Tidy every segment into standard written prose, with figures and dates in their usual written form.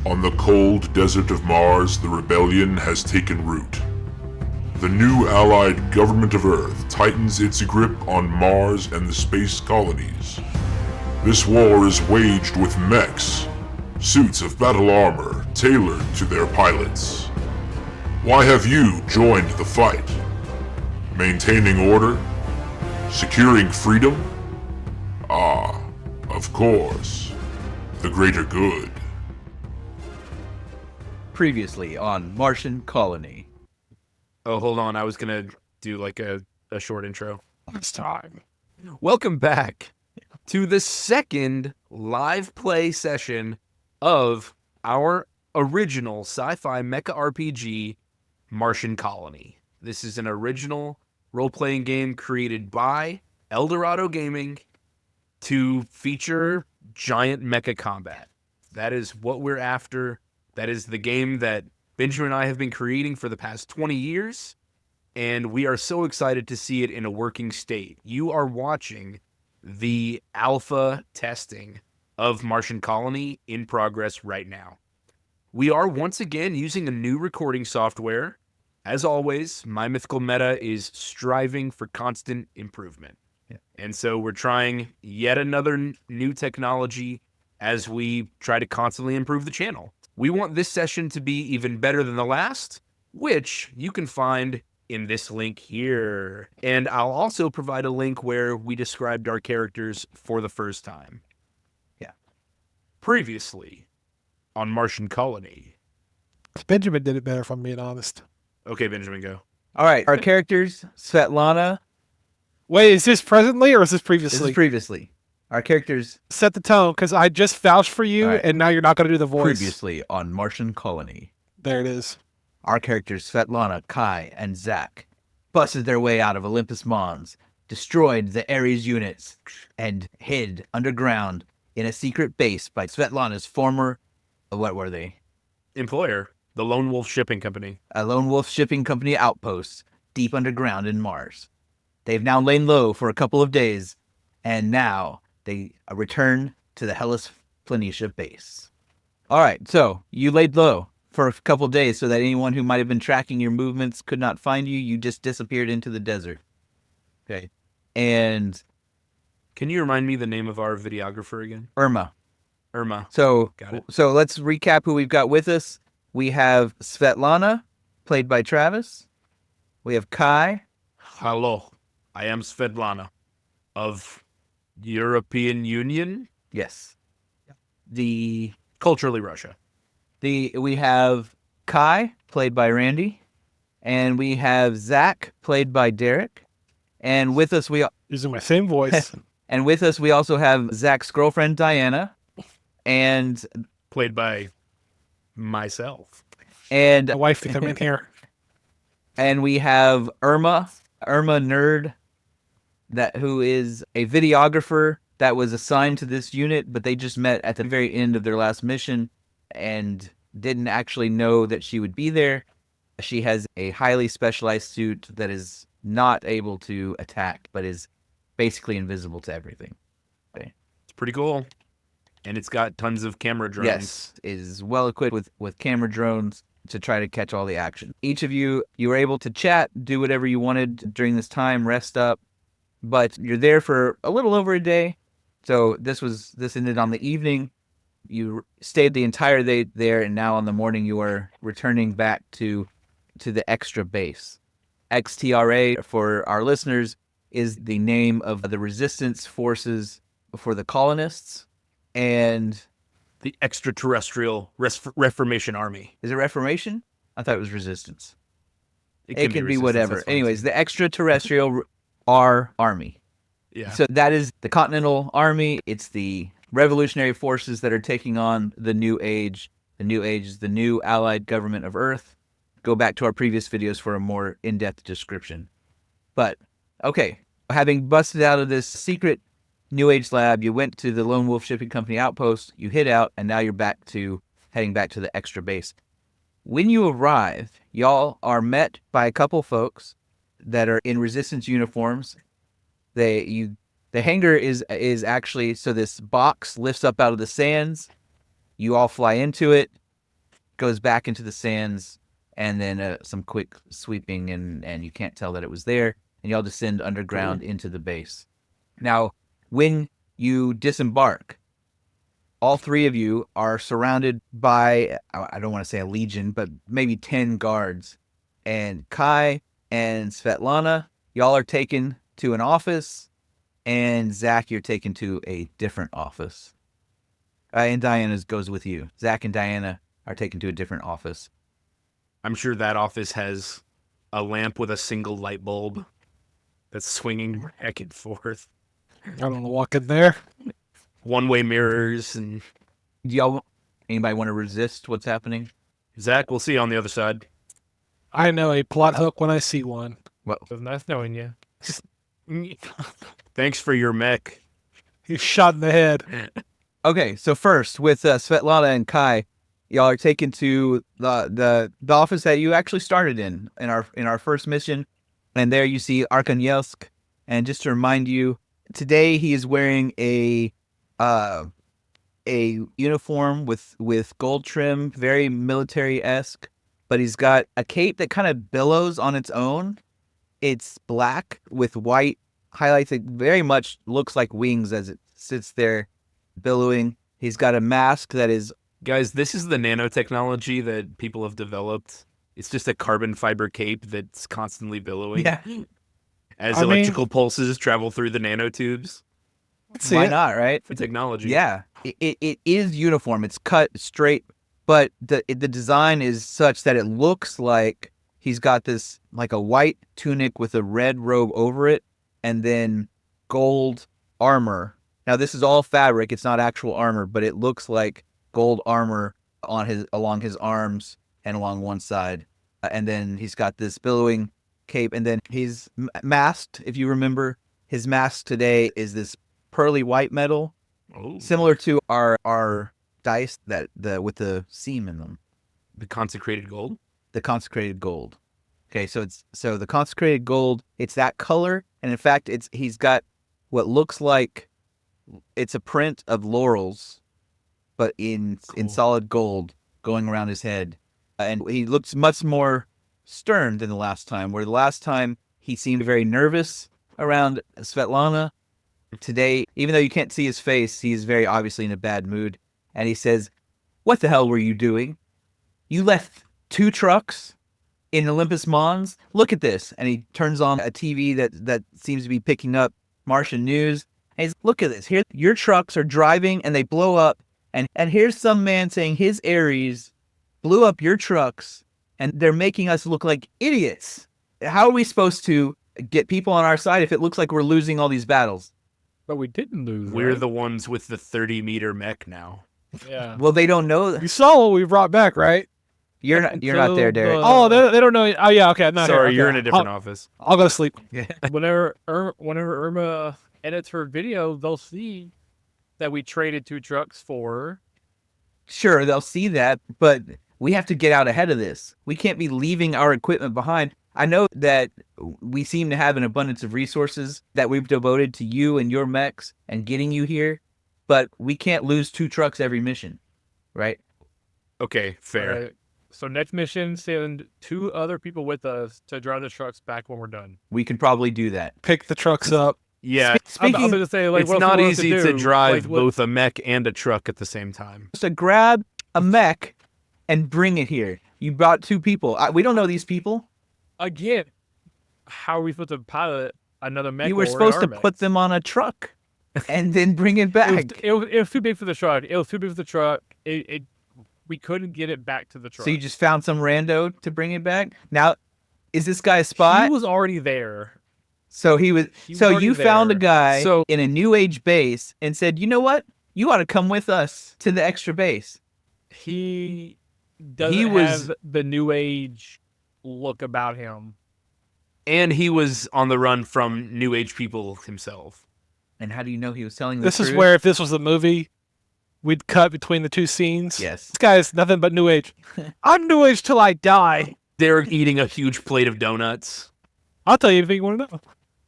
On the cold desert of Mars, the rebellion has taken root. The new allied government of Earth tightens its grip on Mars and the space colonies. This war is waged with mechs, suits of battle armor tailored to their pilots. Why have you joined the fight? Maintaining order? Securing freedom? Ah, of course. The greater good. Previously on Martian Colony. Oh, hold on. I was going to do like a short intro. It's time. Welcome back to the second live play session of our original sci-fi mecha RPG, Martian Colony. This is an original role-playing game created by Dorado Gaming to feature giant mecha combat. That is what we're after. That is the game that Benjamin and I have been creating for the past 20 years, and we are so excited to see it in a working state. You are watching the alpha testing of Martian Colony in progress right now. We are once again using a new recording software. As always, My Mythical Meta is striving for constant improvement. Yeah. And so we're trying yet another new technology as we try to constantly improve the channel. We want this session to be even better than the last, which you can find in this link here. And I'll also provide a link where we described our characters for the first time. Yeah. Previously on Martian Colony. Benjamin did it better, if I'm being honest. Okay, Benjamin, go. All right, our characters, Svetlana. Wait, is this presently or is this previously? This is previously. Our characters Set the tone, because I just vouched for you, All right. and now you're not going to do the voice. previously on Martian Colony. There it is. Our characters, Svetlana, Kai, and Zach, busted their way out of Olympus Mons, destroyed the Ares units, and hid underground in a secret base by Svetlana's former, what were they? Employer, the Lone Wolf Shipping Company. A Lone Wolf Shipping Company outpost deep underground in Mars. They've now lain low for a couple of days, and now they return to the Hellas Planitia base. All right, so you laid low for a couple of days so that anyone who might have been tracking your movements could not find you. You just disappeared into the desert. Okay. And Can you remind me the name of our videographer again? Irma. Irma. So, Got it. so let's recap who we've got with us. We have Svetlana, played by Travis. We have Kai. Hello, I am Svetlana of European Union, Yes. The culturally Russia. we have Kai, played by Randy, and we have Zach, played by Derek, and with us Using my same voice. we also have Zach's girlfriend Diana, and Played by myself. and My wife to come in here. and we have Irma Nerd, who is a videographer that was assigned to this unit, but they just met at the very end of their last mission and didn't actually know that she would be there. She has a highly specialized suit that is not able to attack, but is basically invisible to everything. It's pretty cool. And it's got tons of camera drones. Yes, is well equipped with camera drones to try to catch all the action. Each of you were able to chat, do whatever you wanted during this time, rest up, but you're there for a little over a day. So this ended on the evening. You stayed the entire day there, and now on the morning you are returning back to the XTRA base. XTRA, for our listeners, is the name of the resistance forces for the colonists. And The extraterrestrial Reformation Army. is it Reformation? I thought it was resistance. It can be resistance, whatever. that's fine. Anyways, the extraterrestrial army. Yeah. So that is the Continental Army. It's the revolutionary forces that are taking on the New Age. The New Age is the new allied government of Earth. Go back to our previous videos for a more in-depth description. But, okay, having busted out of this secret New Age lab, you went to the Lone Wolf Shipping Company outpost, you hid out, and now you're heading back to the XTRA base. When you arrive, y'all are met by a couple folks that are in resistance uniforms. The hangar is actually, so this box lifts up out of the sands. You all fly into it. goes back into the sands, and then some quick sweeping, and you can't tell that it was there, and y'all descend underground into the base. Now, when you disembark, all three of you are surrounded by, I don't want to say a legion, but maybe 10 guards. And Kai and Svetlana, y'all are taken to an office, and Zach, you're taken to a different office. And Diana goes with you. Zach and Diana are taken to a different office. I'm sure that office has a lamp with a single light bulb that's swinging back and forth. I don't want to walk in there. One-way mirrors and... Anybody want to resist what's happening? Zach, we'll see you on the other side. I know a plot hook when I see one. Well, It was nice knowing you. Thanks for your mech. He's shot in the head. okay, so first, with Svetlana and Kai, y'all are taken to the office that you actually started in our first mission, and there you see Arkhangelsk. And just to remind you, today he is wearing a uniform with gold trim, very military-esque, but he's got a cape that kind of billows on its own. It's black with white highlights. It very much looks like wings as it sits there billowing. He's got a mask that is... Guys, this is the nanotechnology that people have developed. It's just a carbon fiber cape that's constantly billowing. Yeah. As I mean- electrical pulses travel through the nanotubes. See Why it? not, right? For technology. Yeah. It is uniform. It's cut straight, but the design is such that it looks like he's got this, like a white tunic with a red robe over it, and then gold armor. Now, this is all fabric. It's not actual armor, but it looks like gold armor along his arms and along one side. And then he's got this billowing cape, and then he's masked. If you remember, his mask today is this pearly white metal, Oh. similar to our dice with the seam in them. The consecrated gold? The consecrated gold. Okay, so the consecrated gold, it's that color, and in fact, he's got what looks like it's a print of laurels, but in solid gold going around his head, and he looks much more stern than the last time. Where the last time he seemed very nervous around Svetlana, today, even though you can't see his face, he is very obviously in a bad mood, and he says, "What the hell were you doing? You left 2 trucks in Olympus Mons? Look at this." And he turns on a TV that seems to be picking up Martian news. And he's, "Look at this. Here, your trucks are driving and they blow up. And here's some man saying his Ares blew up your trucks and they're making us look like idiots. How are we supposed to get people on our side if it looks like we're losing all these battles?" But we didn't lose. We're right? the ones with the 30-meter mech now. Yeah. Well, they don't know. You saw what we brought back, right? You're not there, Derek. Oh, they don't know. Oh, yeah, okay. I'm not Sorry, here. you're Okay. in a different office. I'll go to sleep. Whenever Irma edits her video, they'll see that we traded 2 trucks for. Sure, they'll see that, but we have to get out ahead of this. We can't be leaving our equipment behind. I know that we seem to have an abundance of resources that we've devoted to you and your mechs and getting you here, but we can't lose 2 trucks every mission, right? Okay, fair. Alright, so next mission, send 2 other people with us to drive the trucks back when we're done. We could probably do that. Pick the trucks up. Yeah, I'm Speaking going to say, like, it's what else not we want easy to do? drive Like, what- both a mech and a truck at the same time. to grab a mech and bring it here. You brought 2 people. We don't know these people. Again, how are we supposed to pilot another mech? You were while we're in supposed our to mech? put them on a truck and then bring it back. It was too big for the truck. It was too big for the truck. We couldn't get it back to the truck. So you just found some rando to bring it back? Now, is this guy a spy? He was already there. So he was. He was So already you found a there. guy So- in a new age base and said, "You know what? You ought to come with us to the extra base." He doesn't He was- have the new age look about him. And he was on the run from New Age people himself. And how do you know he was telling the This is truth? where, if this was a movie, we'd cut between the 2 scenes. Yes. This guy is nothing but New Age. I'm New Age till I die. Derek eating a huge plate of donuts. I'll tell you anything you want to know.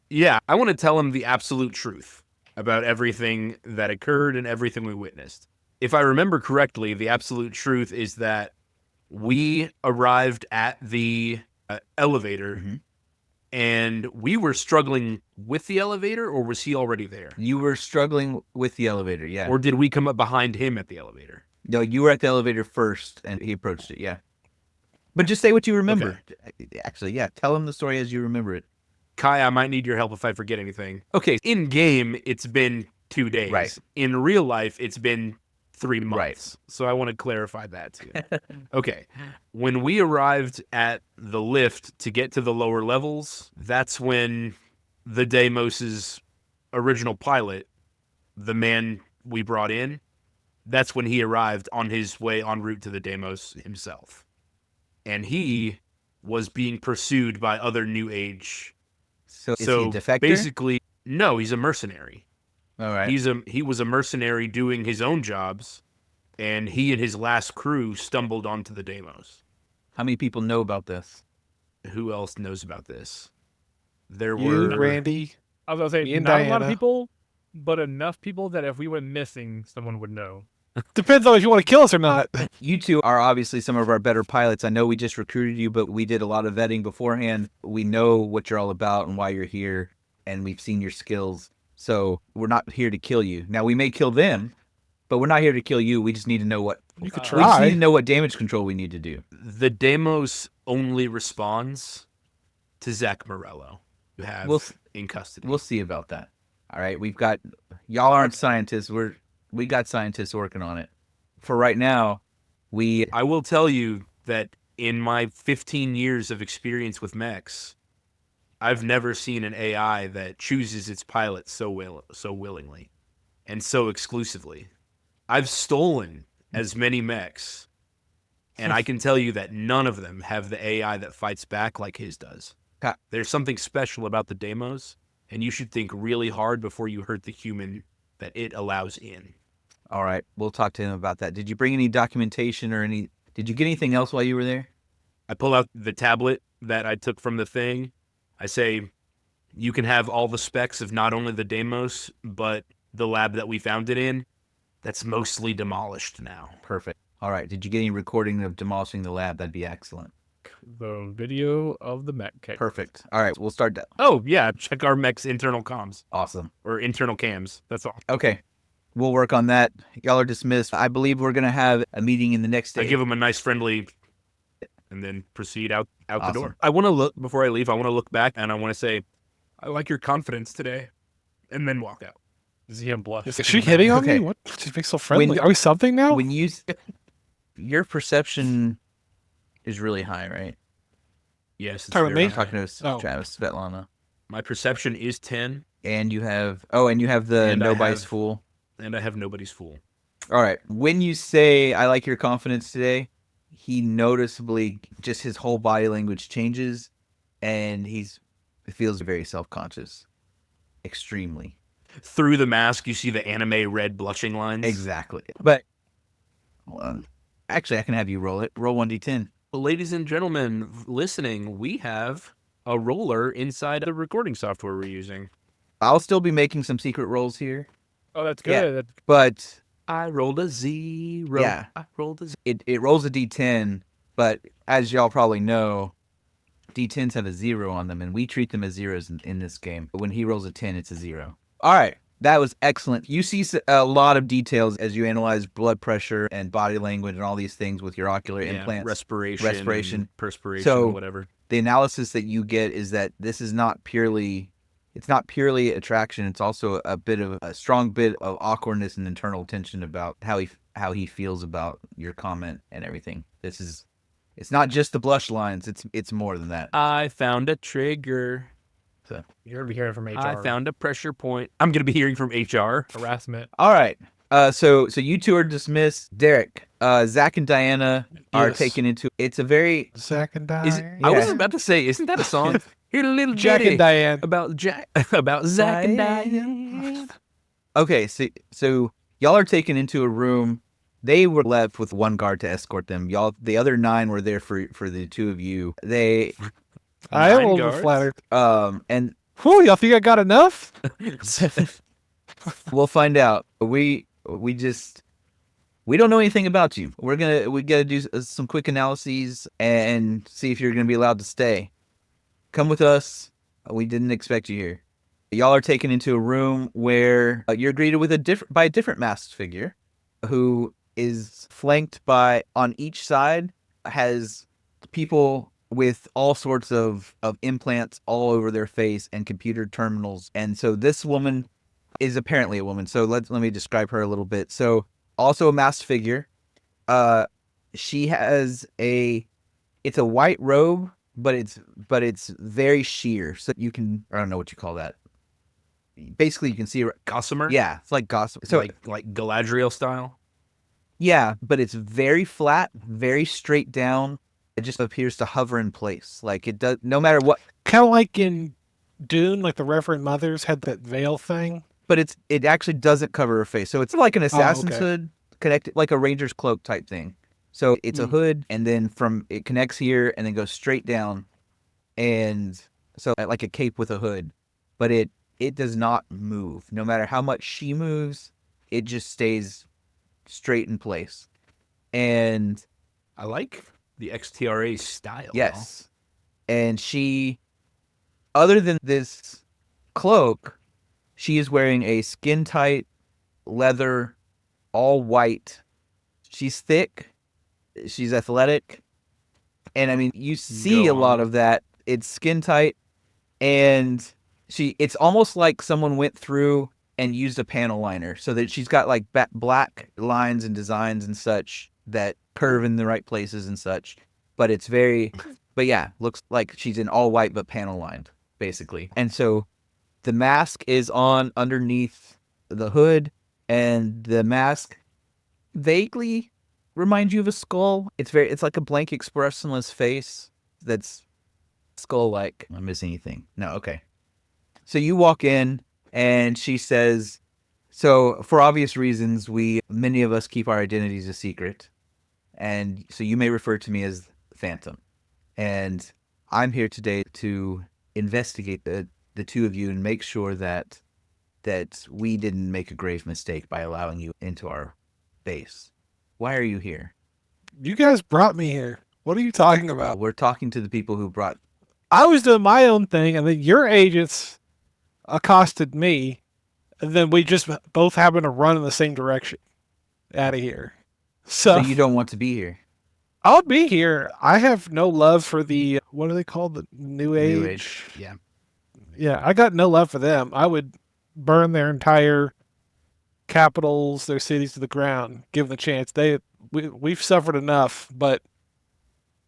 Yeah, I want to tell him the absolute truth about everything that occurred and everything we witnessed. If I remember correctly, the absolute truth is that we arrived at the elevator, and we were struggling with the elevator, or was he already there? You were struggling with the elevator, yeah. Or did we come up behind him at the elevator? No, you were at the elevator first, and he approached it, yeah. But just say what you remember. Actually, yeah, tell him the story as you remember it. Kai, I might need your help if I forget anything. Okay, in game, it's been 2 days. Right. In real life, it's been 3 months. Right. So I want to clarify that too. Okay. When we arrived at the lift to get to the lower levels, that's when the Deimos's original pilot, the man we brought in, that's when he arrived on his way en route to the Deimos himself. And he was being pursued by other New Age. So is he a defector? Basically, no, he's a mercenary. All right. He was a mercenary doing his own jobs, and he and his last crew stumbled onto the Deimos. How many people know about this? Who else knows about this? There You, were Randy. I was gonna Me say and not a lot of Diana. people, but enough people that if we went missing, someone would know. Depends on if you want to kill us or not. You two are obviously some of our better pilots. I know we just recruited you, but we did a lot of vetting beforehand. We know what you're all about and why you're here, and we've seen your skills. So we're not here to kill you. Now, we may kill them, but we're not here to kill you. We just need to know what You could we just need try. to know what damage control we need to do. the Deimos only responds to Zach Morello, who have We'll- in custody. We'll see about that. All right, y'all aren't scientists. We got scientists working on it. For right now, I will tell you that in my 15 years of experience with mechs, I've never seen an AI that chooses its pilot so willingly and so exclusively. I've stolen as many mechs, and I can tell you that none of them have the AI that fights back like his does. Ha. There's something special about the Deimos, and you should think really hard before you hurt the human that it allows in. all right, we'll talk to him about that. Did you bring any documentation or did you get anything else while you were there? I pull out the tablet that I took from the thing. I say, you can have all the specs of not only the Deimos, but the lab that we found it in. That's mostly demolished now. Perfect. All right, did you get any recording of demolishing the lab? That'd be excellent. The video of the mech. Perfect. All right, we'll start that. Oh, yeah, check our mech's internal comms, Awesome. or internal cams. That's all. Okay, we'll work on that. Y'all are dismissed. I believe we're going to have a meeting in the next day. I give him a nice friendly, and then proceed out the Awesome. door. I want to look, before I leave, I want to look back, and I want to say, I like your confidence today, and then walk out. See him blush. Is she hitting on Okay. me? What? She's being so friendly. When- Are we something now? When your perception is really high, right? Yes, it's Talking about very me? I'm talking to Oh. Travis, Svetlana. My perception is 10, And you have the And I nobody's have- fool. and I have nobody's fool. All right. When you say I like your confidence today, he noticeably just his whole body language changes, and he feels very self-conscious, extremely. Through the mask, you see the anime red blushing lines. Exactly. But hold on. Actually, I can have you roll it. Roll 1d10. Ladies and gentlemen listening, we have a roller inside the recording software we're using. I'll still be making some secret rolls here, Oh, that's Yeah. good. but I rolled a 0. Yeah. I rolled a 0. it rolls a d10. But as y'all probably know, d10s have a 0 on them, and we treat them as zeros in this game. But when he rolls a 10, it's a 0. All right. That was excellent. You see a lot of details as you analyze blood pressure and body language and all these things with your ocular implants. Respiration, perspiration, So- whatever. The analysis that you get is that this is not purely attraction. It's also a strong bit of awkwardness and internal tension about how he feels about your comment and everything. It's not just the blush lines. It's more than that. I found a trigger. You're gonna be hearing from HR. I found a pressure point. I'm going to be hearing from HR. harassment. All right. So you two are dismissed. Derek, Zach and Diana are Yes. taken into. It's a very Zach and Diane. Is it, I was Yeah. about to say, isn't that a song? Here's a little Jack ditty and Diane. about about Zach and Diane. okay. So y'all are taken into a room. They were left with one guard to escort them. The other 9 were there for the two of you. They I am a 9 little guards? flattered. and Whew, y'all think I got enough? we'll find out. We We don't know anything about you. We gotta do some quick analyses and see if you're gonna be allowed to stay. Come with us. We didn't expect you here. Y'all are taken into a room where you're greeted with by a different masked figure, who is flanked by, on each side, has people with all sorts of implants all over their face and computer terminals. And so this woman is apparently a woman. So let me describe her a little bit. So also a masked figure. She has it's a white robe, but it's very sheer. So you can, I don't know what you call that. Basically, you can see her. Gossamer? Yeah, it's like gossamer. So like Galadriel style? yeah, but it's very flat, very straight down. It just appears to hover in place. Like it does, no matter what. Kind of like in Dune, like the Reverend Mothers had that veil thing. But it actually doesn't cover her face. So it's like an assassin's okay. hood connected, like a ranger's cloak type thing. So it's a hood, and then it connects here and then goes straight down. And so like a cape with a hood, but it does not move. No matter how much she moves, it just stays straight in place. And I like the XTRA style. yes. And she, other than this cloak, she is wearing a skin tight leather, all white. She's thick. She's athletic. And I mean, you see a lot of that. It's skin tight, and it's almost like someone went through and used a panel liner, so that she's got like black lines and designs and such that curve in the right places and such. But yeah, looks like she's in all white but panel lined, basically. And so the mask is on underneath the hood, and the mask vaguely reminds you of a skull. It's like a blank, expressionless face that's skull-like. Am I missing anything? No, okay. So you walk in, and she says, so for obvious reasons, many of us keep our identities a secret. And so you may refer to me as Phantom. And I'm here today to investigate the two of you and make sure that we didn't make a grave mistake by allowing you into our base. Why are you here? You guys brought me here. What are you talking about? We're talking to the people who brought... I was doing my own thing, and then your agents accosted me, and then we just both happened to run in the same direction out of here. So you don't want to be here? I'll be here. I have no love for the, what are they called? The New Age? New Age, yeah. Yeah, I got no love for them. I would burn their entire capitals, their cities to the ground, give them a chance. We've suffered enough, but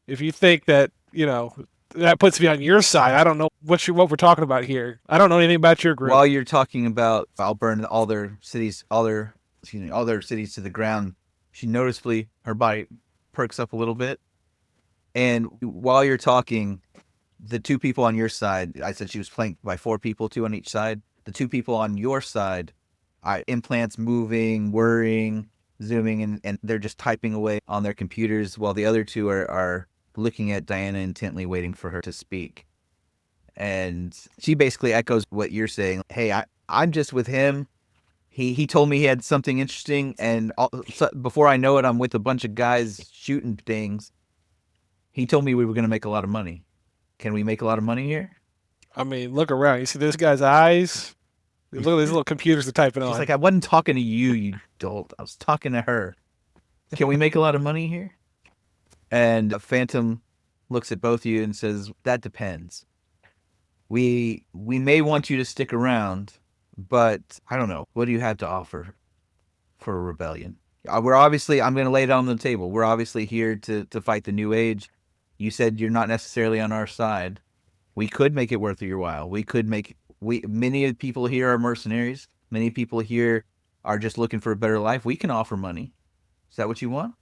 if you think that, that puts me on your side, I don't know what we're talking about here. I don't know anything about your group. While you're talking about, I'll burn all their cities to the ground, she noticeably, her body perks up a little bit. And while you're talking, the two people on your side, I said she was flanked by 4 people, 2 on each side. The 2 people on your side, implants moving, whirring, zooming, and they're just typing away on their computers, while the other 2 are looking at Diana intently, waiting for her to speak. And she basically echoes what you're saying. Hey, I'm just with him. He told me he had something interesting, and before I know it, I'm with a bunch of guys shooting things. He told me we were going to make a lot of money. Can we make a lot of money here? I mean, look around. You see this guy's eyes? Look at these little computers they're typing on. She's like, I wasn't talking to you, you dolt. I was talking to her. Can we make a lot of money here? And Phantom looks at both of you and says, that depends. We may want you to stick around, but I don't know. What do you have to offer for a rebellion? I'm going to lay it on the table. We're obviously here to fight the New Age. You said you're not necessarily on our side. We could make it worth your while. Many of the people here are mercenaries. Many people here are just looking for a better life. We can offer money. Is that what you want?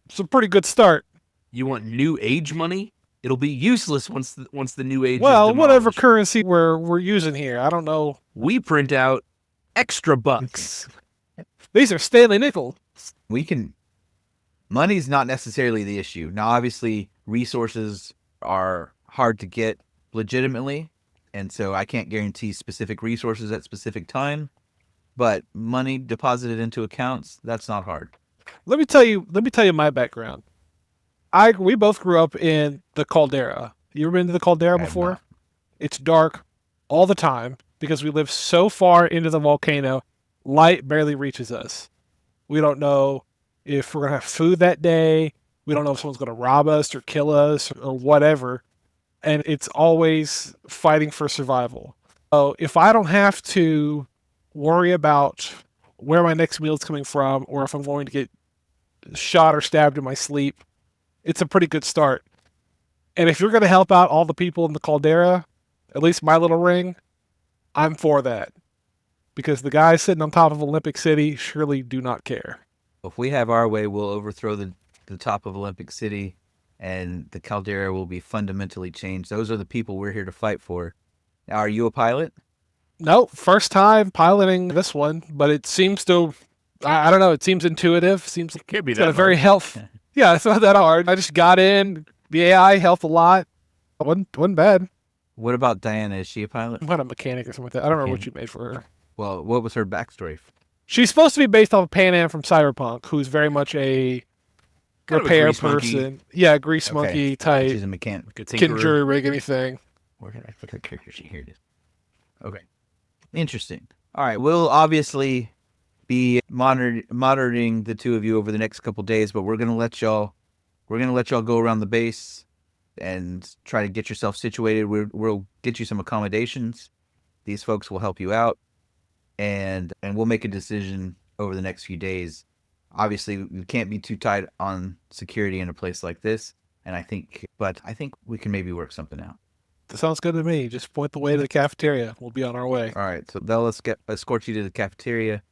It's a pretty good start. You want New Age money? It'll be useless once the New Age. Well, is whatever demolished. currency we're using here, I don't know. We print out extra bucks. These are Stanley nickel. Money's not necessarily the issue. Now, obviously, resources are hard to get legitimately, and so I can't guarantee specific resources at specific time, but money deposited into accounts, that's not hard. Let me tell you my background. We both grew up in the caldera. You ever been to the caldera I have before? not. It's dark all the time because we live so far into the volcano, light barely reaches us. We don't know if we're gonna have food that day. We don't know if someone's gonna rob us or kill us or whatever. And it's always fighting for survival. So if I don't have to worry about where my next meal is coming from or if I'm going to get shot or stabbed in my sleep, it's a pretty good start. And if you're going to help out all the people in the caldera, at least my little ring, I'm for that. Because the guys sitting on top of Olympic City surely do not care. If we have our way, we'll overthrow the top of Olympic City, and the caldera will be fundamentally changed. Those are the people we're here to fight for. Now, are you a pilot? Nope, first time piloting this one, but it seems to, I don't know, it seems intuitive. Seems like Can't be it's got that a very hard. health. Yeah, it's not that hard. I just got in. The AI helped a lot. Wasn't bad. What about Diana? Is she a pilot? What, a mechanic or something like that. I don't remember what you made for her. Well, what was her backstory? She's supposed to be based off of Pan Am from Cyberpunk, who's very much a Kind of a repair grease monkey. person. Yeah, grease Okay. monkey type. She's a mechanic. Like a Can tinkerer. jury rig anything. Where can I put her character sheet? Here it is. Okay. Interesting. All right. We'll obviously be monitoring the two of you over the next couple days, but we're gonna let y'all go around the base and try to get yourself situated. We'll get you some accommodations. These folks will help you out, and we'll make a decision over the next few days. Obviously, we can't be too tight on security in a place like this, and I think we can maybe work something out. That sounds good to me. Just point the way to the cafeteria. We'll be on our way. All right, so they'll escort you to the cafeteria,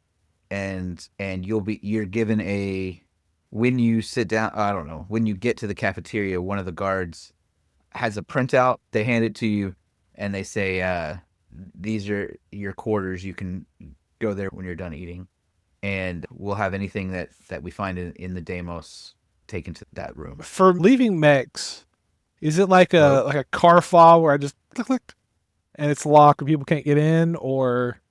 and you're given when you sit down. I don't know, when you get to the cafeteria, one of the guards has a printout. They hand it to you, and they say, "These are your quarters. You can go there when you're done eating, and we'll have anything that we find in the Deimos taken to that room." For leaving mechs, is it like a car fob where I just click and it's locked and people can't get in, or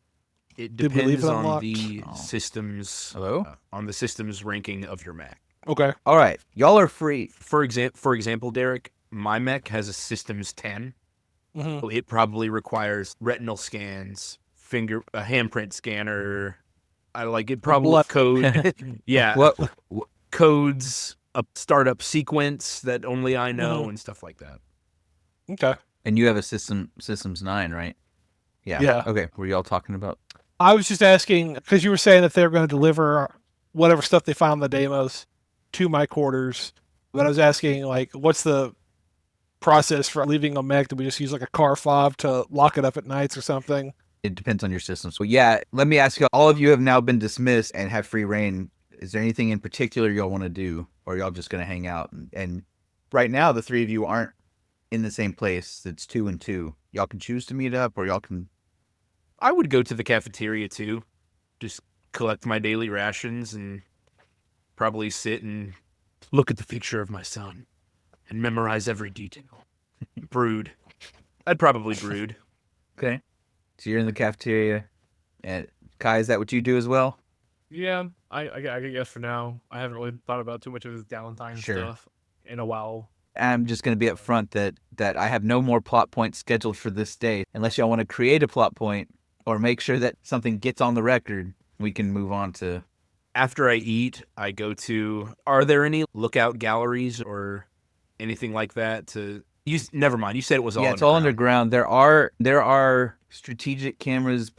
It Did we leave depends it on unlocked? the Oh. systems. Hello? On the systems ranking of your mech. okay? All right, y'all are free. For example, Derek, my mech has a systems 10. Mm-hmm. So it probably requires retinal scans, a handprint scanner. It probably blood- code. Yeah, What? codes, a startup sequence that only I know, Mhm. and stuff like that. Okay. And you have a systems 9, right? Yeah. Yeah. Okay. Were y'all talking about? I was just asking because you were saying that they were going to deliver whatever stuff they found in the Deimos to my quarters. But I was asking, like, what's the process for leaving a mech? Do we just use like a car fob to lock it up at nights or something? It depends on your system. So yeah, let me ask you. All of you have now been dismissed and have free reign. Is there anything in particular y'all want to do, or y'all just gonna hang out? And right now, the three of you aren't in the same place. It's 2 and 2. Y'all can choose to meet up, or y'all can. I would go to the cafeteria too, just collect my daily rations and probably sit and look at the picture of my son and memorize every detail. Brood. I'd probably brood. Okay. So you're in the cafeteria, and Kai, is that what you do as well? Yeah, I guess for now. I haven't really thought about too much of his Valentine Sure. stuff in a while. I'm just going to be up front that I have no more plot points scheduled for this day. Unless y'all want to create a plot point or make sure that something gets on the record, we can move on to. After I eat, I go to. Are there any lookout galleries or anything like that? Never mind. You said it was all. Yeah, it's all underground. There are strategic cameras.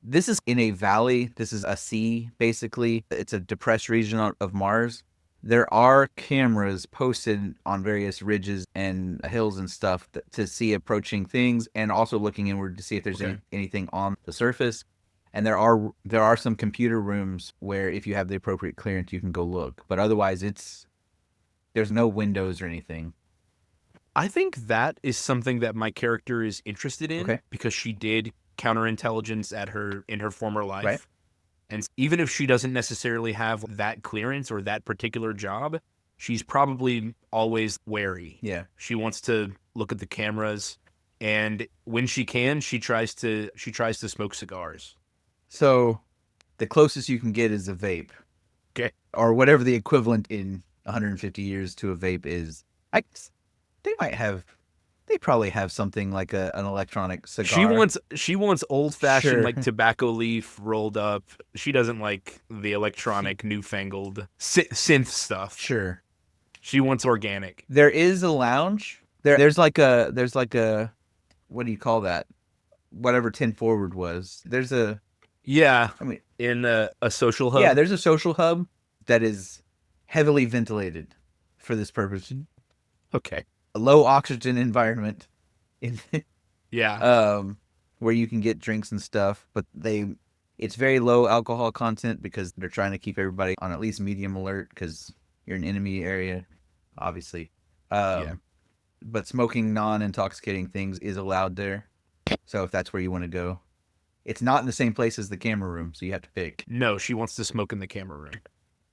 This is in a valley. This is a sea, basically. It's a depressed region of Mars. There are cameras posted on various ridges and hills and stuff to see approaching things, and also looking inward to see if there's anything on the surface. And there are some computer rooms where, if you have the appropriate clearance, you can go look. But otherwise, there's no windows or anything. I think that is something that my character is interested in, Okay. because she did counterintelligence in her former life. Right. And even if she doesn't necessarily have that clearance or that particular job, she's probably always wary. Yeah. She wants to look at the cameras, and when she can, she tries to smoke cigars. So the closest you can get is a vape. Okay. Or whatever the equivalent in 150 years to a vape is. They probably have something like an electronic cigar. She wants old fashioned Sure. like tobacco leaf rolled up. She doesn't like the electronic newfangled synth stuff. Sure. She wants organic. There is a lounge. There's like a what do you call that? Whatever 10 Forward was. There's a Yeah, I mean in a social hub. yeah, there's a social hub that is heavily ventilated for this purpose. Okay. A low oxygen environment in Yeah. where you can get drinks and stuff, but it's very low alcohol content because they're trying to keep everybody on at least medium alert because you're in enemy area, obviously. Yeah. But smoking non-intoxicating things is allowed there. So if that's where you want to go. It's not in the same place as the camera room, so you have to pick. No, she wants to smoke in the camera room.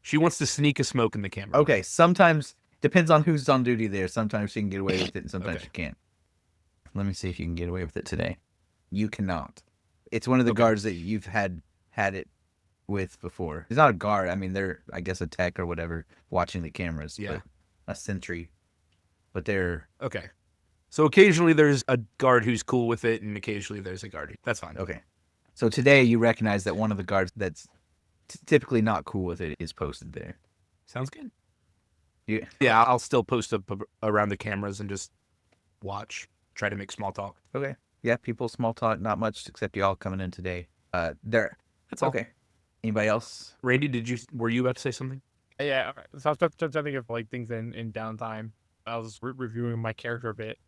She wants to sneak a smoke in the camera room. Okay, sometimes, depends on who's on duty there. Sometimes you can get away with it and sometimes Okay. you can't. Let me see if you can get away with it today. You cannot. It's one of the guards that you've had it with before. It's not a guard. I mean, they're, I guess, a tech or whatever, watching the cameras. Yeah. But a sentry. But they're... Okay. So occasionally there's a guard who's cool with it, and occasionally there's a guard. That's fine. Okay. So today you recognize that one of the guards that's typically not cool with it is posted there. Sounds good. Yeah. Yeah, I'll still post up around the cameras and just watch, try to make small talk. Okay. Yeah, people small talk, not much except y'all coming in today. There. That's all. Okay. Anybody else? Randy, were you about to say something? Yeah, okay. So I was trying to think of like things in downtime. I was reviewing my character a bit.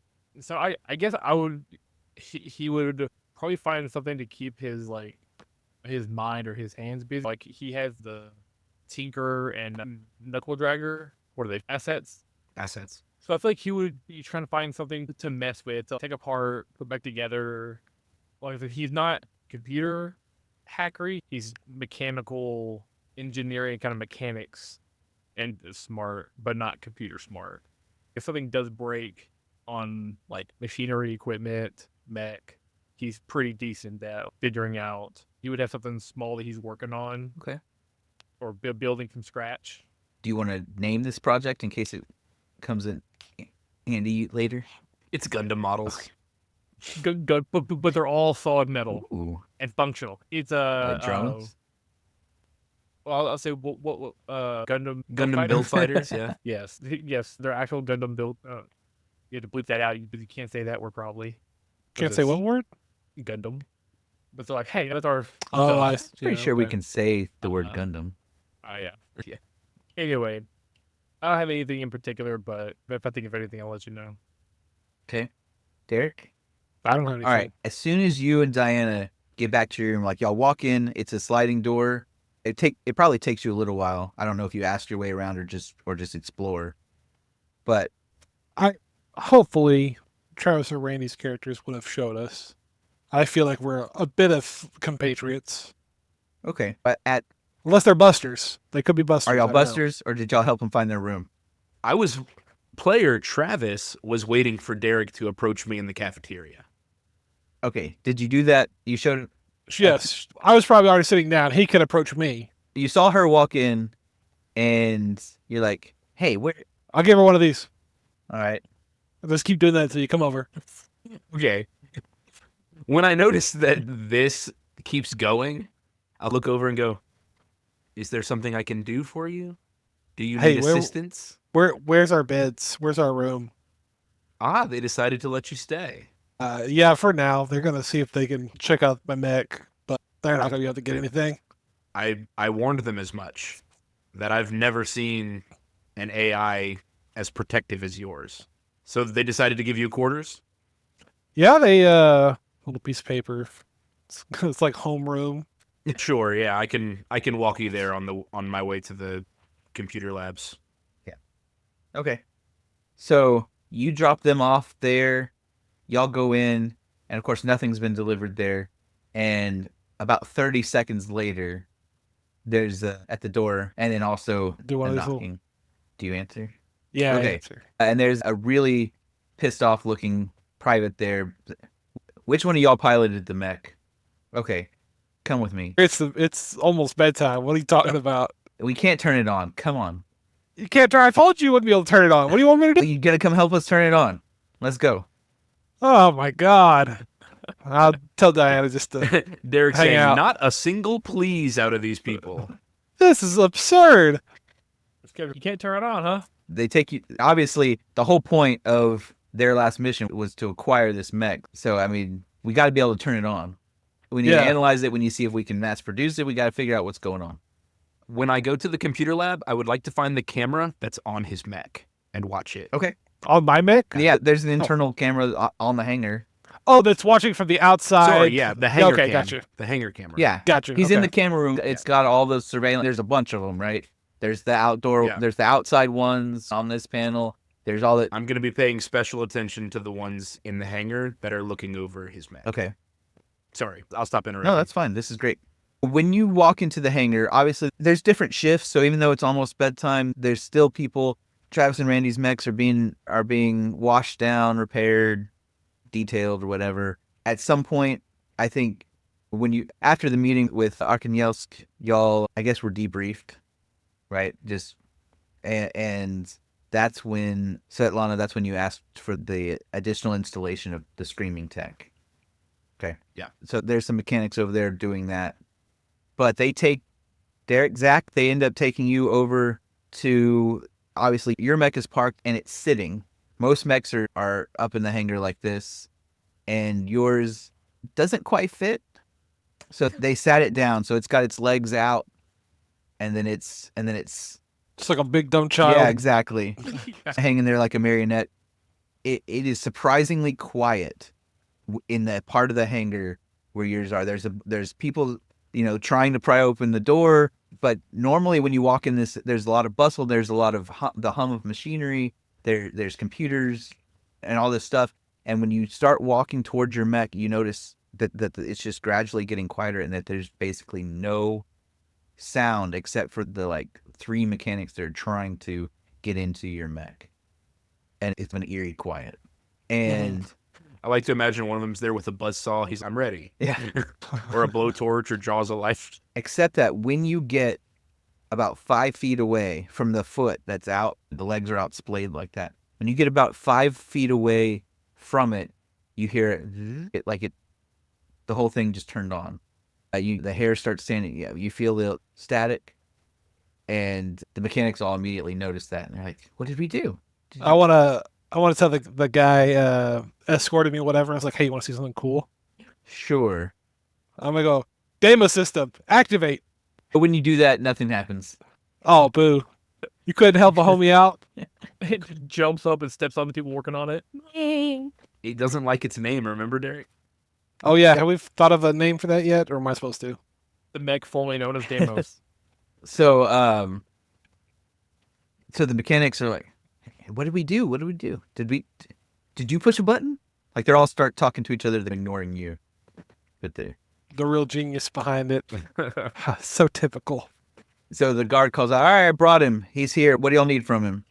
So I guess I would he would probably find something to keep his like his mind or his hands busy. Like he has the Tinker and Knuckle Dragger. What are they? Assets. Assets. So I feel like he would be trying to find something to mess with, to take apart, put back together. Like I said, he's not computer hackery. He's mechanical engineering, kind of mechanics, and smart, but not computer smart. If something does break on like machinery, equipment, mech, he's pretty decent at figuring out. He would have something small that he's working on. Okay. Or building from scratch. Do you want to name this project in case it comes in handy later? It's Gundam models. Good, but they're all solid metal Ooh. and functional. It's a drones? well, I'll say what Gundam Gundam build fighters, yeah. yes, they're actual Gundam build. You have to bleep that out. You can't say that word probably. Can't say what word? Gundam. But they're like, hey, that's our. Oh, I Pretty sure we can say the word Gundam. Yeah. Anyway, I don't have anything in particular, but if I think of anything, I'll let you know. Okay. Derek? I don't have anything. All right. As soon as you and Diana get back to your room, like y'all walk in, it's a sliding door. It probably takes you a little while. I don't know if you ask your way around or just explore. But Hopefully, Travis or Randy's characters would have showed us. I feel like we're a bit of compatriots. okay. But Unless they're busters. They could be busters. are I y'all don't know. busters or did y'all help them find their room? Player Travis was waiting for Derek to approach me in the cafeteria. Okay. Did you do that? You showed Yes. I was probably already sitting down. He could approach me. you saw her walk in and you're like, "Hey, where?" I'll give her one of these. All right. Just keep doing that until you come over. Okay. When I notice that this keeps going, I'll look over and go, "Is there something I can do for you? Do you Hey, need where- assistance?" Where's our beds? Where's our room? Ah, they decided to let you stay. Yeah, for now. They're going to see if they can check out my mech, but they're not going to be able to get anything. I warned them as much, that I've never seen an AI as protective as yours. So they decided to give you quarters? Yeah, they, little piece of paper. It's like homeroom. Sure, yeah, I can walk you there on my way to the computer labs. Okay. So you drop them off there. Y'all go in, and of course, nothing's been delivered there. And about 30 seconds later, there's at the door, and then also Do one a of these knocking. little... Do you answer? Yeah, Okay. I answer. And there's a really pissed off looking private there. Which one of y'all piloted the mech? Okay, come with me. It's almost bedtime. What are you talking about? We can't turn it on. Come on. You can't turn. I told you wouldn't be able to turn it on. What do you want me to do? You gotta come help us turn it on. Let's go. Oh my god. I'll tell Diana just to. Derek's Hang saying out. not a single please out of these people. This is absurd. You can't turn it on, huh? They take you. Obviously, the whole point of their last mission was to acquire this mech. So, I mean, we got to be able to turn it on. We need to analyze it. We need to see if we can mass produce it. We got to figure out what's going on. When I go to the computer lab, I would like to find the camera that's on his mech and watch it. Okay. On my mech? Yeah, there's an internal camera on the hangar. Oh, that's watching from the outside. Sorry, yeah, the hangar Okay, cam. gotcha. The hangar camera. Yeah. Gotcha. He's in okay. the camera room. It's got all the surveillance. There's a bunch of them, right? There's the outdoor. Yeah. There's the outside ones on this panel. There's all that. I'm going to be paying special attention to the ones in the hangar that are looking over his mech. Okay. Sorry, I'll stop interrupting. No, that's fine. This is great. When you walk into the hangar, obviously there's different shifts. So even though it's almost bedtime, there's still people. Travis and Randy's mechs are being washed down, repaired, detailed, or whatever. At some point, I think after the meeting with Arkhangelsk, y'all, I guess we're debriefed, right? And that's when Svetlana. That's when you asked for the additional installation of the screaming tech. Okay. Yeah. So there's some mechanics over there doing that. But they take Derek, Zach, they end up taking you over to, obviously, your mech is parked and it's sitting. Most mechs are up in the hangar like this, and yours doesn't quite fit. So they sat it down. So it's got its legs out, and then it's It's like a big dumb child. yeah, exactly, hanging there like a marionette. It is surprisingly quiet in the part of the hangar where yours are. There's people, trying to pry open the door, but normally when you walk in this, there's a lot of bustle. There's a lot of the hum of machinery. There's computers and all this stuff. And when you start walking towards your mech, you notice that it's just gradually getting quieter, and that there's basically no sound except for the 3 mechanics that are trying to get into your mech. And it's an eerie quiet. And I like to imagine one of them's there with a buzzsaw. I'm ready. yeah. Or a blowtorch or jaws of life. Except that when you get about 5 feet away from the foot that's out, the legs are out splayed like that. When you get about 5 feet away from it, you hear it the whole thing just turned on. The hair starts standing. Yeah, you feel the static, and the mechanics all immediately notice that, and they're like, "What did we do?" I wanna tell the guy escorting me, whatever. I was like, hey, you want to see something cool? Sure. I'm gonna go demo system activate. But when you do that, nothing happens. Oh, boo! You couldn't help a homie out. It just jumps up and steps on the people working on it. It doesn't like its name, remember, Derek? Oh yeah, have we thought of a name for that yet, or am I supposed to? The mech formerly known as Damos. So, so the mechanics are like, "What did we do? What did we do? Did you push a button?" Like they're all start talking to each other, they're ignoring you. But they The real genius behind it. So typical. So the guard calls out, "All right, I brought him. He's here. What do y'all need from him?"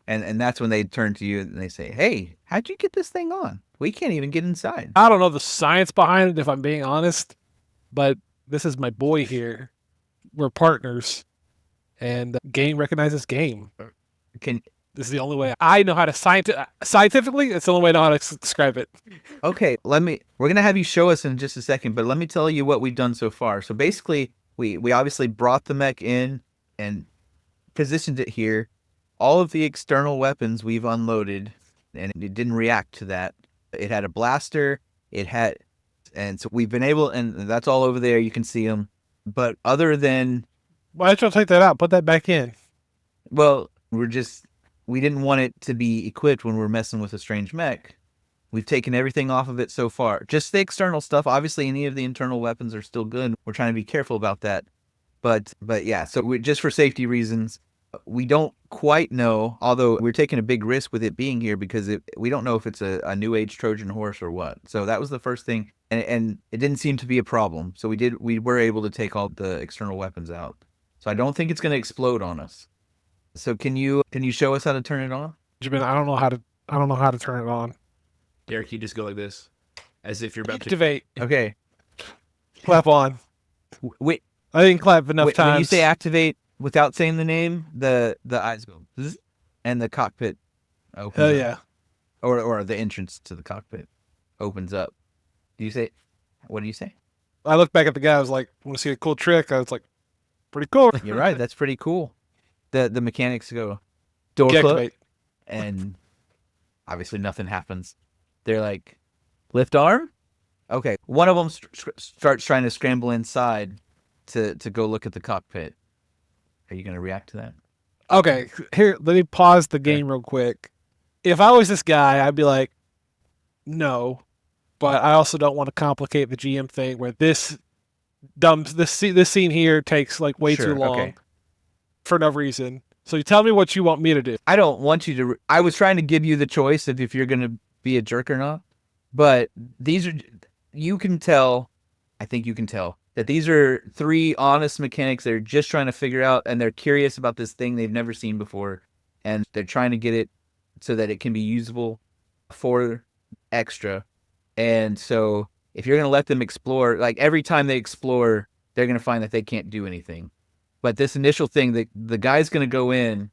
And that's when they turn to you and they say, "Hey, how'd you get this thing on? We can't even get inside." I don't know the science behind it, if I'm being honest, but this is my boy here. We're partners, and game recognizes game. This is the only way I know how to scientifically. It's the only way I know how to describe it. Okay, we're gonna have you show us in just a second, but let me tell you what we've done so far. So basically, we obviously brought the mech in and positioned it here. All of the external weapons we've unloaded, and it didn't react to that. It had a blaster, and so we've been able, and that's all over there. You can see them. But other than, Why don't you take that out? Put that back in. well, we didn't want it to be equipped when we're messing with a strange mech. We've taken everything off of it so far. Just the external stuff. Obviously, any of the internal weapons are still good. We're trying to be careful about that. But yeah, so just for safety reasons, we don't quite know, although we're taking a big risk with it being here because we don't know if it's a new age Trojan horse or what. So that was the first thing. And it didn't seem to be a problem. So we were able to take all the external weapons out. So I don't think it's going to explode on us. So can you show us how to turn it on? Benjamin, I don't know how to turn it on. Derek, you just go like this, as if you're about to. Activate. Okay. Clap on. Wait. I didn't clap enough When you times. say activate, without saying the name, the eyes go zzz, and the cockpit opens Hell up. yeah. Or the entrance to the cockpit opens up. Do you say? What do you say? I looked back at the guy. I was like, "Want to see a cool trick?" I was like, "Pretty cool." You're right. That's pretty cool. The mechanics go door close, Deactivate. and obviously nothing happens. They're like, lift arm. Okay, one of them starts trying to scramble inside to go look at the cockpit. Are you gonna react to that? Okay, here, let me pause the game real quick. If I was this guy, I'd be like, no, but I also don't want to complicate the GM thing where this scene here takes like way Sure, too long okay. for no reason. So you tell me what you want me to do. I don't want you to. I was trying to give you the choice of if you're gonna be a jerk or not. But these are. You can tell. I think you can tell that these are three honest mechanics that are just trying to figure out, and they're curious about this thing they've never seen before, and they're trying to get it so that it can be usable for XTRA. And so if you're going to let them explore, like every time they explore, they're going to find that they can't do anything. But this initial thing, the guy's going to go in,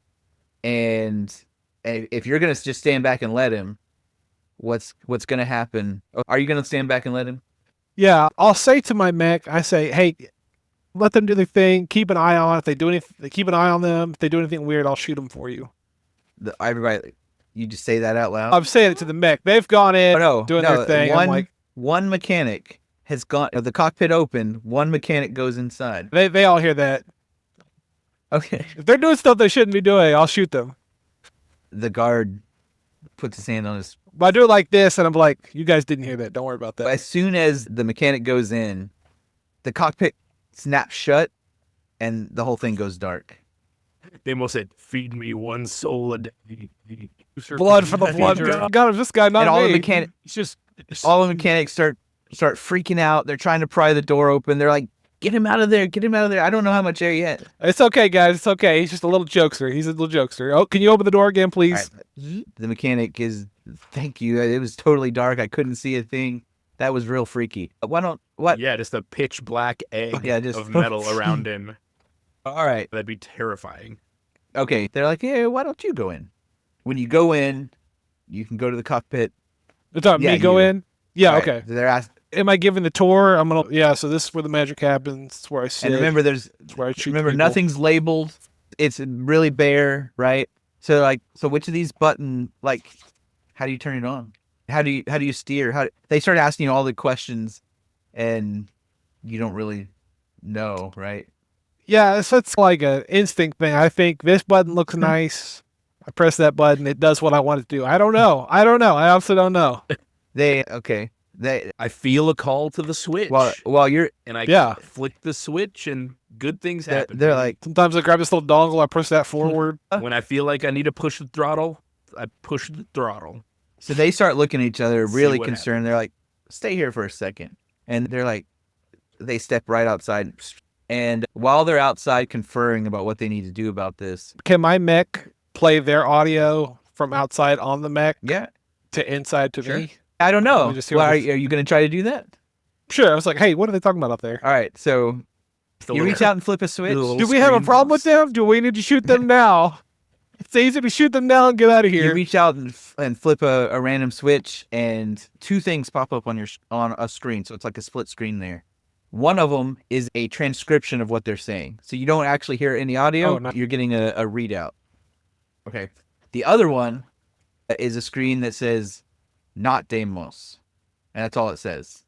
and if you're going to just stand back and let him, what's going to happen? Are you going to stand back and let him? Yeah, I'll say to my mech, I say, hey, let them do their thing. Keep an eye on it. If they do anything, keep an eye on them. If they do anything weird, I'll shoot them for you. Everybody, you just say that out loud? I'm saying it to the mech. They've gone in, doing their thing. I'm like, one mechanic has gone, the cockpit opened, one mechanic goes inside. they all hear that. Okay. If they're doing stuff they shouldn't be doing, I'll shoot them. The guard puts his hand on his... But I do it like this, and I'm like, you guys didn't hear that. Don't worry about that. As soon as the mechanic goes in, the cockpit snaps shut, and the whole thing goes dark. They almost said, "Feed me one soul a day." Blood for the blood. God, this guy, not and all me. the mechanics, It's just all the mechanics start freaking out. They're trying to pry the door open. They're like, "Get him out of there! Get him out of there!" I don't know how much air yet. It's okay, guys. It's okay. He's just a little jokester. He's a little jokester. Oh, can you open the door again, please? Right. The mechanic is, thank you. It was totally dark. I couldn't see a thing. That was real freaky. What? Yeah, just a pitch black egg Yeah, just- of metal around him. All right. That'd be terrifying. Okay. They're like, yeah, why don't you go in? When you go in, you can go to the cockpit. It's not Yeah, me go you. in? Yeah, Right. okay. They're asked, Am I giving the tour? I'm gonna. Yeah. So this is where the magic happens. It's where I sit. and remember, It's where I shoot. remember, people. nothing's labeled. It's really bare, right? So which of these button, like, how do you turn it on? How do you steer? They start asking you all the questions, and you don't really know, right? Yeah, so it's like an instinct thing. I think this button looks nice. I press that button. It does what I want it to do. I don't know. I also don't know. They I feel a call to the switch. while you're and I Yeah. flick the switch, and good things they're, happen. they're like, Sometimes I grab this little dongle. I push that forward. when I feel like I need to push the throttle, I push the throttle. so they start looking at each other really what concerned. They're like, stay here for a second, and they're like, they step right outside, and while they're outside conferring about what they need to do about this, Can my mech play their audio from outside on the mech yeah, to inside to Sure. me? I don't know. Let me just hear Well, what are this- you going to try to do that? Sure. I was like, hey, what are they talking about up there? All right, so The you little- reach out and flip a switch. the little Do we have a screen problem with pops. them? Do we need to shoot them now? It's easy to shoot them now and get out of You here. reach out and flip a random switch, and two things pop up on a screen. So it's like a split screen there. One of them is a transcription of what they're saying. So you don't actually hear any audio. Oh, no. You're getting a readout. Okay. The other one is a screen that says, not Deimos. And that's all it says.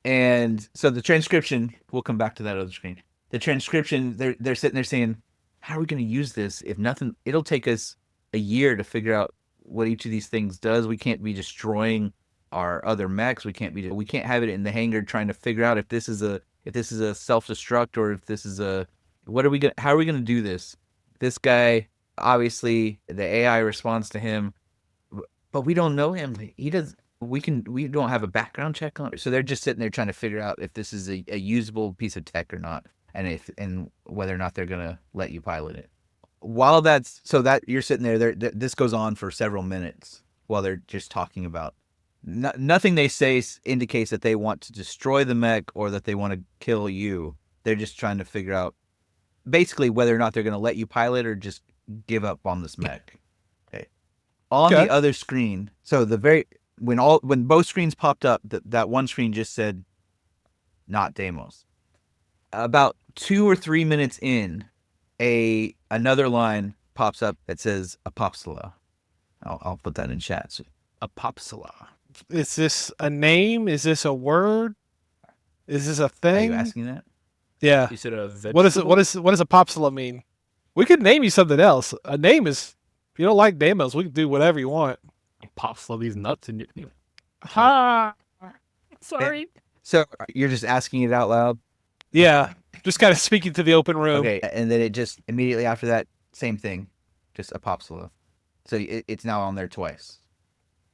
And so the transcription, we'll come back to that other screen. The transcription, they're sitting there saying, how are we going to use this? If nothing, it'll take us a year to figure out what each of these things does. We can't be destroying our other mechs. We can't have it in the hangar trying to figure out if this is a self-destruct or if this is how are we going to do this? This guy, obviously the AI responds to him, but we don't know him. We don't have a background check on it. So they're just sitting there trying to figure out if this is a usable piece of tech or not, and whether or not they're gonna let you pilot it. While you're sitting there, this goes on for several minutes while they're just talking about nothing they say indicates that they want to destroy the mech or that they want to kill you. They're just trying to figure out basically whether or not they're going to let you pilot or just give up on this mech. Okay. On Okay. the other screen, so when both screens popped up, that one screen just said, "Not Deimos." About 2 or 3 minutes in, another line pops up that says Apopsala. I'll put that in chat. So, Apopsala. Is this a name? Is this a word? Is this a are thing? you asking that? Yeah. You said a vegetable? What does apopsala mean? We could name you something else. A name is, if you don't like Deimos, we can do whatever you want. Pops all these nuts in your. Ha! Sorry. So you're just asking it out loud? Yeah, just kind of speaking to the open room. Okay, and then it just immediately after that, same thing, just Apopsala. So it's now on there twice.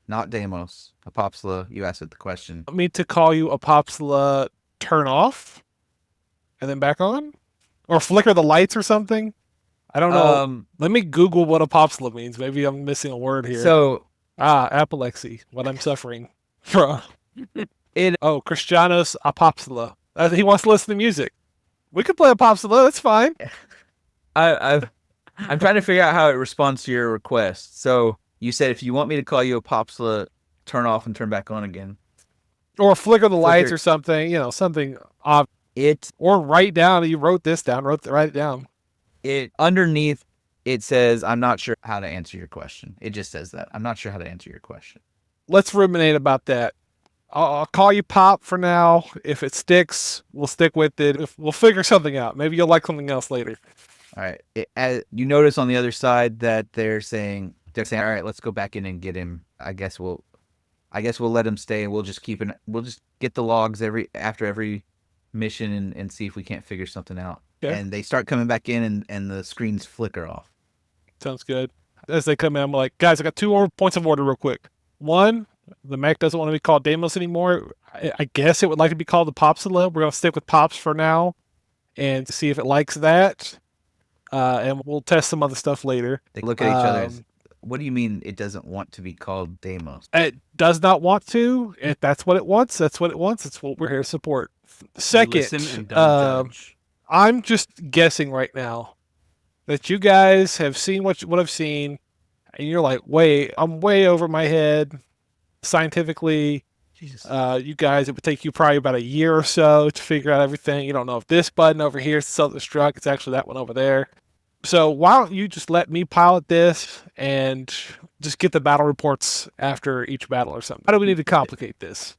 Not Deimos, Apopsala. You asked it the question. Want me to call you apopsala turn off and then back on? Or flicker the lights or something? I don't know. Let me Google what apopsala means. Maybe I'm missing a word here. So epilepsy, what I'm suffering from. Christianos apopsala. He wants to listen to music. We could play apopsala, that's fine. I'm trying to figure out how it responds to your request. So you said if you want me to call you Apopsala, turn off and turn back on again. Or flicker the lights or something, something odd. Or write down, you wrote this down, write it down. Underneath, it says, I'm not sure how to answer your question. It just says that. I'm not sure how to answer your question. Let's ruminate about that. I'll call you Pop for now. If it sticks, we'll stick with it. We'll figure something out. Maybe you'll like something else later. All right. You notice on the other side that they're saying, all right, let's go back in and get him. I guess we'll let him stay and we'll just get the logs after every mission and see if we can't figure something out. Okay. And they start coming back in and the screens flicker off. Sounds good. As they come in, I'm like, guys, I got 2 more points of order real quick. One, the mech doesn't want to be called Deimos anymore. I guess it would like to be called the Popsala. We're going to stick with Pops for now and see if it likes that. And we'll test some other stuff later. They look at each other. What do you mean it doesn't want to be called Deimos? It does not want to. If that's what it wants, that's what it wants. It's what we're here to support. Second, Listen and don't judge. I'm just guessing right now that you guys have seen what I've seen, and you're like, wait, I'm way over my head. Scientifically, Jesus. You guys, it would take you probably about a year or so to figure out everything. You don't know if this button over here is self-destruct. It's actually that one over there. So why don't you just let me pilot this and just get the battle reports after each battle or something? How do we need to complicate this?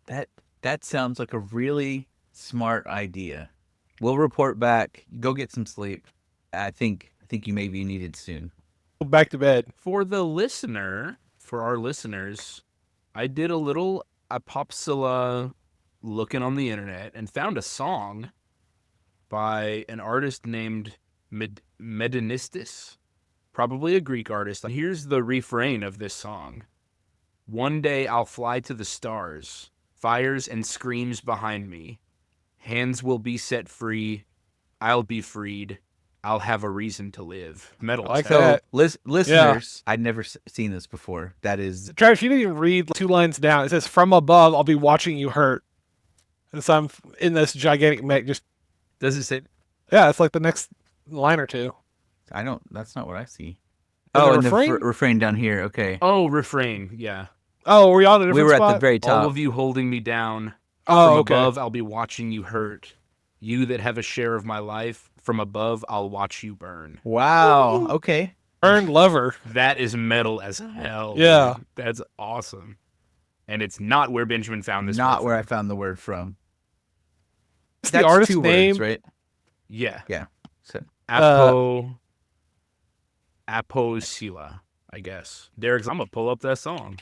That sounds like a really smart idea. We'll report back. Go get some sleep. I think you may be needed soon. Back to bed. For our listeners, I did a little Apopsala looking on the internet and found a song by an artist named Medinistis, probably a Greek artist. Here's the refrain of this song. One day I'll fly to the stars, fires and screams behind me. Hands will be set free. I'll be freed. I'll have a reason to live. Metal. I like that. Listeners, yeah. I'd never seen this before. That is... Travis, you didn't even read 2 lines down. It says, from above, I'll be watching you hurt. And so I'm in this gigantic mech. Just Does it say... Yeah, it's like the next line or 2. That's not what I see. And the refrain down here. Okay. Oh, refrain. Yeah. Oh, were you on a different spot? We were at the very top. All of you holding me down. Oh, From above, I'll be watching you hurt. You that have a share of my life, from above, I'll watch you burn. Wow. Ooh. Okay. Burned lover. That is metal as hell. Yeah. Dude. That's awesome. And it's not where Benjamin found this. Not where I found the word from. It's the artist's name, words, right? Yeah. Yeah. So Aposila, I guess. Derek, I'm gonna pull up that song.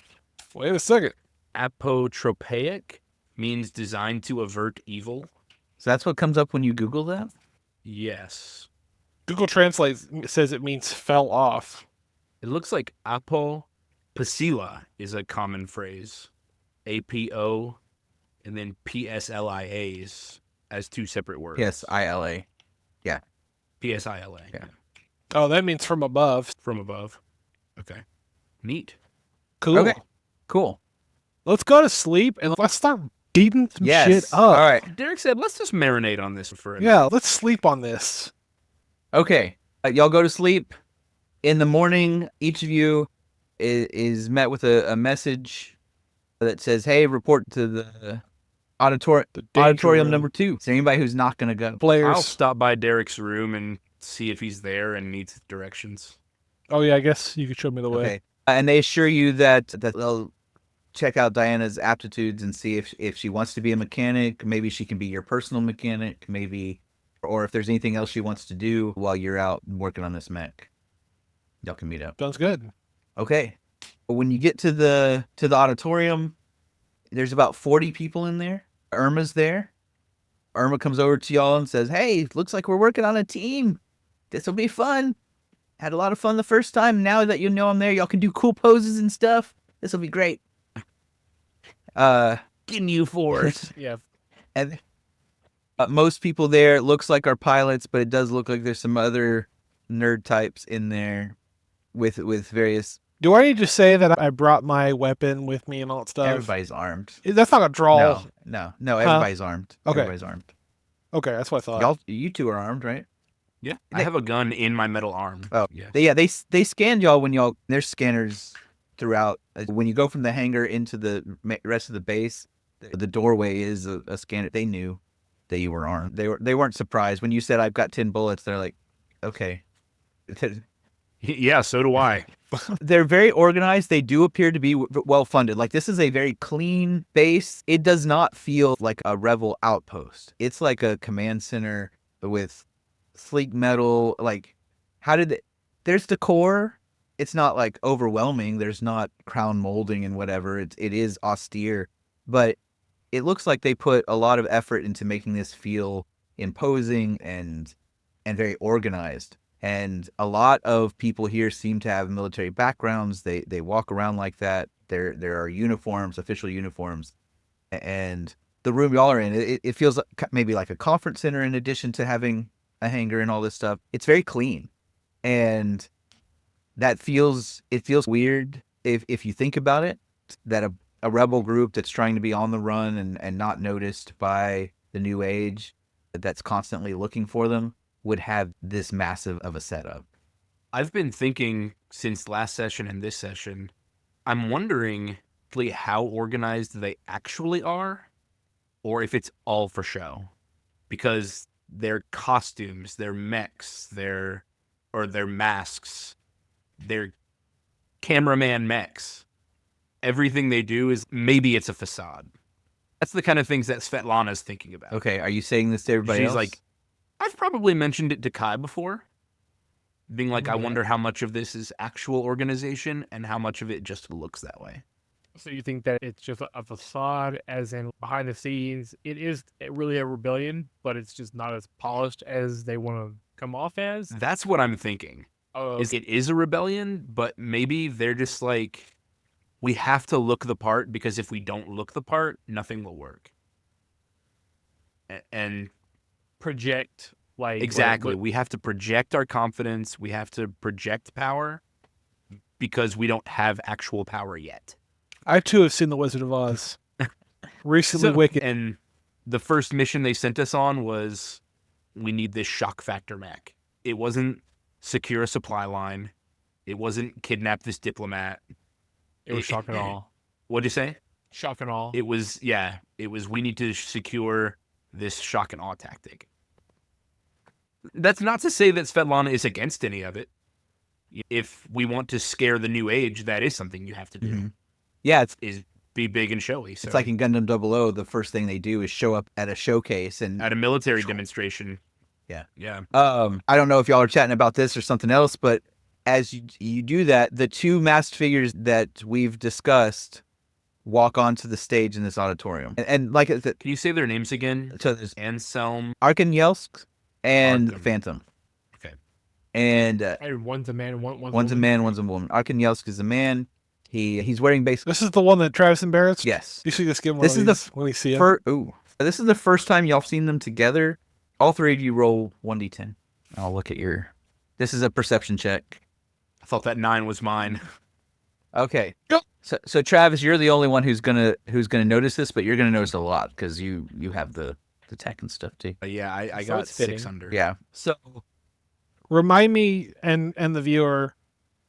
Wait a second. Apotropaic means designed to avert evil. So that's what comes up when you Google that? Yes. Google Translate says it means fell off. It looks like apopasila is a common phrase. APO and then PSLIAs as 2 separate words. PSILA. Yeah. PSILA. Yeah. Oh, that means from above. From above. Okay. Neat. Cool. Okay. Cool. Let's go to sleep and let's start beating some shit up. All right. Derek said, let's just marinate on this for a Yeah, let's sleep on this. Okay, y'all go to sleep. In the morning, each of you is met with a message that says, "Hey, report to the The danger auditorium room. number 2." Is there anybody who's not gonna go? Players. I'll stop by Derek's room and see if he's there and needs directions. Oh yeah, I guess you could show me the way. Okay, and they assure you that they'll check out Diana's aptitudes and see if she wants to be a mechanic. Maybe she can be your personal mechanic. Maybe, or if there's anything else she wants to do while you're out working on this mech. Y'all can meet up. Sounds good. Okay. When you get to the auditorium, there's about 40 people in there. Irma's there. Irma comes over to y'all and says, "Hey, looks like we're working on a team. This will be fun. Had a lot of fun the first time. Now that you know I'm there, y'all can do cool poses and stuff. This will be great." Getting you force. Yeah. And most people there looks like are pilots, but it does look like there's some other nerd types in there with various. Do I need to say that I brought my weapon with me and all that stuff? Everybody's armed. That's not a draw. No. Everybody's armed. Okay. Everybody's armed. Okay, that's what I thought. Y'all, you two are armed, right? Yeah, I have a gun in my metal arm. Oh, yeah. They scanned y'all when y'all. There's scanners throughout. When you go from the hangar into the rest of the base, the doorway is a scanner. They knew that you were armed. They weren't surprised when you said, "I've got 10 bullets." They're like, "Okay." Yeah, so do I. They're very organized. They do appear to be well funded. Like, this is a very clean base. It does not feel like a rebel outpost. It's like a command center with sleek metal. Like, there's decor. It's not like overwhelming. There's not crown molding and whatever. It is austere, but it looks like they put a lot of effort into making this feel imposing and very organized. And a lot of people here seem to have military backgrounds. They walk around like that. There are uniforms, official uniforms. And the room y'all are in, it feels maybe like a conference center in addition to having a hangar and all this stuff. It's very clean. And it feels weird if you think about it, that a rebel group that's trying to be on the run and not noticed by the new age that's constantly looking for them would have this massive of a setup. I've been thinking since last session and this session, I'm wondering how organized they actually are, or if it's all for show. Because their costumes, their mechs, their masks, their cameraman mechs, everything they do is maybe it's a facade. That's the kind of things that Svetlana's thinking about. Okay, are you saying this to everybody else? She's like, I've probably mentioned it to Kai before, being like, I wonder how much of this is actual organization and how much of it just looks that way. So you think that it's just a facade, as in behind the scenes, it is really a rebellion, but it's just not as polished as they want to come off as? That's what I'm thinking. Oh, Is it is a rebellion, but maybe they're just like, we have to look the part, because if we don't look the part, nothing will work. And project like exactly, we have to project our confidence. We have to project power because we don't have actual power yet. I too have seen The Wizard of Oz. Recently Wicked. And the first mission they sent us on was, we need this shock factor mech. It wasn't secure a supply line. It wasn't kidnap this diplomat. It was shock and awe. What'd you say? Shock and awe. It was, we need to secure this shock and awe tactic. That's not to say that Svetlana is against any of it. If we want to scare the new age, that is something you have to do. Mm-hmm. Yeah, is be big and showy. So. It's like in Gundam 00, the first thing they do is show up at a showcase and at a military demonstration. Yeah. I don't know if y'all are chatting about this or something else, but as you do that, the two masked figures that we've discussed walk onto the stage in this auditorium. And like, can you say their names again? So there's Anselm, Arkanyelsk, and Arkham. Phantom. Okay. And one's a man, one's a man, one's a woman. Arkanyelsk is a man. He's wearing basically. This is the one that Travis embarrassed? Yes. You should just give him this one is of these when we see him. This is the first time y'all seen them together. All three of you roll 1d10. I'll look at your. This is a perception check. I thought that 9 was mine. Okay. So Travis, you're the only one who's gonna notice this, but you're gonna notice a lot because you have the tech and stuff too. I So got it's fitting. 6 under. Yeah. So Remind me and the viewer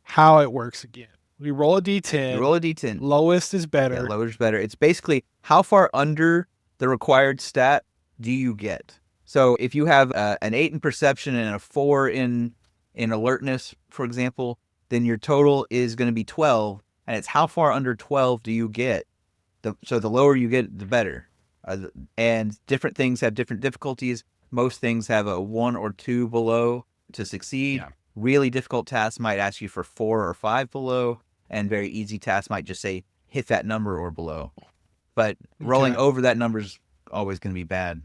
how it works again. We roll a d10. You roll a d10. Lowest is Yeah, better. lower is better. It's basically how far under the required stat do you get? So if you have an 8 in perception and a 4 in alertness, for example, then your total is going to be 12, and it's how far under 12 do you get? So the lower you get, the better. And different things have different difficulties. Most things have a 1 or 2 below to succeed. Yeah. Really difficult tasks might ask you for 4 or 5 below, and very easy tasks might just say hit that number or below. But rolling Okay. over that number is always going to be bad.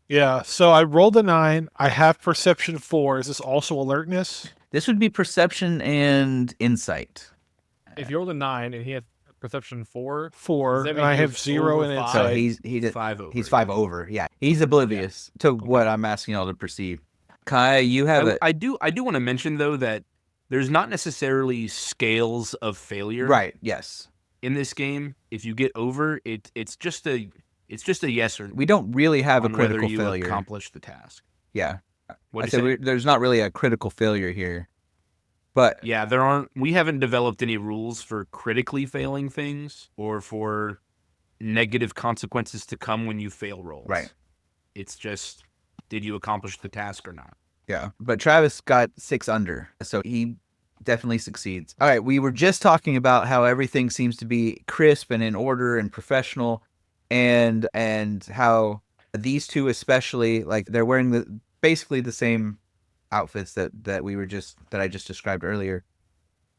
Yeah, so I rolled a 9. I have perception 4. Is this also alertness? This would be perception and insight. If you rolled a 9 and he had perception 4, 4, Does that and mean I he have was 0 over in five? So insight. 5 over. he's 5 over. Yeah, he's oblivious to what I'm asking y'all to perceive. Kai, you have I do want to mention though that there's not necessarily scales of failure right. Yes, in this game. If you get over it, it's just a yes or no we don't really have a on whether critical you failure. accomplish the task. Yeah, What I do said you say? there's not really a critical failure here, but Yeah, we haven't developed any rules for critically failing things or for negative consequences to come when you fail rolls. Right. It's just, did you accomplish the task or not? yeah. But Travis got 6 under, so he definitely succeeds. All right, we were just talking about how everything seems to be crisp and in order and professional, and how these two especially, like they're wearing basically the same outfits that I just described earlier.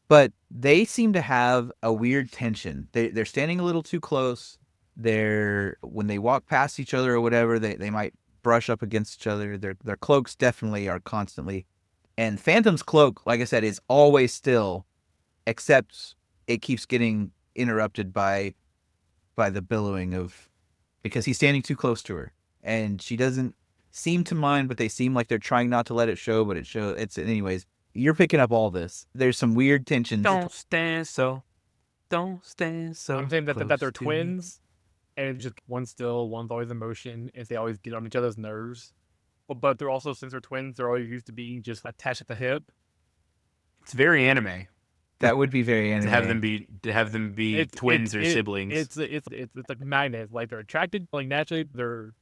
But they seem to have a weird tension. They're standing a little too close. When they walk past each other or whatever, they might brush up against each other. Their cloaks definitely are constantly. And Phantom's cloak, like I said, is always still, except it keeps getting interrupted by the billowing because he's standing too close to her. And she doesn't seem to mind, but they seem like they're trying not to let it show, but it shows. Anyways, you're picking up all this. There's some weird tensions. Don't stand so I'm saying that close they're to me. twins, and it's just one's still, one's always in motion, and they always get on each other's nerves. But they're also, since they're twins, they're always used to being just attached at the hip. It's very anime That would be very anime. to have them be twins or siblings. It's like magnets. Like they're attracted, like naturally they're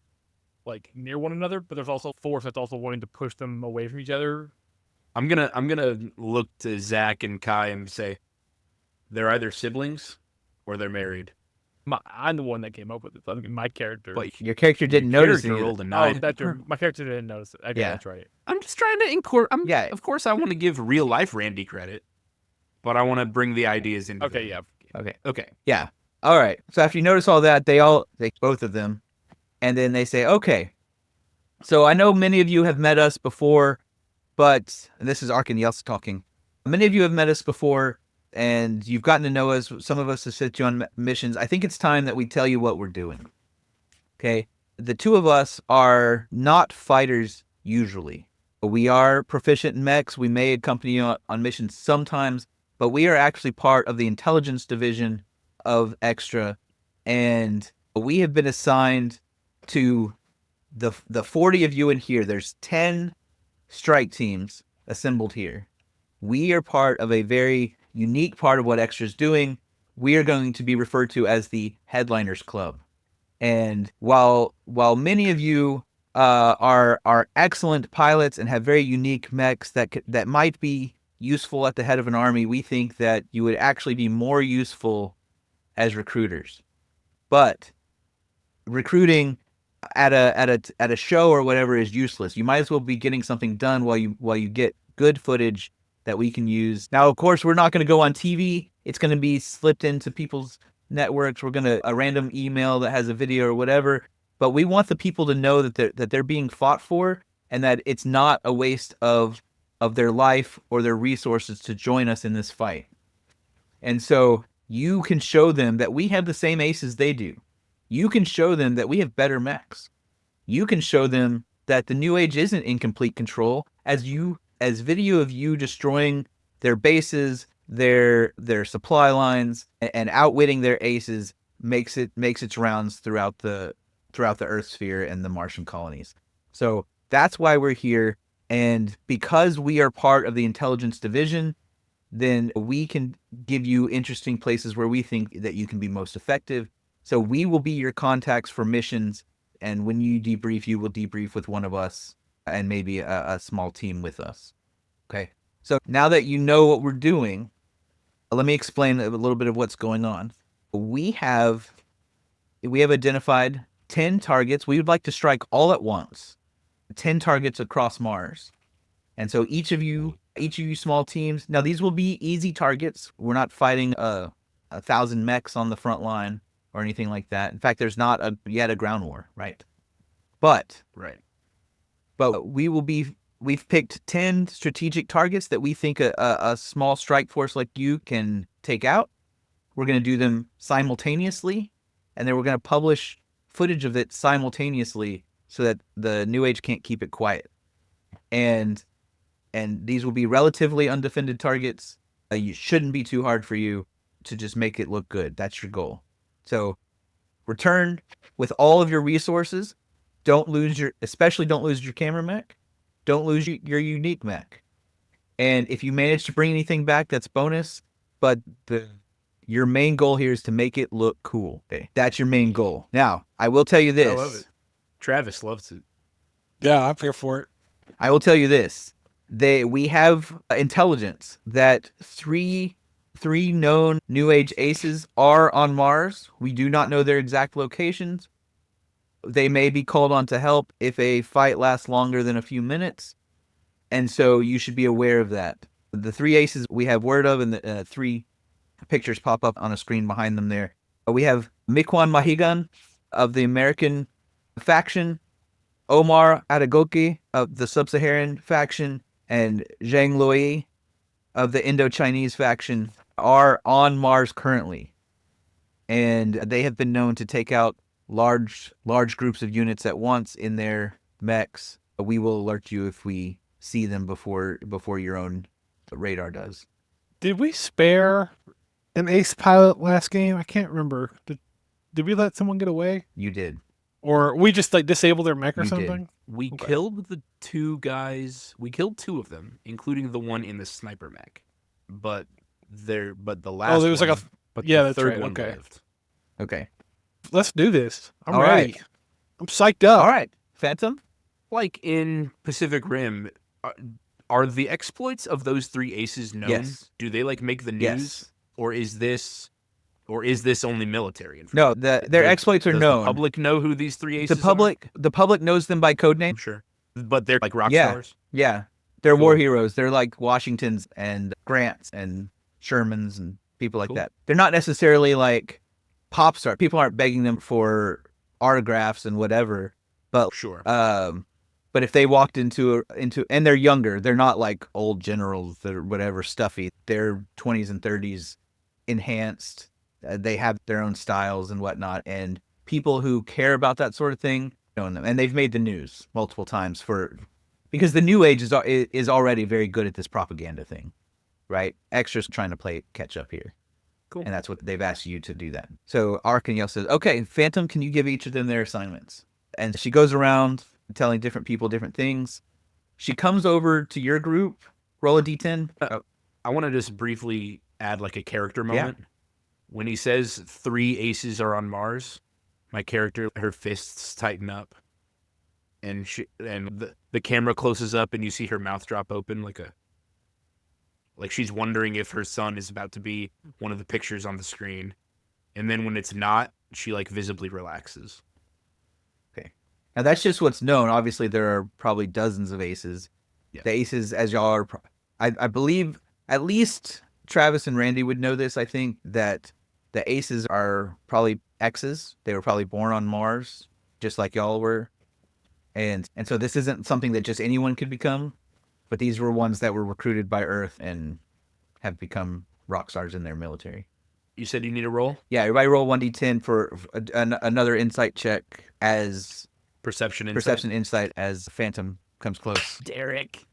like near one another, but there's also force that's also wanting to push them away from each other. I'm gonna look to Zach and Kai and say they're either siblings or they're married. I'm the one that came up with it. I mean, my character. But Your character didn't notice character it. rolled a oh, 9. that's true. My character didn't notice it. Okay, Yeah. that's right. I'm just trying to incorporate. Yeah. Of course, I want to give real life Randy credit, but I want to bring the ideas into. Okay, them. yeah. Okay. Okay. Yeah. All right. So after you notice all that, both of them, and then they say, okay. So I know many of you have met us before, but and this is Ark and Yelsa talking. Many of you have met us before, and you've gotten to know us. Some of us have sent you on missions. I think it's time that we tell you what we're doing. Okay. The two of us are not fighters usually. We are proficient in mechs. We may accompany you on missions sometimes, but we are actually part of the intelligence division of XTRA, and we have been assigned to the 40 of you in here. There's 10 strike teams assembled here. We are part of a very unique part of what XTRA is doing. We are going to be referred to as the Headliners Club. And while many of you are excellent pilots and have very unique mechs that might be useful at the head of an army, we think that you would actually be more useful as recruiters. But recruiting at a show or whatever is useless. You might as well be getting something done while you get good footage that we can use. Now, of course, we're not going to go on TV. It's going to be slipped into people's networks. We're going to a random email that has a video or whatever. But we want the people to know that they're being fought for, and that it's not a waste of their life or their resources to join us in this fight. And so you can show them that we have the same aces they do. You can show them that we have better mechs. You can show them that the New Age isn't in complete control, as video of you destroying their bases, their supply lines, and outwitting their aces makes its rounds throughout the Earth sphere and the Martian colonies. So that's why we're here, And because we are part of the intelligence division, then we can give you interesting places where we think that you can be most effective. So we will be your contacts for missions. And when you debrief, you will debrief with one of us and maybe a small team with us. Okay. So now that you know what we're doing, let me explain a little bit of what's going on. We have identified 10 targets. We would like to strike all at once, 10 targets across Mars. And so each of you small teams, now these will be easy targets. We're not fighting 1,000 mechs on the front line or anything like that. In fact, there's not yet a ground war, right? But we've picked 10 strategic targets that we think a small strike force like you can take out. We're going to do them simultaneously, and then we're going to publish footage of it simultaneously so that the New Age can't keep it quiet. And these will be relatively undefended targets. You shouldn't be too hard for you to just make it look good. That's your goal. So return with all of your resources. Especially don't lose your camera mech. Don't lose your unique mech. And if you manage to bring anything back, that's bonus. But your main goal here is to make it look cool. Okay? That's your main goal. Now, I will tell you this. I love it. Travis loves it. Yeah, I'm here for it. I will tell you this. We have intelligence that three known New Age aces are on Mars. We do not know their exact locations. They may be called on to help if a fight lasts longer than a few minutes. And so you should be aware of that. The 3 aces we have word of, and the 3 pictures pop up on a screen behind them there. We have Mikwan Mahigan of the American faction, Omar Adagoki of the Sub-Saharan faction, and Zhang Luo of the Indo-Chinese faction are on Mars currently. And they have been known to take out large groups of units at once in their mechs. We will alert you if we see them before your own radar does. Did we spare an ace pilot last game? I can't remember. Did we let someone get away? You did. Or we just disabled their mech or You did. something? We Okay. killed the 2 guys. We killed 2 of them, including the one in the sniper mech. But the last there was one, like a- but yeah, the that's third right, one okay. lived. Okay. Let's do this. I'm All ready. right. I'm psyched up. All right. Phantom? Like in Pacific Rim, are the exploits of those 3 aces known? Yes. Do they make the news? Yes. Or is this only military information? No, their exploits are does known. The public know who these 3 aces The public knows them by codename. I'm sure. But they're like rock Yeah. stars? Yeah. They're war Cool. heroes. They're like Washingtons and Grants and Shermans and people like Cool. that. They're not necessarily like pop stars. People aren't begging them for autographs and whatever. But Sure. but if they walked into and they're younger, they're not like old generals that are whatever stuffy. They're 20s and 30s, enhanced. They have their own styles and whatnot. And people who care about that sort of thing know them. And they've made the news multiple times because the New Age is already very good at this propaganda thing, right? Extra's trying to play catch up here. Cool. And that's what they've asked you to do that. So Arcaniel says, okay, Phantom, can you give each of them their assignments? And she goes around telling different people different things. She comes over to your group. Roll a d10. I want to just briefly add like a character moment. When he says 3 aces are on Mars, my character, her fists tighten up. And the camera closes up and you see her mouth drop open like she's wondering if her son is about to be one of the pictures on the screen. And then when it's not, she like visibly relaxes. Now, that's just what's known. Obviously, there are probably dozens of aces. Yeah. The aces, as y'all are, I believe, at least Travis and Randy would know this. I think that the aces are probably X's. They were probably born on Mars, just like y'all were. And so this isn't something that just anyone could become, but these were ones that were recruited by Earth and have become rock stars in their military. You said you need a roll? Yeah, everybody roll 1d10 for another insight check as... Perception insight as Phantom comes close. Derek.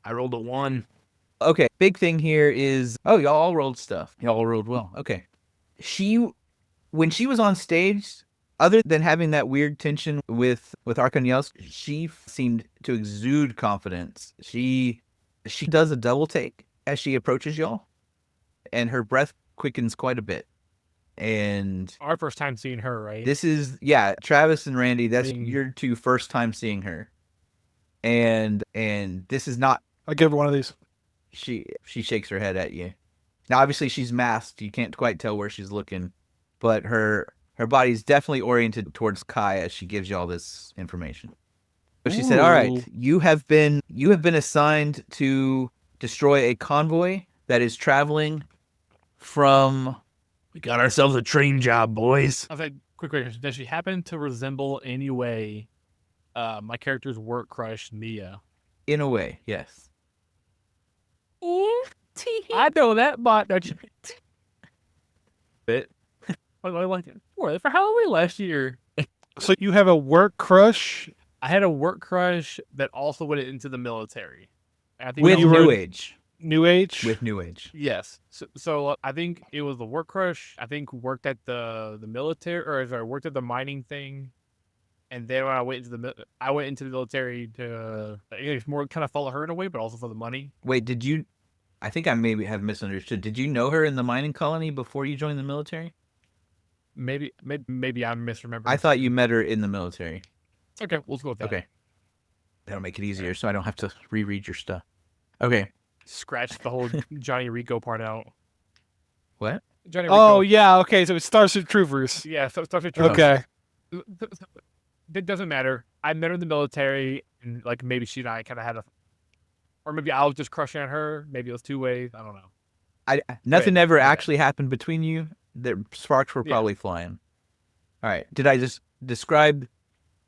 I rolled a 1. Okay, big thing here is, y'all all rolled stuff. Y'all all rolled well. Okay. When she was on stage, Other than having that weird tension with Arkanyelsk, she seemed to exude confidence. She does a double take as she approaches y'all, and her breath quickens quite a bit. And Our first time seeing her, right? this is, yeah, Travis and Randy, that's Being- your two first time seeing her. And this is not, I give her one of these. she shakes her head at you. Now, obviously, she's masked. You can't quite tell where she's looking, but her body's definitely oriented towards Kai as she gives you all this information. So she said, "All right, Ooh. you have been assigned to destroy a convoy that is traveling from." We got ourselves a train job, boys. I was like, quick question. Does she happen to resemble in any way my character's work crush, Mia? In a way, yes. I know that bot, don't you? Bit. I like it. For Halloween last year, So you have a work crush? I had a work crush that also went into the military. I think With that you was- New were- Age. New Age? With New Age. Yes. So I think it was the work crush. I think worked at the military, or sorry, worked at the mining thing. And then when I went into the military to I guess more kind of follow her in a way, but also for the money. Wait, did you? I think I maybe have misunderstood. Did you know her in the mining colony before you joined the military? Maybe I'm misremembering. I thought you met her in the military. Okay, let's go with that. Okay. That'll make it easier so I don't have to reread your stuff. Okay. Scratch the whole Johnny Rico part out. What? Johnny Rico. Oh, yeah. Okay. So it's Starship Troopers. Yeah. So stuff. Okay. It doesn't matter. I met her in the military, and like maybe she and I kind of had or maybe I was just crushing on her. Maybe it was two ways. I don't know. Nothing Right, ever okay. actually happened between you. The sparks were Yeah. probably flying. All right. Did I just describe?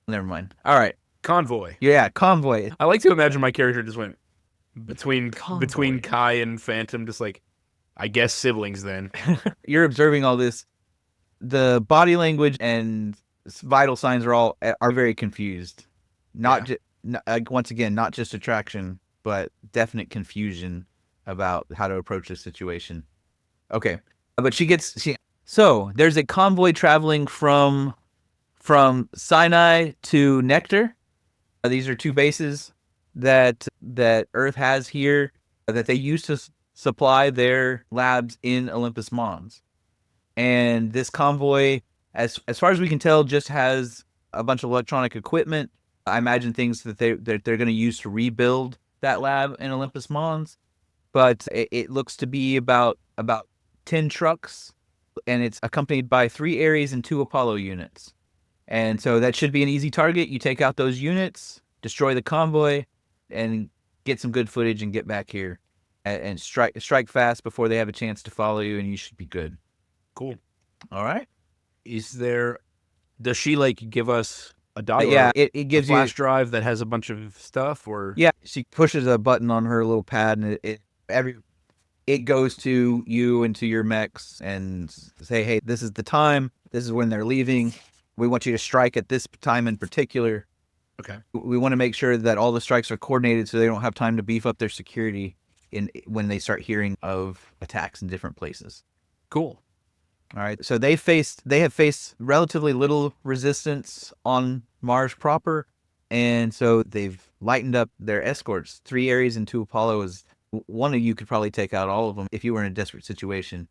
Never mind. All right. Convoy. Yeah, Convoy. I like to imagine my character just went between Convoy. Kai and Phantom, just like, I guess siblings then. You're observing all this. The body language and vital signs are very confused. Not once again, not just attraction, but definite confusion about how to approach this situation. Okay, but so there's a convoy traveling from Sinai to Nectar. These are two bases that Earth has here that they use to supply their labs in Olympus Mons. And this convoy, as far as we can tell, just has a bunch of electronic equipment. I imagine things that they're going to use to rebuild that lab in Olympus Mons. But it looks to be about 10 trucks, and it's accompanied by 3 Ares and 2 Apollo units. And so that should be an easy target. You take out those units, destroy the convoy, and get some good footage and get back here and strike fast before they have a chance to follow you, and you should be good. Cool. All right. Does she like give us a dot? Yeah, or it a gives you. flash drive that has a bunch of stuff, or Yeah, she pushes a button on her little pad, and it goes to you and to your mechs and say, hey, this is the time. This is when they're leaving. We want you to strike at this time in particular. Okay. We want to make sure that all the strikes are coordinated so they don't have time to beef up their security when they start hearing of attacks in different places. Cool. All right. So they have faced relatively little resistance on Mars proper, and so they've lightened up their escorts. 3 Ares and 2 Apollos. One of you could probably take out all of them if you were in a desperate situation.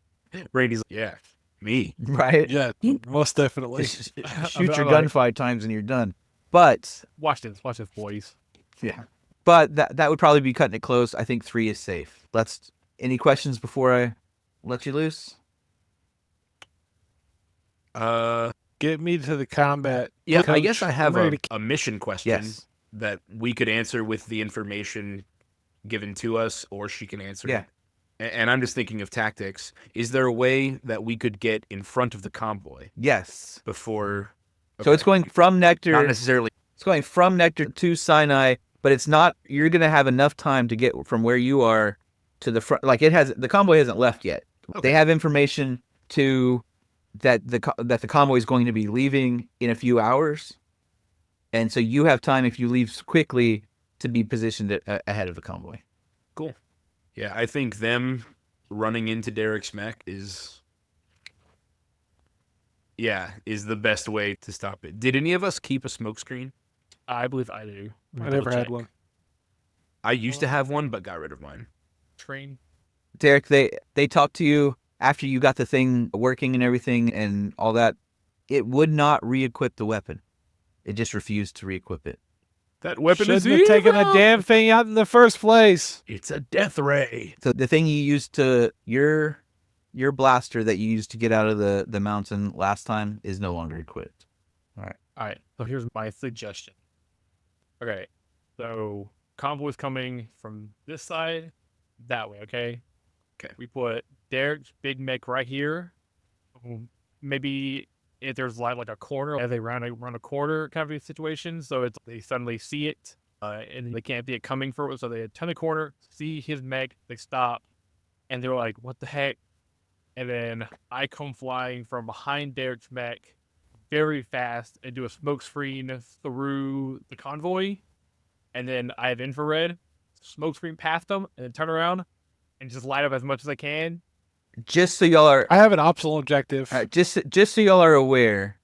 Randy's like, yeah, me. Right? Yeah, most definitely. Just shoot your I'm gun like- 5 times and you're done. But Watch this, boys. yeah. But that would probably be cutting it close. I think 3 is safe. Any questions before I let you loose? Get me to the combat. Yeah, I Coach, guess I have I'm ready a mission question Yes. that we could answer with the information given to us, or she can answer Yeah. it. And I'm just thinking of tactics. Is there a way that we could get in front of the convoy Yes. before? So it's going from Nectar. Not necessarily. It's going from Nectar to Sinai, but it's not. You're going to have enough time to get from where you are to the front. Like the convoy hasn't left yet. Okay. They have information that the convoy is going to be leaving in a few hours, and so you have time if you leave quickly to be positioned ahead of the convoy. Cool. Yeah, I think them running into Derek's mech is Yeah, is the best way to stop it. Did any of us keep a smoke screen? I believe I do. I never had one. I used to have one, but got rid of mine. Train. Derek, they talked to you after you got the thing working and everything and all that. It would not re-equip the weapon. It just refused to re-equip it. That weapon Shouldn't is have taken the damn thing out in the first place. It's a death ray. So the thing you used to your blaster that you used to get out of the mountain last time is no longer equipped. All right. So here's my suggestion. Okay. So Convoy's coming from this side, that way. Okay. Okay. We put Derek's big mech right here. Maybe if there's like a corner as they run a corner kind of a situation, so it's they suddenly see it and they can't see it coming for it, so they turn the corner, see his mech, they stop, and they're like, "What the heck?" And then I come flying from behind Derek's mech very fast and do a smoke screen through the convoy, and then I have infrared smoke screen past them, and then turn around and just light up as much as I can. Just so y'all are I have an optional objective. just so y'all are aware,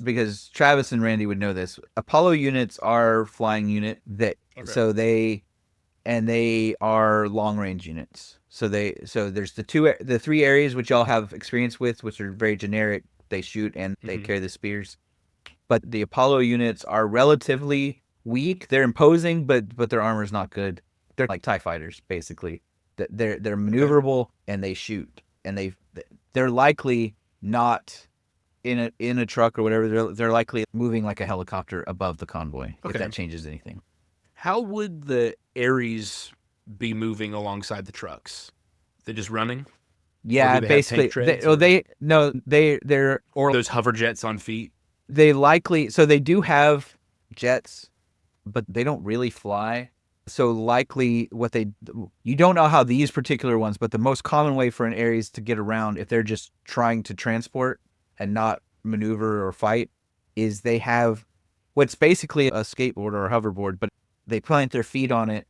because Travis and Randy would know this. Apollo units are flying unit that so they are long range units. So there's the three areas which y'all have experience with, which are very generic. They shoot and they carry the spears. But the Apollo units are relatively weak. They're imposing, but their armor is not good. They're like TIE fighters, basically. They're maneuverable and they shoot. And they're likely not in a truck or whatever. They're likely moving like a helicopter above the convoy, if that changes anything. How would the Ares be moving alongside the trucks? They're just running? Yeah, Or do they have tank basically. treads, They're or those hover jets on feet? they likely so they do have jets, but they don't really fly. So likely you don't know how these particular ones, but the most common way for an Ares to get around if they're just trying to transport and not maneuver or fight is they have what's basically a skateboard or a hoverboard, but they plant their feet on it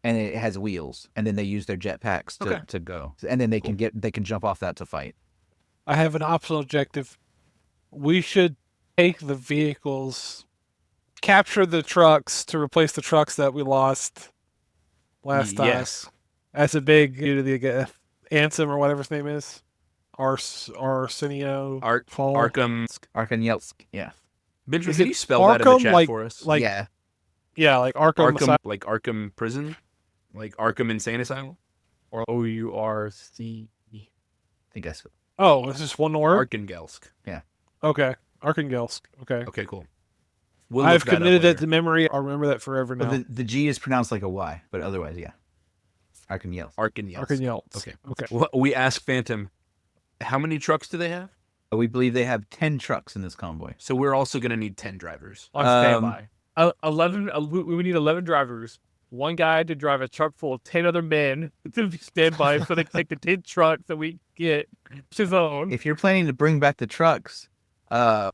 and it has wheels, and then they use their jetpacks to go. And then they can jump off that to fight. I have an optional objective. We should take the vehicles, capture the trucks to replace the trucks that we lost last time. Yes. That's a big due to the Ansem or whatever his name is. Arsenio. Arkham. Arkhangelsk, yeah. Benjamin, Is can it you spell that in the Arkham, chat for us? like yeah. Yeah, like Arkham. Like Arkham Prison? Like Arkham Insane Asylum? Or OURC. I think that's Oh, it's just one word? Arkangelsk. Okay. Arkangelsk. Okay. Okay, cool. We'll I've look that up committed later. that to memory. I'll remember that forever now. Well, the G is pronounced like a Y, but otherwise, yeah. Arkhangelsk. Arkangelsk. Arkangelsk. Okay. Okay. Well, we asked Phantom, how many trucks do they have? We believe they have 10 trucks in this convoy. So we're also going to need 10 drivers. On standby. 11. We need 11 drivers. One guy to drive a truck full of 10 other men to stand by so they can take the 10 trucks that we get to his own. If you're planning to bring back the trucks,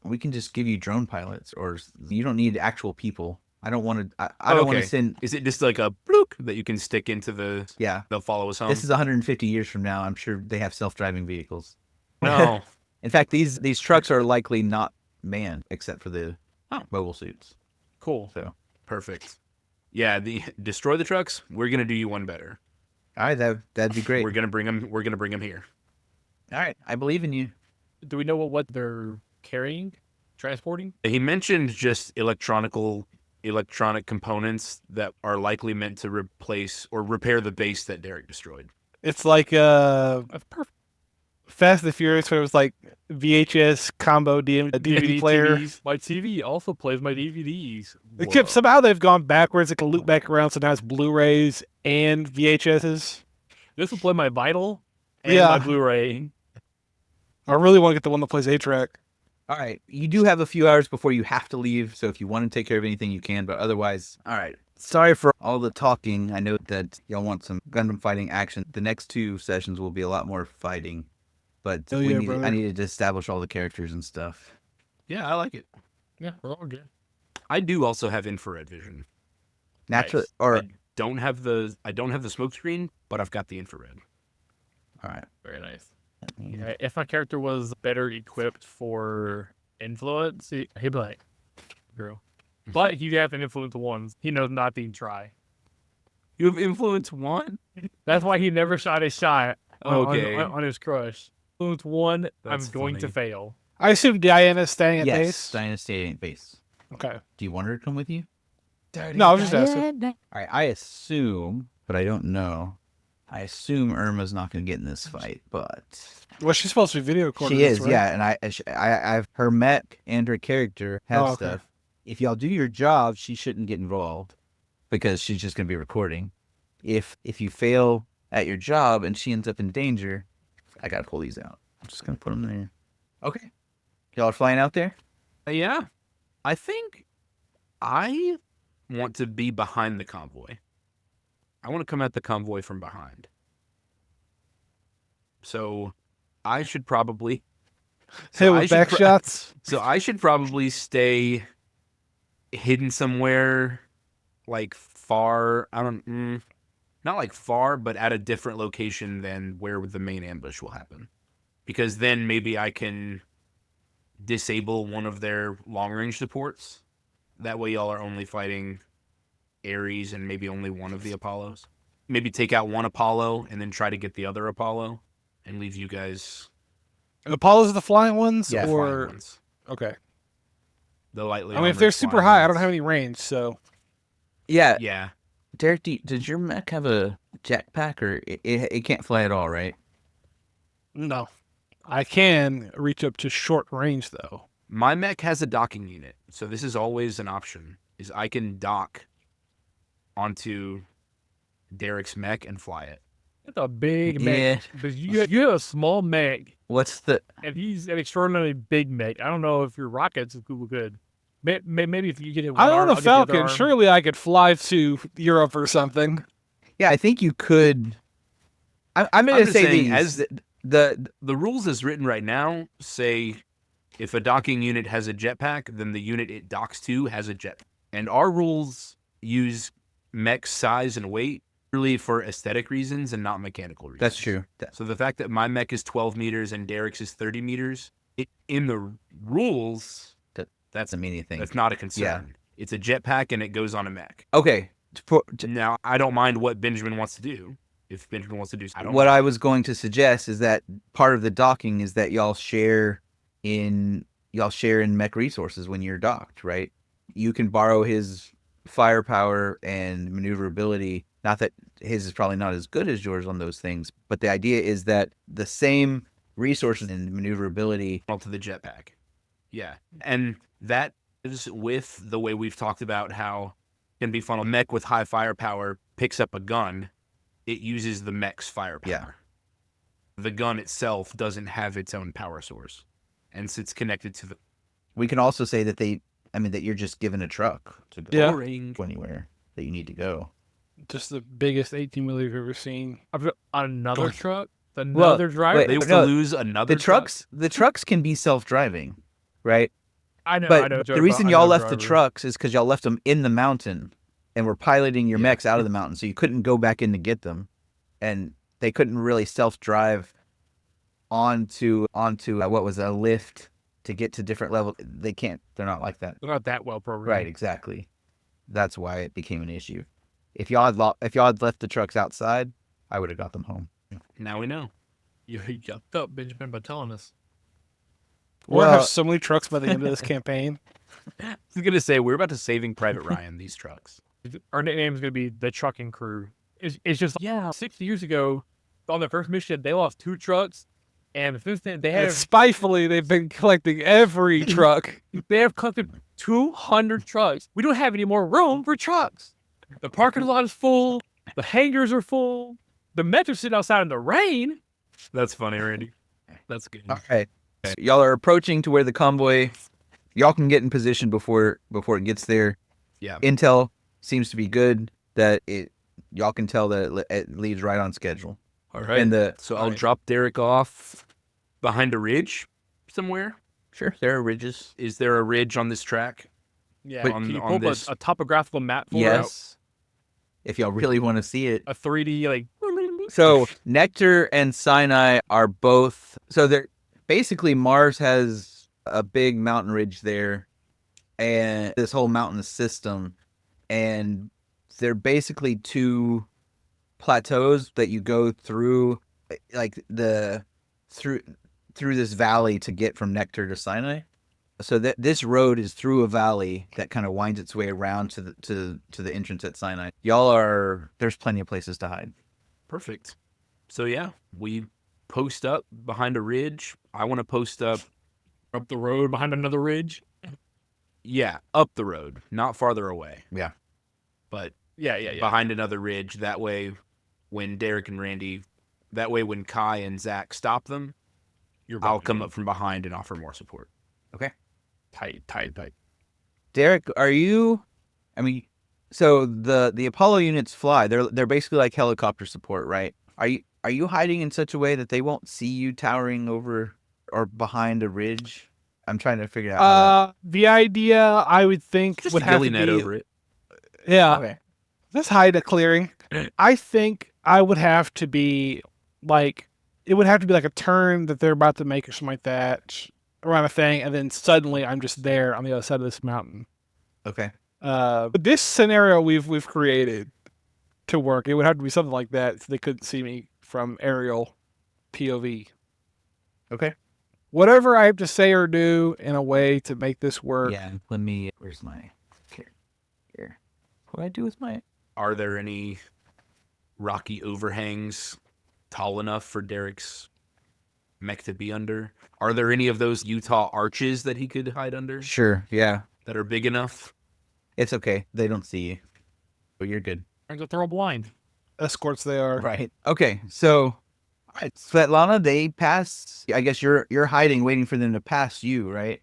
we can just give you drone pilots, or you don't need actual people. I don't want to. I don't want to send. Is it just like a bloop that you can stick into the? Yeah, they'll follow us home. This is 150 years from now. I'm sure they have self-driving vehicles. No. In fact, these trucks are likely not manned except for the mobile suits. Cool. So Perfect. Yeah, destroy the trucks. We're gonna do you one better. all right, that'd be great. We're gonna bring them. We're gonna bring them here. All right, I believe in you. Do we know what they're carrying, transporting? He mentioned just electronic components that are likely meant to replace or repair the base that Derek destroyed. It's like That's perfect. Fast and the Furious, where it was like VHS combo DVD player. TVs. My TV also plays my DVDs. Except somehow they've gone backwards. It can loop back around, so now it's Blu-rays and VHSs. This will play my Vital and Yeah. my Blu-ray. I really want to get the one that plays A-Track. All right, you do have a few hours before you have to leave, so if you want to take care of anything, you can. But otherwise, all right. Sorry for all the talking. I know that y'all want some Gundam fighting action. The next 2 sessions will be a lot more fighting. But Oh, yeah, brother. I needed to establish all the characters and stuff. Yeah, I like it. Yeah, we're all good. I do also have infrared vision. Naturally, Nice. or I don't have the smoke screen, but I've got the infrared. all right. Very nice. Let me If my character was better equipped for influence, he'd be like, girl. But he'd have an influence 1. He knows not to try. You have influence 1? That's why he never shot a shot Okay. on his crush. Influence 1, That's I'm going to funny. fail. I assume Diana's staying at Yes, base. Diana's staying at base. Okay. Do you want her to come with you? No, I was just asking. All right, I assume, but I don't know. I assume Irma's not going to get in this fight, but Well, she's supposed to be video recording. she this, is, right? yeah. And I've her mech and her character have Oh, okay. stuff. If y'all do your job, she shouldn't get involved because she's just going to be recording. If you fail at your job and she ends up in danger, I got to pull these out. I'm just going to put them there. Okay. Y'all are flying out there? Yeah. I think I want to be behind the convoy. I want to come at the convoy from behind. So I should probably... Hit with back shots. So I should probably stay hidden somewhere, like far. Not like far, but at a different location than where the main ambush will happen. Because then maybe I can disable one of their long-range supports. That way y'all are only fighting Ares and maybe only one of the Apollos. Maybe take out one Apollo and then try to get the other Apollo and leave you guys... Apollo's the flying ones, Yeah, flying or ones. okay. The lightly I mean, if armored they're super flying high, I don't ones. have any range, so Yeah. Yeah. Derek, did your mech have a jetpack or it can't fly at all, right? no. I can reach up to short range though. My mech has a docking unit, so this is always an option. Is I can dock onto Derek's mech and fly it. That's a big Yeah. mech. But you have a small mech, What's the... and he's an extraordinarily big mech. I don't know if your rockets is good. Maybe if you get it one I arm, own I'll a get the other Falcon. arm. Surely I could fly to Europe or something. Yeah, I think you could... I'm going I'm to just say saying, these. as The the rules as written right now say if a docking unit has a jetpack, then the unit it docks to has a jet. And our rules use mech size and weight really for aesthetic reasons and not mechanical reasons. That's true. So the fact that my mech is 12 meters and Derek's is 30 meters, in the rules, That's that's a meaning thing. that's not a concern. It's a jetpack and it goes on a mech. Okay. Now, I don't mind what Benjamin wants to do. If Benjamin wants to do, I don't. What mind. I was going to suggest is that part of the docking is that y'all share in mech resources when you're docked, right? You can borrow his firepower and maneuverability. Not that his is probably not as good as yours on those things, but the idea is that the same resources and maneuverability. To the jetpack. Yeah. And that is with the way we've talked about how it can be fun. A mech with high firepower picks up a gun. It uses the mech's firepower. Yeah. The gun itself doesn't have its own power source. And so it's connected to the We can also say that that you're just given a truck to go Yeah. boring. anywhere that you need to go. Just the biggest 18 wheeler you've ever seen. Another truck, another driver. wait, They have No, to lose another The trucks can be self-driving, right? I know. But I know. the reason y'all left the driver. trucks is because y'all left them in the mountain and were piloting your Yeah. mechs out of the mountain, so you couldn't go back in to get them, and they couldn't really self-drive onto what was a lift to get to different levels. They can't. They're not like that. They're not that well programmed. Right. Exactly. That's why it became an issue. If y'all had left the trucks outside, I would have got them home. Now we know. You yucked up, Benjamin, by telling us. We'll Well- have so many trucks by the end of this campaign. I was going to say, we're about to Saving Private Ryan, these trucks. Our nickname is going to be the trucking crew. It's just, 6 years ago, on their first mission, they lost 2 trucks. And since then, they And have spitefully, they've been collecting every truck. collected 200 trucks. We don't have any more room for trucks. The parking lot is full. The hangars are full. The mechs are sitting outside in the rain. That's funny, Randy. That's good. All right. So y'all are approaching to where the convoy. Y'all can get in position before it gets there. Yeah. Intel seems to be good. Y'all can tell that it leaves right on schedule. All right. And So I'll drop Derek off behind a ridge somewhere. sure, there are ridges. Is there a ridge on this track? Yeah. But Can you on pull up this- a topographical map for us? Yes. If y'all really want to see it. A 3D, like, So Nectar and Sinai are both. So they're basically Mars has a big mountain ridge there, and this whole mountain system, and they're basically two plateaus that you go through, like through this valley to get from Nectar to Sinai. So this road is through a valley that kind of winds its way around to the entrance at Sinai. There's plenty of places to hide. Perfect. So yeah, we post up behind a ridge. I want to post up, Up the road behind another ridge. yeah, up the road, not farther away. Yeah. But Yeah. behind another ridge. That way, when Derek and Randy, when Kai and Zach stop them, I'll come up from behind and offer more support. Okay. Tight. Derek, are you? I mean, so the Apollo units fly. They're basically like helicopter support, right? Are you hiding in such a way that they won't see you towering over or behind a ridge? I'm trying to figure out. How The idea I would think Just would a have ghillie to net be over it. yeah. Okay. Let's hide a clearing. I think I would have to be like it would have to be like a turn that they're about to make or something like that around a thing, and then suddenly I'm just there on the other side of this mountain. Okay. But this scenario we've created to work, it would have to be something like that so they couldn't see me from aerial POV. Okay. Whatever I have to say or do in a way to make this work. Yeah. Let me. Where's my? Here. What do I do with my? Are there any rocky overhangs tall enough for Derek's mech to be under? Are there any of those Utah arches that he could hide under Sure. Yeah. that are big enough? It's okay. They don't see you. But you're good. Turns out they're all blind. Escorts they are. Right. Okay. So, all right, Svetlana, they pass. I guess you're hiding, waiting for them to pass you, right?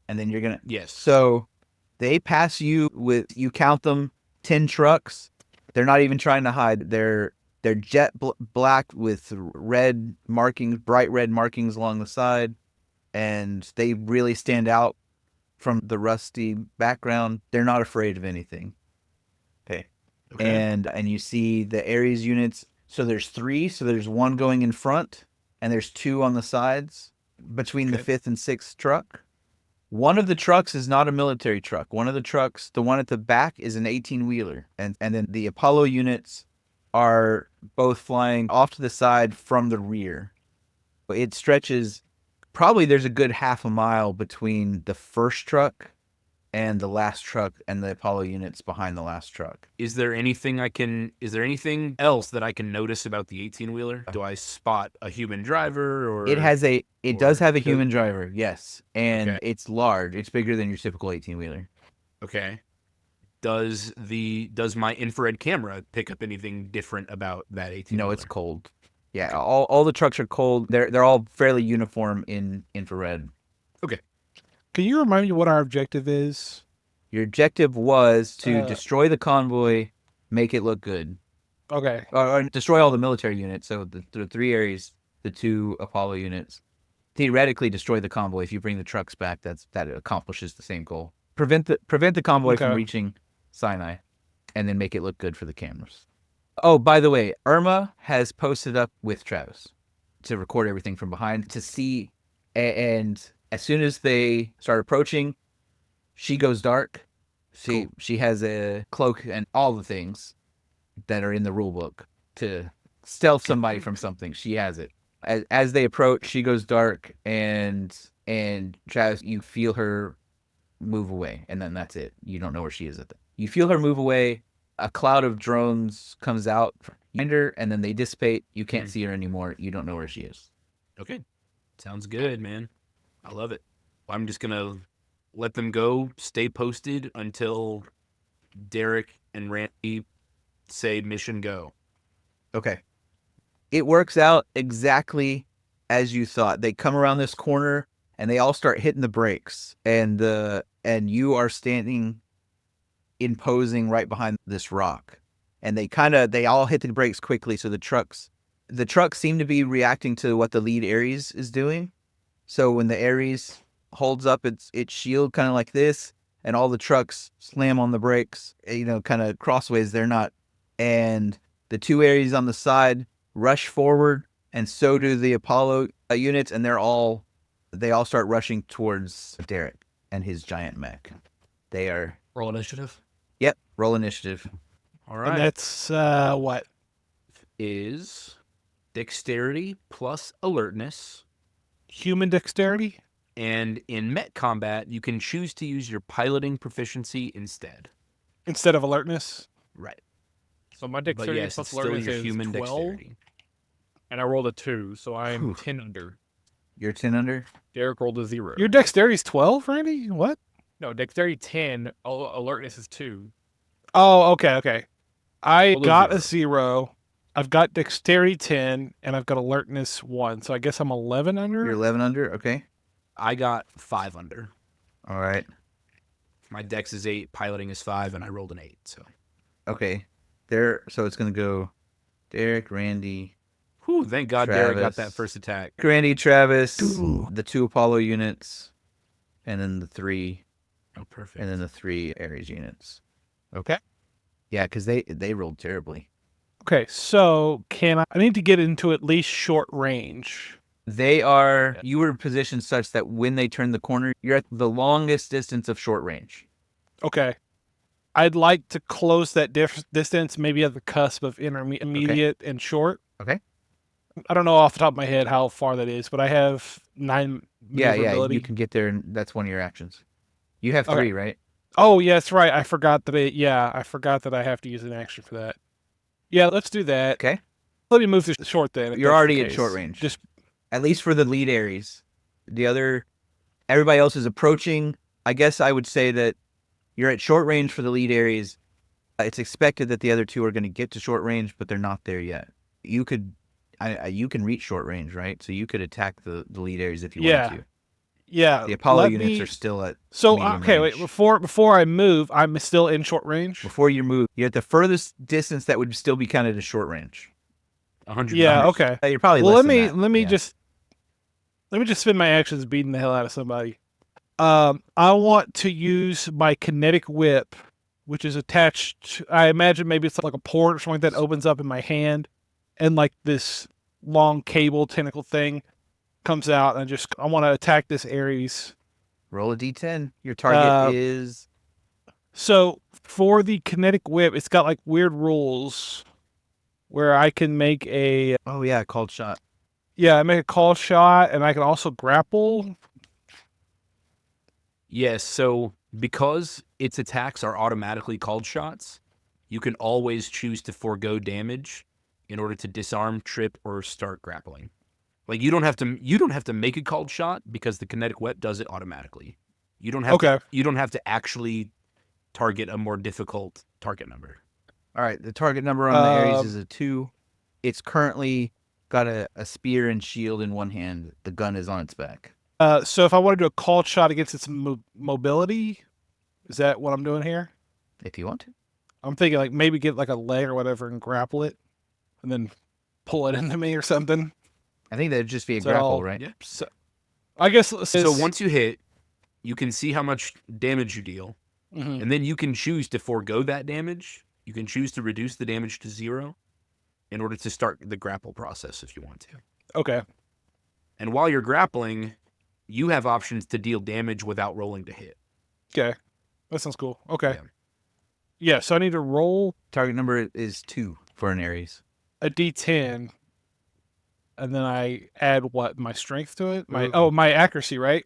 And then you're gonna. Yes. So, they pass you with. You count them, 10 trucks. They're not even trying to hide. They're jet black with red markings, bright red markings along the side, and they really stand out from the rusty background. They're not afraid of anything. Okay. And you see the Ares units. So there's 3. So there's 1 going in front, and there's 2 on the sides between the 5th and 6th truck. One of the trucks is not a military truck. One of the trucks, the one at the back, is an 18-wheeler. And then the Apollo units are both flying off to the side from the rear. It stretches, probably there's a good half a mile between the first truck and the last truck and the Apollo units behind the last truck. Is there anything else that I can notice about the 18-wheeler? Do I spot a human driver or It does have a because- human driver, yes. And Okay. it's large. It's bigger than your typical 18-wheeler. Okay. Does my infrared camera pick up anything different about that 18-wheeler? No, it's cold. Yeah, all the trucks are cold. They're all fairly uniform in infrared. Can you remind me what our objective is? Your objective was to destroy the convoy, make it look good. Okay. Or destroy all the military units. So the 3 Ares, the 2 Apollo units. Theoretically, destroy the convoy. If you bring the trucks back, that accomplishes the same goal. Prevent the convoy from reaching Sinai, and then make it look good for the cameras. Oh, by the way, Irma has posted up with Travis to record everything from behind to see, and as soon as they start approaching, she goes dark. She has a cloak and all the things that are in the rule book to stealth somebody from something. She has it. As they approach, she goes dark, and Travis, you feel her move away, and then that's it. You don't know where she is at that. You feel her move away. A cloud of drones comes out behind her, and then they dissipate. You can't see her anymore. You don't know where she is. Okay. Sounds good, man. I love it. I'm just going to let them go, stay posted until Derek and Randy say mission go. Okay. It works out exactly as you thought. They come around this corner, and they all start hitting the brakes, and you are standing imposing right behind this rock, and they all hit the brakes quickly. So the trucks seem to be reacting to what the lead Ares is doing. So when the Ares holds up its shield kind of like this, and all the trucks slam on the brakes, kind of crossways, they're not. And the 2 Ares on the side rush forward, and so do the Apollo units, and they all start rushing towards Derek and his giant mech. They are Roll initiative. roll initiative. All And right. that's what? Is dexterity plus alertness. Human dexterity? And in mech combat, you can choose to use your piloting proficiency instead. Instead of alertness? Right. So my But dexterity yes, plus it's still alertness your is human 12, dexterity. and I rolled a 2, so I'm Whew. 10 under. You're 10 under? Derek rolled a 0. Your dexterity's 12, Randy? What? No, dexterity 10, alertness is 2. Oh, okay. I Roll a got a 0. 0. I've got dexterity 10, and I've got alertness 1. So I guess I'm 11 under? You're 11 under? Okay. I got 5 under. All right. My dex is 8, piloting is 5, and I rolled an 8. So, Okay. So it's going to go Derek, Randy, whew, thank God Derek got Travis. that first attack. Randy, Travis, the 2 Apollo units, and then the 3 Oh, perfect. and then the 3 Ares units. Okay. Yeah, because they rolled terribly. Okay, so I need to get into at least short range. You were positioned such that when they turn the corner, you're at the longest distance of short range. Okay. I'd like to close that distance, maybe at the cusp of immediate and short. Okay. I don't know off the top of my head how far that is, but I have 9 Yeah, maneuverability. you can get there, and that's one of your actions. You have Okay. 3, right? Oh, yeah, that's right. I forgot that I have to use an action for that. Yeah, let's do that. Okay. Let me move to short then. if You're that's the already at case. short range. Just At least for the lead Ares. Everybody else is approaching. I guess I would say that you're at short range for the lead Ares. It's expected that the other 2 are going to get to short range, but they're not there yet. You can reach short range, right? So you could attack the lead Ares if you Yeah. want to. yeah. The Apollo let units me- are still at So medium okay, range. wait. Before I move, I'm still in short range. Before you move, you're at the furthest distance that would still be counted as short range. 100 Yeah. meters. Okay. You're probably Well, less let than me that. let me Yeah. just spend my actions beating the hell out of somebody. I want to use my kinetic whip, which is attached. I imagine maybe it's like a port or something that opens up in my hand, and like this long cable tentacle thing comes out, and I want to attack this Ares. Roll a d10. Your target is So for the kinetic whip, it's got like weird rules where I can make a called shot. I make a call shot, and I can also grapple. Yes, so because its attacks are automatically called shots, you can always choose to forego damage in order to disarm, trip, or start grappling. Like you don't have to make a called shot because the kinetic whip does it automatically. You don't have to actually target a more difficult target number. All right, the target number on the Ares is a 2. It's currently got a spear and shield in one hand. The gun is on its back. So if I want to do a called shot against its mobility, is that what I'm doing here? If you want to. I'm thinking like maybe get like a leg or whatever and grapple it, and then pull it into me or something. I think that'd just be a So grapple, I'll- right? Yeah. So I guess So once you hit, you can see how much damage you deal, Mhm. and then you can choose to forego that damage. You can choose to reduce the damage to 0 in order to start the grapple process if you want to. Okay. And while you're grappling, you have options to deal damage without rolling to hit. Okay. That sounds cool. Okay. Yeah. Yeah, so I need to roll Target number is 2 for an Ares. a D10, and then I add what, my strength to it? Ooh. My accuracy, right?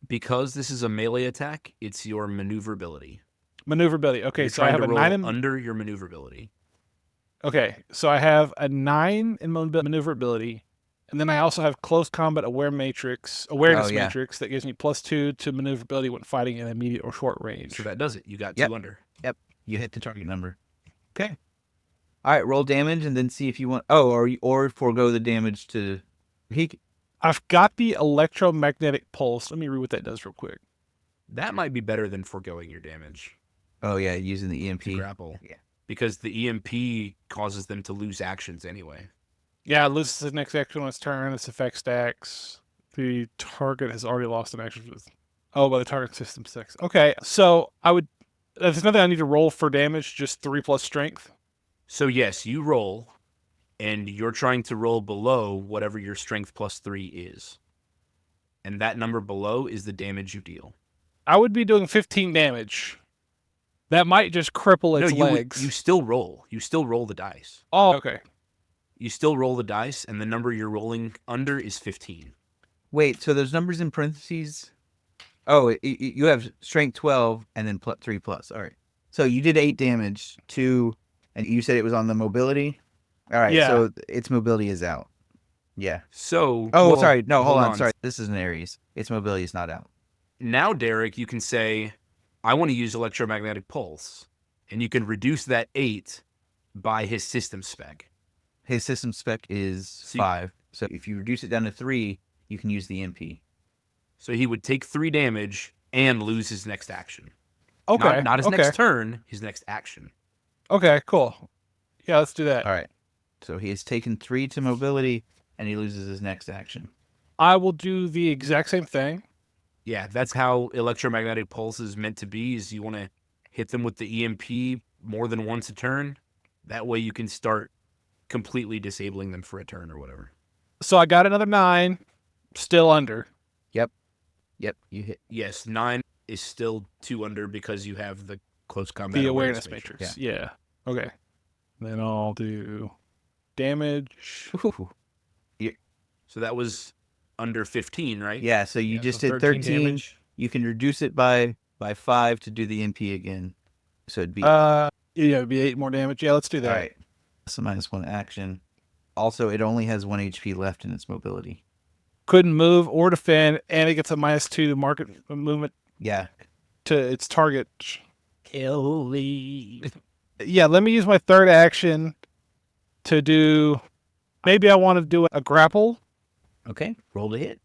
Because this is a melee attack, it's your maneuverability. Maneuverability. Okay, You're so I trying have to a roll 9 in under your maneuverability. Okay, so I have a 9 in maneuverability, and then I also have close combat awareness matrix that gives me +2 to maneuverability when fighting in immediate or short range. So that does it. You got Yep. 2 under. You hit the target number. Okay. All right, roll damage and then see if you want. Or forego the damage to. I've got the electromagnetic pulse. Let me read what that does real quick. That might be better than foregoing your damage Oh yeah, using the to EMP. grapple. Yeah. Because the EMP causes them to lose actions anyway. Yeah, it loses the next action on its turn. Its effect stacks. The target has already lost an action. By the target system 6. Okay, so there's nothing I need to roll for damage, just 3 plus strength. So yes, you roll, and you're trying to roll below whatever your strength +3 is. And that number below is the damage you deal. I would be doing 15 damage. That might just cripple its legs. You still roll. You still roll the dice. Oh, okay. You still roll the dice, and the number you're rolling under is 15. Wait, so those numbers in parentheses? Oh, you have strength 12 and then +3 plus. All right. So you did 8 damage to, and you said it was on the mobility? All right, Yeah. so its mobility is out. Yeah. So... Oh, well, sorry. No, hold on. Sorry. This is an Aries. Its mobility is not out. Now, Derek, you can say, I want to use electromagnetic pulse. And you can reduce that 8 by his system spec. His system spec is 5. So if you reduce it down to 3, you can use the MP. So he would take 3 damage and lose his next action. Okay. Not his next turn, his next action. Okay, cool. Yeah, let's do that. All right. So he has taken 3 to mobility, and he loses his next action. I will do the exact same thing. Yeah, that's how electromagnetic pulse is meant to be, is you want to hit them with the EMP more than once a turn. That way you can start completely disabling them for a turn or whatever. So I got another 9, still under. Yep, you hit. Yes, 9 is still 2 under because you have the close combat The awareness matrix. Yeah. Okay. Then I'll do damage. So that was under 15, right? Yeah, so you just so did 13. damage. You can reduce it by 5 to do the MP again. So it'd be... Yeah, it'd be 8 more damage. Yeah, let's do that. All right. So -1 action. Also, it only has 1 HP left in its mobility. Couldn't move or defend, and it gets a -2 market movement Yeah. to its target. Kill me. Yeah, let me use my third action to do... Maybe I want to do a grapple. Okay. Roll to hit.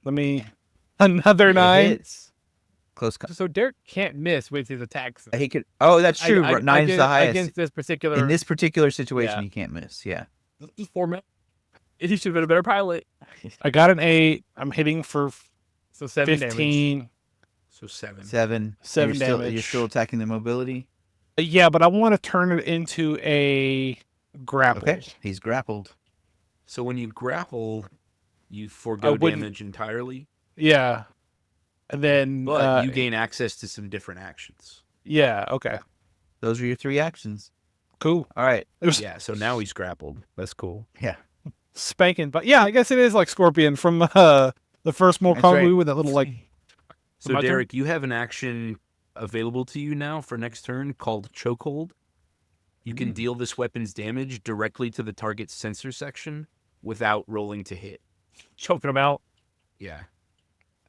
Let me... Another 9. Hits. Close. So Derek can't miss with his attacks. He could... Oh, that's true. Nine's the highest. Against this particular... In this particular situation, Yeah. you can't miss. Yeah. This format. He should have been a better pilot. I got an 8. I'm hitting for So 7 damage. 15. So 7. 7. 7 You're damage. still attacking the mobility? Yeah, but I want to turn it into a grapple. Okay. He's grappled. So when you grapple, you forego wouldn't- damage entirely, Yeah. And then... but you gain access to some different actions. Yeah, okay. Those are your 3 actions. Cool. All right. It was Yeah, so now he's grappled. That's cool. Yeah. spanking, but yeah, I guess it is like Scorpion from the first Mortal That's Kombat right. with that little like... So My turn? Derek, you have an action available to you now for next turn called Chokehold. You can deal this weapon's damage directly to the target's sensor section without rolling to hit. Choking him out. Yeah.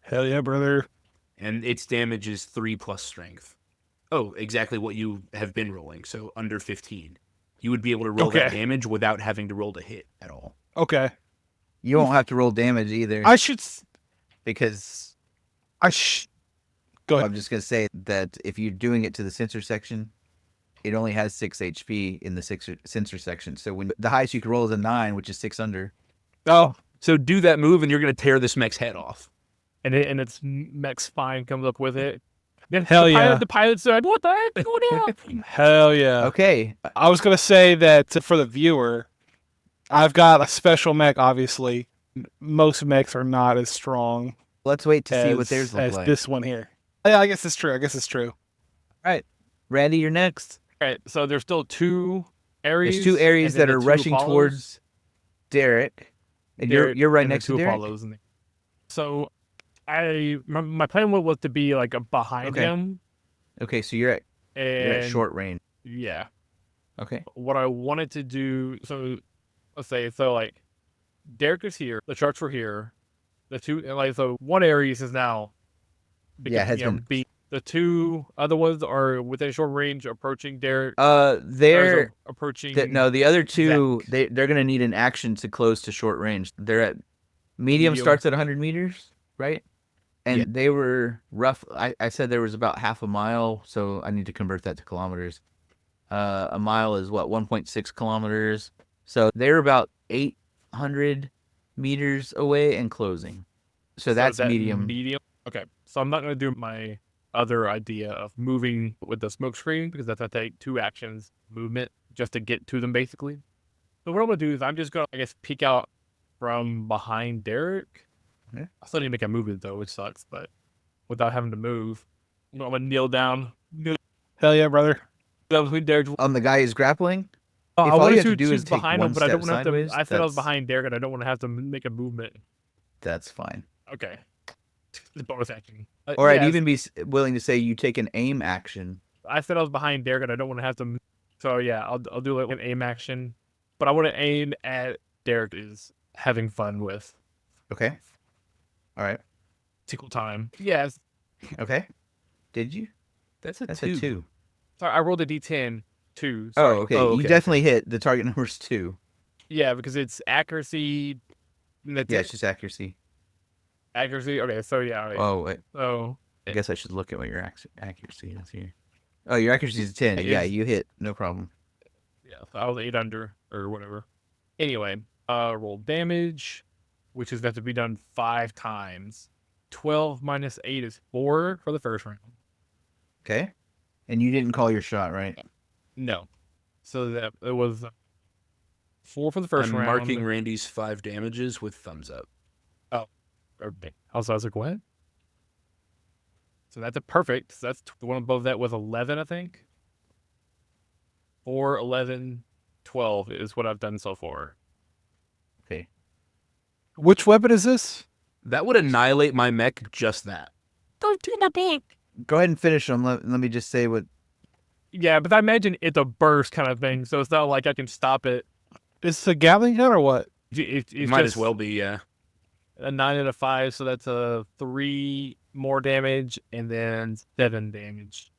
Hell yeah, brother. And its damage is 3 plus strength. Oh, exactly what you have been rolling. So under 15. You would be able to roll that Okay. damage without having to roll to hit at all. Okay. You won't have to roll damage either I should... because Go ahead. I'm just going to say that if you're doing it to the sensor section, it only has 6 HP in the sensor section. So when the highest you can roll is a 9, which is 6 under. Oh, So do that move and you're going to tear this mech's head off. And its mech spine comes up with it. Then Hell yeah. The pilot said, "What the heck is going on?" hell yeah. Okay. I was going to say that for the viewer, I've got a special mech, obviously. Most mechs are not as strong Let's wait to see as, what theirs look as like. this one here. Yeah, I guess it's true. All right. Randy, you're next. All right, so there's still 2 areas. There's 2 areas and then that the are 2 rushing Apollos. towards Derek. And Derek you're right and the next to 2 Derek. Apollos in there. So my plan was to be like behind Okay. him. Okay, so you're And at short range. Yeah. Okay. What I wanted to do, so let's say, like Derek is here, the sharks were here, the 2, and like, so one Aries is now, Has been. the 2 other ones are within short range approaching Derek. They're approaching. the other 2. They're gonna need an action to close to short range. They're at medium starts at 100 meters, right? And Yeah. they were rough. I said there was about half a mile, so I need to convert that to kilometers. A mile is what, 1.6 kilometers. So they're about 800 meters away and closing. So that's that medium. Medium. Okay, so I'm not gonna do my other idea of moving with the smoke screen because that's gonna take 2 actions movement just to get to them basically. So what I'm gonna do is I'm just gonna, I guess, peek out from behind Derek. Yeah. I still need to make a movement though, which sucks, but without having to move, I'm gonna kneel down Hell yeah, brother. between Derek. On the guy who's grappling. Oh, If I all you wanted have to to do is choose take behind one him, but I don't step want to have to. sideways, I said I was that's- behind Derek, and I don't want to have to make a movement. That's fine. Okay. The bonus action. Or I'd yeah, even be willing to say you take an aim action. I said I was behind Derek, and I don't want to have to. So yeah, I'll do like an aim action, but I want to aim at Derek is having fun with. Okay. All right. Tickle time. Yes. Okay. Did you? That's a That's 2. a 2. Sorry, I rolled a D10 too. Oh, Sorry. okay. Oh, You okay, definitely hit. The target number's 2. Yeah, because it's accuracy. And that's Yeah, it. it's just accuracy. Accuracy. Okay, so yeah. Right. Oh, wait. So I guess I should look at what your accuracy is here. Oh, your accuracy is 10. It Yeah, is- you hit. No problem. yeah, so I was 8 under or whatever. Anyway, roll damage, which is going to be done 5 times. 12 minus 8 is 4 for the first round. Okay. And you didn't call your shot, right? No. So that it was 4 for the first I'm round. marking Randy's 5 damages with thumbs up. Also, I was like, what? So that's a perfect. So that's the one above that was 11, I think. 4, 11, 12 is what I've done so far. Okay. Which weapon is this? That would annihilate my mech, just that. Go ahead and finish them. Let me just say what. Yeah, but I imagine it's a burst kind of thing, so it's not like I can stop it. Is this a Gatling gun or what? It's Might just as well be, yeah. a 9 out of 5, so that's a 3 more damage and then 7 damage.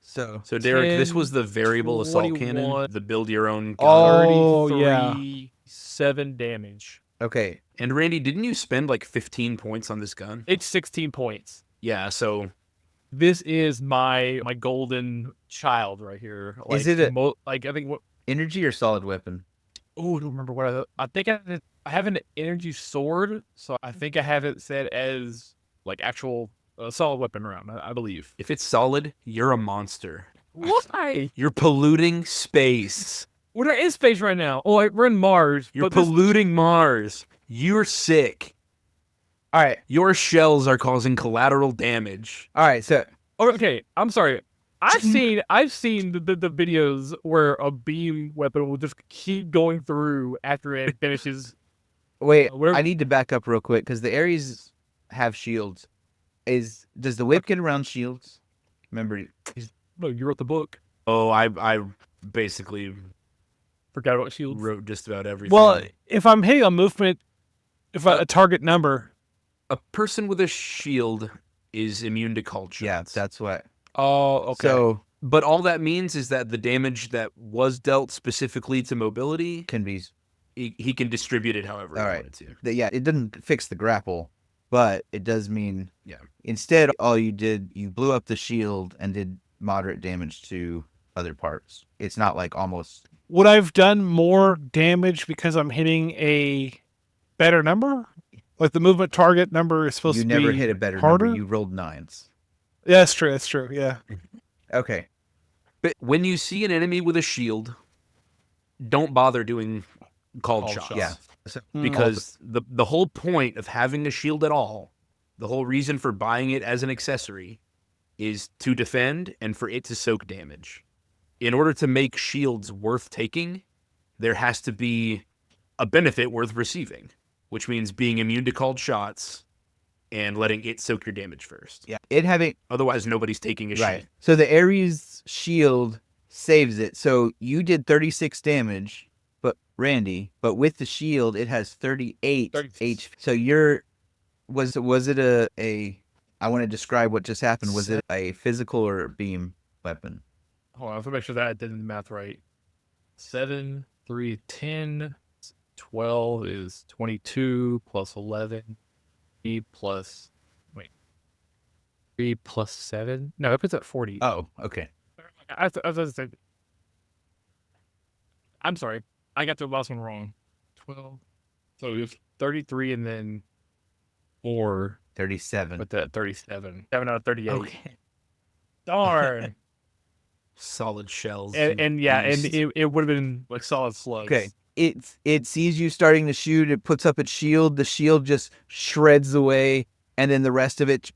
So. So, Derek, this 10, was the variable assault cannon, 21. the build your own gun. Oh, 33, 7 damage. Okay. And Randy, didn't you spend like 15 points on this gun? It's 16 points. Yeah, so This is my golden child right here. Like, Is it I think what? Energy or solid weapon? Oh, I don't remember what I think. I have an energy sword, so I think I have it set as like actual solid weapon round. I believe. if it's solid, you're a monster. Why? You're polluting space. We're in space right now. Oh, we're in Mars. You're but this- polluting Mars. You're sick. All right. Your shells are causing collateral damage. All right. So. Oh, okay, I'm sorry. I've seen the videos where a beam weapon will just keep going through after it finishes. Wait, where- I need to back up real quick because the Ares have shields. Does the whip get around shields? Remember, No, you wrote the book. Oh, I basically Forgot about shields. wrote just about everything. Well, if I'm hitting a movement, if a target number, a person with a shield is immune to cold shots. yeah, that's what. Oh, okay. So But all that means is that the damage that was dealt specifically to mobility, can be. he can distribute it however he All right. wanted to. Yeah, it doesn't fix the grapple, but it does mean. Yeah. Instead, all you did, you blew up the shield and did moderate damage to other parts. It's not like almost. would I've done more damage because I'm hitting a better number? Like the movement target number is supposed You to never be hit a better harder? number. You rolled 9s. Yeah, that's true. That's true. Yeah. Okay. But when you see an enemy with a shield, don't bother doing called Called shots. shots. Yeah. So, Because the whole point of having a shield at all, the whole reason for buying it as an accessory, is to defend and for it to soak damage. In order to make shields worth taking, there has to be a benefit worth receiving, which means being immune to called shots and letting it soak your damage first. yeah, it having Otherwise, nobody's taking a right. shield. So the Ares shield saves it. So you did 36 damage, but with the shield, it has 38 HP. So was it a? I want to describe what just happened. Was it a physical or a beam weapon? Hold on, I have to make sure that I did the math right. 7, 3, 10, 12 is 22 plus 11. 3 plus, 3 plus 7? No, it puts at 40. Oh, okay. I was gonna say, I'm sorry, I got the last one wrong. 12. So it was 33 and then 4 37. with that 37. 7 out of 38. Okay. Darn. Solid shells. and yeah, and beast. it would have been like solid slugs. Okay. it sees you starting to shoot. It puts up its shield. The shield just shreds away, and then the rest of it,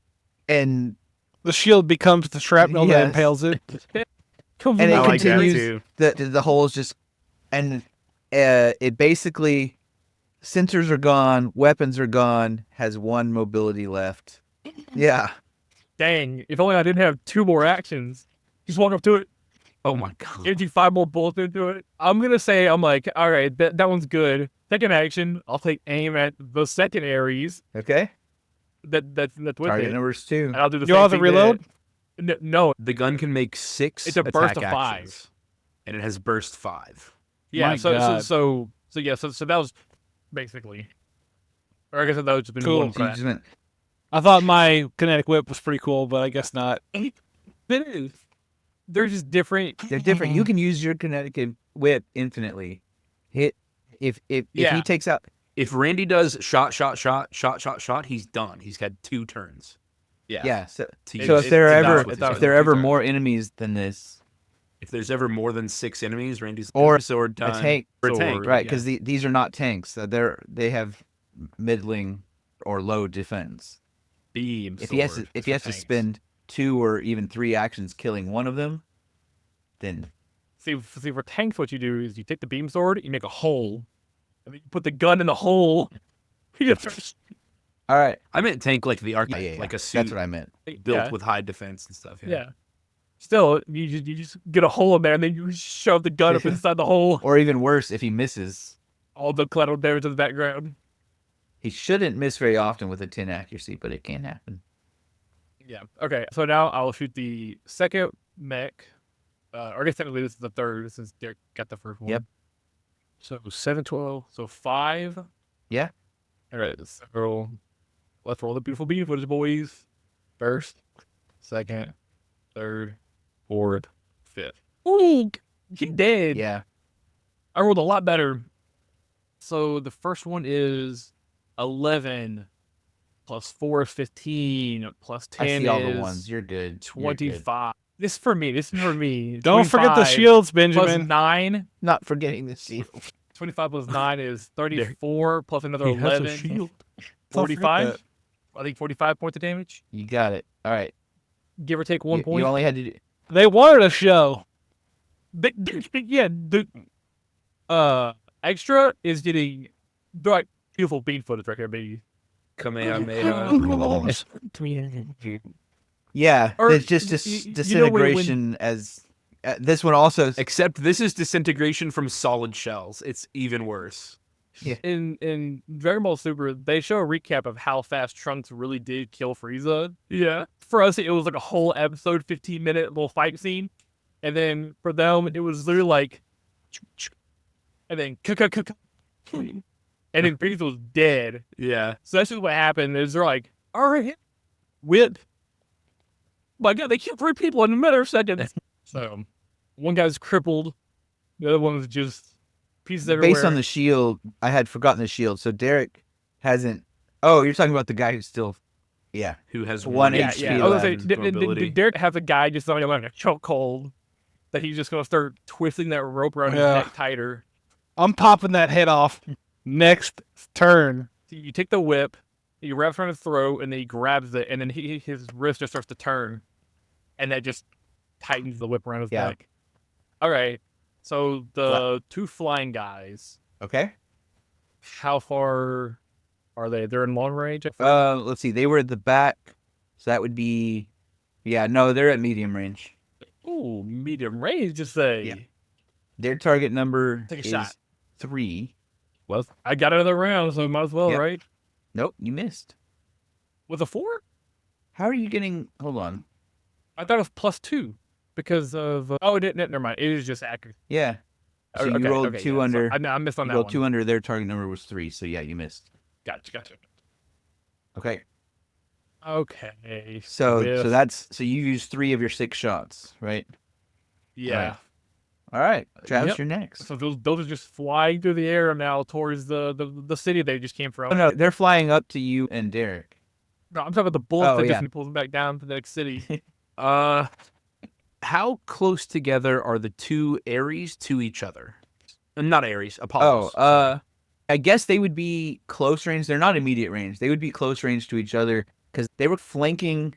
and The shield becomes the shrapnel that Yes. impales it. and it I like that continues. too. The holes just, and it basically, sensors are gone, weapons are gone, has one mobility left. Yeah, Dang, if only I didn't have 2 more actions. Just walk up to it, Oh my god. empty 5 more bullets into it. I'm gonna say, I'm like, all right, that one's good. Second action, I'll take aim at the secondaries okay. that's with Target it. numbers 2. And I'll do the You same have to thing reload? No, The gun can make 6 It's a burst attack of 5. actions, and it has burst 5. yeah. My So God. so that was basically, or I guess that was just been Cool. one So you for just went, I thought my kinetic whip was pretty cool, but I guess not. that. It is. They're just different. they're different. You can use your kinetic whip infinitely. Hit if Yeah. he takes out. If Randy does shot, he's done. He's had 2 turns. Yeah. So To It- so use if there are it's ever about- it's about if there are 2 ever turns. more enemies than this, If there's ever more than 6 enemies, Randy's Or sword a done. tank, Or a sword, tank, right? yeah. Because these are not tanks. So they have middling or low defense. beam. If he has to, sword if he for has to tanks. spend 2 or even 3 actions killing one of them, then See, for tanks, what you do is you take the beam sword, you make a hole, and then you put the gun in the hole. You just- all right. I meant tank like the arc, Yeah. like a suit That's what I meant. built yeah. with high defense and stuff. Yeah. Yeah. Still, you just get a hole in there, and then you shove the gun up inside the hole. Or even worse, if he misses, All the collateral damage in the background. he shouldn't miss very often with a 10 accuracy, but it can happen. Yeah. Okay. So now I'll shoot the second mech. Or I guess technically this is the third since Derek got the first one. Yep. So 7, 12. So 5. Yeah. All right. So let's roll the beautiful beam footage, boys. First, second, third, fourth, fifth. Ooh, he did. Yeah. I rolled a lot better. So the first one is 11 plus 4 is 15 plus 10 I see all the is ones. You're good. You're good. 25. This is for me. This is for me. Don't forget the 25 shields, Plus Benjamin. 9. Not forgetting the shield. 25 plus 9 is 34 plus another He has a 11. shield. Don't forget 45. that. I think 45 points of damage. You got it. All right. Give or take 1 point. You only had to do. They wanted a show. Yeah, the extra is getting like beautiful bean footage right here, baby. Kamehameha. Yeah. Or it's just you know when- disintegration as. This one also. Except this is disintegration from solid shells. It's even worse. In Dragon Ball Super, they show a recap of how fast Trunks really did kill Frieza. Yeah. For us, it was like a whole episode, 15-minute little fight scene. And then for them, it was literally like, and then, and then Frieza was dead. Yeah. So that's just what happened. Is they're like, all right, whip. My God, they killed 3 people in a matter of seconds. So one guy's crippled, the other one's just pieces everywhere. Based on the shield, I had forgotten the shield. So Derek hasn't. Oh, you're talking about the guy who's still. Yeah. Who has One one HP I was gonna say, left. Derek has a guy just like a chokehold that he's just gonna start twisting that rope around his Yeah. neck tighter. I'm popping that head off. Next turn. So you take the whip, he wraps around his throat, and then he grabs it, and then his wrist just starts to turn, and that just tightens the whip around his Yeah. neck. All right, so the 2 flying guys, Okay. how far are they? They're in long range. Let's see. They were at the back, so that would be. Yeah. No, they're at medium range. Ooh, medium range. Just say. Yeah. Their target number Take a is shot. 3. Well, I got another round, so might as well, Yep. right? Nope, you missed. With a 4? How are you getting? Hold on. I thought it was +2 because of. Oh, it didn't. Never mind. It was just accurate. Yeah. So Okay, you rolled okay, 2 yeah, so under. I missed on You that rolled one. 2 under. Their target number was 3. So yeah, you missed. Gotcha. Okay. Okay. So With- so you used 3 of your 6 shots, right? Yeah. All right, Travis, Yep. you're next. So those are just flying through the air now towards the city they just came from. Oh, no, they're flying up to you and Derek. No, I'm talking about the bullet Oh, that yeah. just pulls them back down to the next city. How close together are the 2 Ares to each other? Not Ares, Oh, Apollos. sorry. I guess they would be close range. They're not immediate range. They would be close range to each other because they were flanking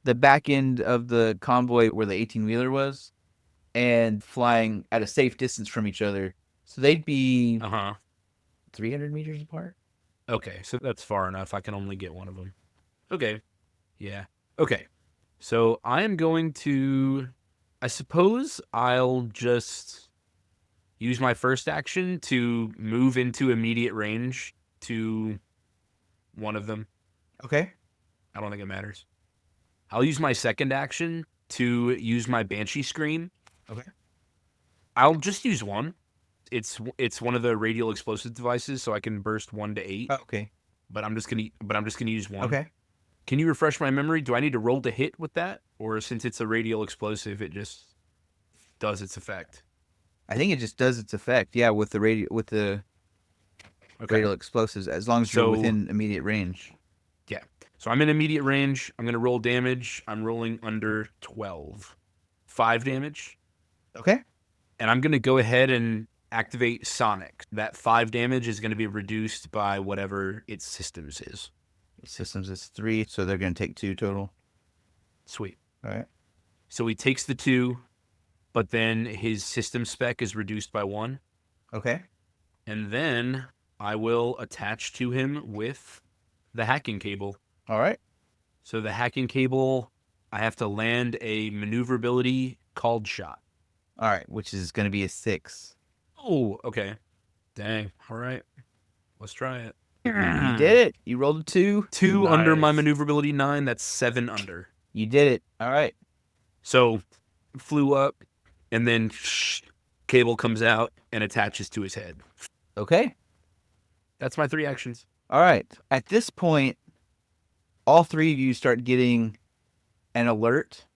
the back end of the convoy where the 18-wheeler was and flying at a safe distance from each other. So they'd be Uh-huh. 300 meters apart. Okay, so that's far enough. I can only get one of them. Okay. Yeah. Okay. So I am going to... I suppose I'll just use my first action to move into immediate range to one of them. Okay. I don't think it matters. I'll use my second action to use my Banshee Scream. Okay. I'll just use one. It's one of the radial explosive devices, so I can burst 1 to 8. Oh, okay. But I'm just gonna use one. Okay. Can you refresh my memory? Do I need to roll to hit with that, or since it's a radial explosive, it just does its effect? I think it just does its effect. Yeah, with the Okay. radial explosives, as long as you're So- within immediate range. Yeah. So I'm in immediate range. I'm gonna roll damage. I'm rolling under 12. 5 damage. Okay. And I'm going to go ahead and activate Sonic. That 5 damage is going to be reduced by whatever its systems is. Systems is 3, so they're going to take 2 total. Sweet. All right. So he takes the 2, but then his system spec is reduced by 1. Okay. And then I will attach to him with the hacking cable. All right. So the hacking cable, I have to land a maneuverability called shot. All right, which is going to be a 6. Oh, okay. Dang. All right. Let's try it. You did it. You rolled a 2. 2 under my Nice. maneuverability 9. That's 7 under. You did it. All right. So flew up, and then cable comes out and attaches to his head. Okay. That's my 3 actions. All right. At this point, all 3 of you start getting an alert.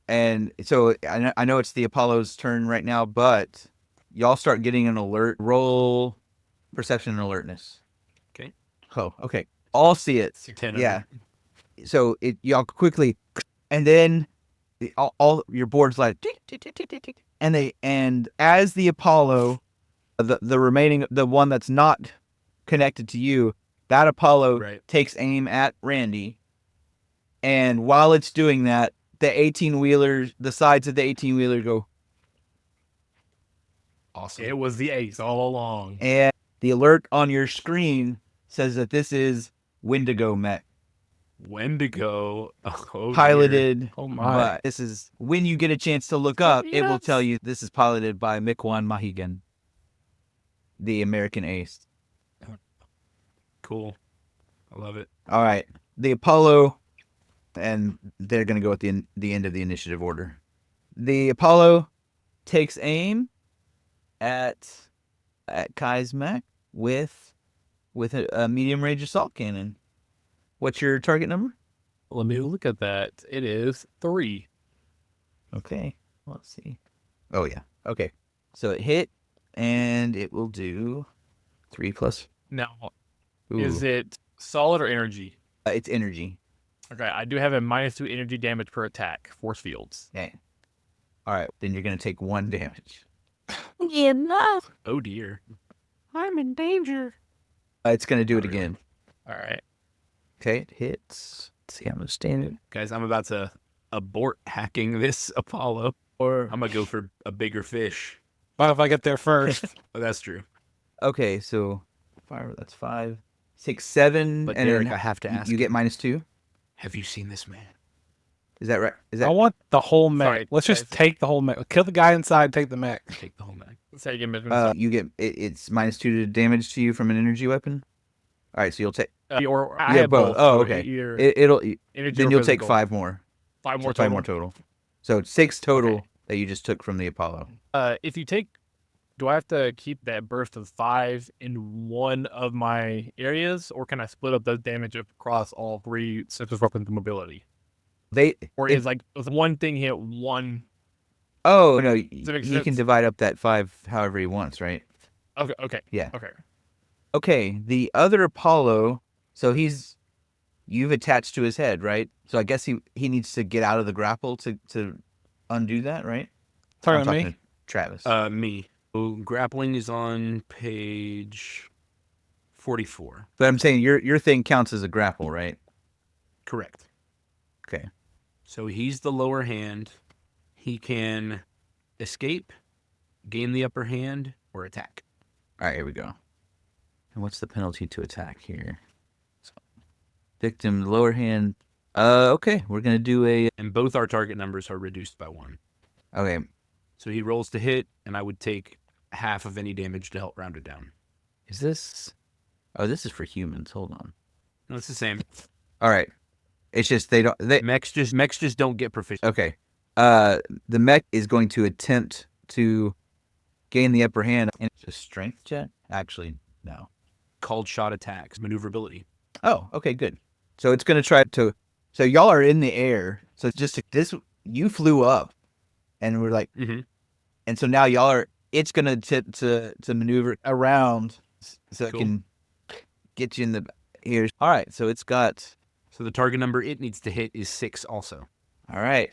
And so I know it's the Apollo's turn right now, but y'all start getting an alert. Roll perception and alertness. Okay. Oh, okay. All see it. 10 Yeah. So y'all quickly, and then all your boards like tick, tick, tick, tick, tick, tick. And as the Apollo, the remaining, the one that's not connected to you, that Apollo Right. takes aim at Randy. And while it's doing that, the 18-wheelers, the sides of the 18-wheeler go, Awesome. It was the ace all along. and the alert on your screen says that this is Wendigo mech. Wendigo. Oh, dear. Piloted. Oh my. But this is when you get a chance to look up, it will tell you this is piloted by Mikwan Mahigan, the American ace. Cool. I love it. All right, the Apollo, and they're going to go at the end of the initiative order. The Apollo takes aim at Kai's mech with a medium range assault cannon. What's your target number? Let me look at that. It is 3. Okay, let's see. Oh yeah. Okay, so it hit, and it will do 3 plus. Now, Ooh. is it solid or energy? It's energy. Okay, I do have a -2 energy damage per attack. Force fields. Okay. All right, then you're gonna take 1 damage. Oh, dear. I'm in danger. It's gonna do it again. All right. Okay, it hits. Let's see, I'm gonna stand it. Guys, I'm about to abort hacking this Apollo. Or I'm going to go for a bigger fish. What if I get there first? Oh, that's true. okay, so 5. That's 5, 6, 7, But and Derek, then I have to ask you get -2. have you seen this man? Is that right? Is I that want the whole mech. Sorry, Let's just guys. take the whole mech. Kill the guy inside, take the mech. Take the whole mag. Say again, Benjamin. you get it's -2 to damage to you from an energy weapon? All right, so you'll take or I yeah, have both. both. Oh, so okay. Either it'll energy then or you'll take physical. 5 more. 5 more So 5 total. more total. So it's 6 total Okay. that you just took from the Apollo. If you take, do I have to keep that burst of 5 in one of my areas, or can I split up the damage across all 3 systems weapons mobility? Or If- is like does one thing hit one? Oh no, that make he can sense? divide up that 5 however he wants, right? Okay. Okay. Yeah. Okay. Okay, the other Apollo, so you've attached to his head, right? So I guess he needs to get out of the grapple to undo that, right? Talking I'm to me? talking to Travis. Me. So grappling is on page 44. But I'm saying your thing counts as a grapple, right? Correct. Okay. So he's the lower hand. He can escape, gain the upper hand, or attack. All right, here we go. And what's the penalty to attack here? So, victim, lower hand. Okay, we're gonna do a. And both our target numbers are reduced by 1. Okay, So he rolls to hit, and I would take half of any damage to help round it down. is this? Oh, this is for humans. Hold on. No, it's the same. All right, it's just they don't. Mechs just don't get proficient. Okay. The mech is going to attempt to gain the upper hand. And it's a strength check? Actually, no. Called shot attacks, maneuverability. Oh, okay, good. So it's going to try to. So y'all are in the air. So just this, you flew up, and we're like, Mm-hmm. and so now y'all are. It's going to attempt to maneuver around, so Cool. it can get you in the here. All right. So it's got. So the target number it needs to hit is 6 also. All right.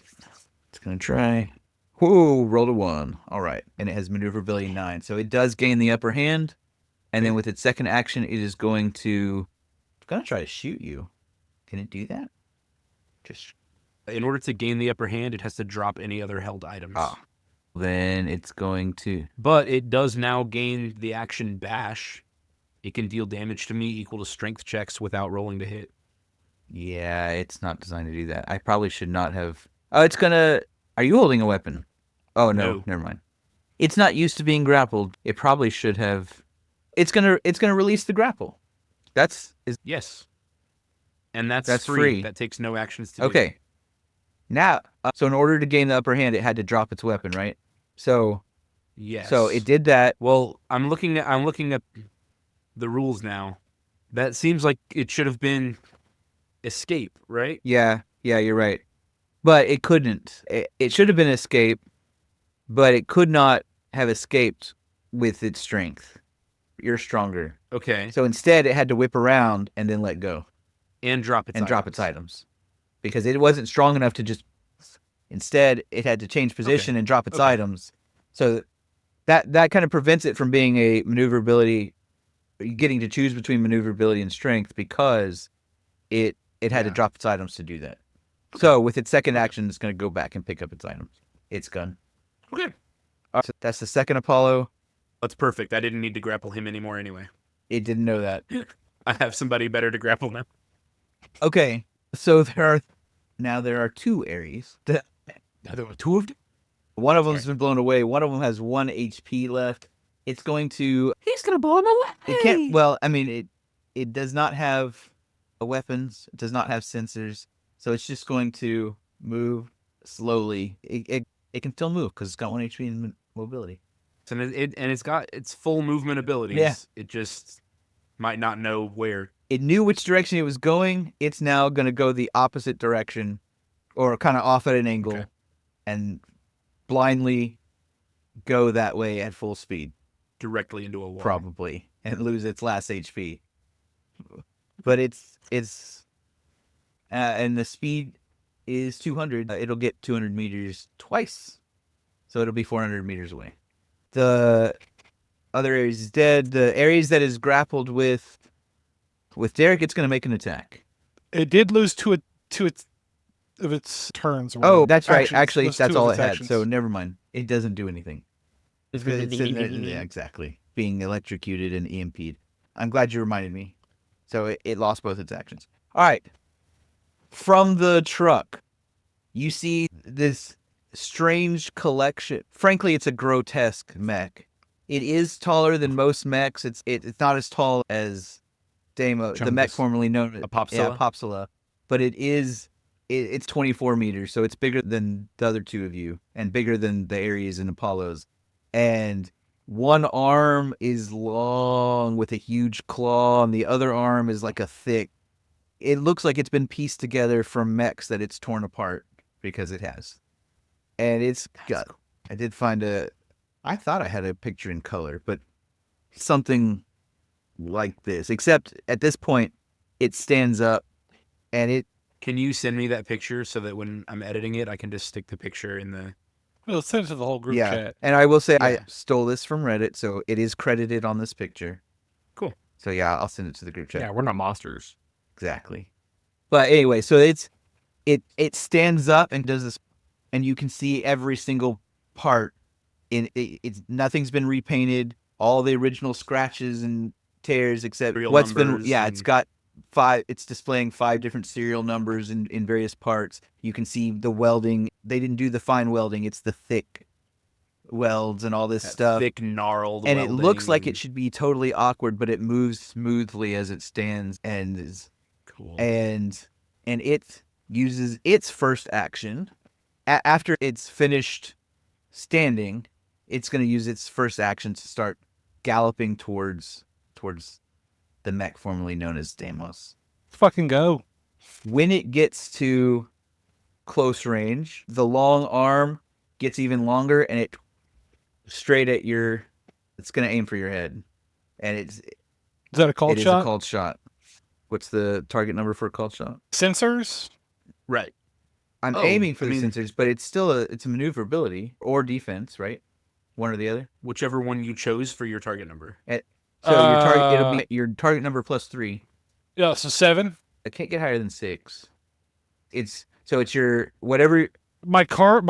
It's going to try. Whoa, rolled a 1. All right. And it has maneuverability 9. So it does gain the upper hand. And then with its second action, it is going to try to shoot you. Can it do that? Just In order to gain the upper hand, it has to drop any other held items. then it's going to. But it does now gain the action bash. It can deal damage to me equal to strength checks without rolling to hit. Yeah, it's not designed to do that. I probably should not have. Oh, it's gonna. Are you holding a weapon? Oh no, No. never mind. It's not used to being grappled. It probably should have. It's gonna release the grapple. Yes. And that's free. free. That takes no actions to do. Okay. Now, so in order to gain the upper hand, it had to drop its weapon, right? So Yes. So it did that. Well, I'm looking at the rules now. That seems like it should have been escape, right? Yeah, you're right. But it couldn't. It should have been escape, but it could not have escaped with its strength. You're stronger. Okay. So instead, it had to whip around and then let go And drop its and drop its items because it wasn't strong enough to just. Instead, it had to change position and drop its items. So that kind of prevents it from being a maneuverability, getting to choose between maneuverability and strength because it had to drop its items to do that. So with its second action, it's going to go back and pick up its items. Its gun. Okay. All right, so that's the second Apollo. That's perfect. I didn't need to grapple him anymore anyway. It didn't know that. I have somebody better to grapple now. Okay, so there are 2 Ares. Now there were 2 of them? One of them's been blown away. One of them has 1 HP left. It's going to. He's going to blow him away. It can't. Well, I mean, it does not have weapons. It does not have sensors. So it's just going to move slowly. It can still move because it's got 1 HP in mobility. And it's got its full movement abilities. Yeah. It just might not know where. It knew which direction it was going. It's now going to go the opposite direction, or kind of off at an angle, and blindly go that way at full speed. Directly into a wall. Probably, and lose its last HP. But it's and the speed is 200. It'll get 200 meters twice, so it'll be 400 meters away. The other Ares is dead. The Ares that is grappled with Derek, it's going to make an attack. It did lose two of its turns. Oh, that's right. Actions. Actually, Lose that's 2 of all it its had. actions. So never mind. It doesn't do anything. Yeah, exactly. Being electrocuted and EMP'd. I'm glad you reminded me. So it lost both its actions. All right. From the truck, you see this strange collection. Frankly, it's a grotesque mech. It is taller than most mechs. It's not as tall as Deimos, the mech Chungus. formerly known as Apopsala? Apopsala, but it's 24 meters, so it's bigger than the other 2 of you, and bigger than the Ares and Apollos. And one arm is long with a huge claw, and the other arm is like a thick. It looks like it's been pieced together from mechs that it's torn apart because it has. And it's got. I did find I thought I had a picture in color, but something like this. Except at this point, it stands up, and it. Can you send me that picture so that when I'm editing it, I can just stick the picture in the Well, send it to the whole group chat. And I will say I Yeah. stole this from Reddit, so it is credited on this picture. Cool. So yeah, I'll send it to the group chat. Yeah, we're not monsters. Exactly. But anyway, so it stands up and does this, and you can see every single part. It's nothing's been repainted. All the original scratches and tears, except Serial what's been. numbers Yeah, and- it's got 5. It's displaying 5 different serial numbers in various parts. You can see the welding. They didn't do the fine welding. It's the thick welds and all this That stuff. thick, gnarled And it looks like it welding. should be totally awkward, but it moves smoothly as it stands and is Cool. and it uses its first action after it's finished standing. It's going to use its first action to start galloping towards the mech formerly known as Deimos. Let's fucking go. When it gets to close range, the long arm gets even longer, and it straight at your. It's going to aim for your head, and Is that a called it is shot? a called shot. What's the target number for a called shot? Sensors? Right. I'm Oh, aiming for I the mean- sensors, but it's still it's a maneuverability or defense, right? One or the other. Whichever one you chose for your target number. So your target it'll be your target number plus 3. Yeah, so 7. It can't get higher than 6. It's your whatever. My call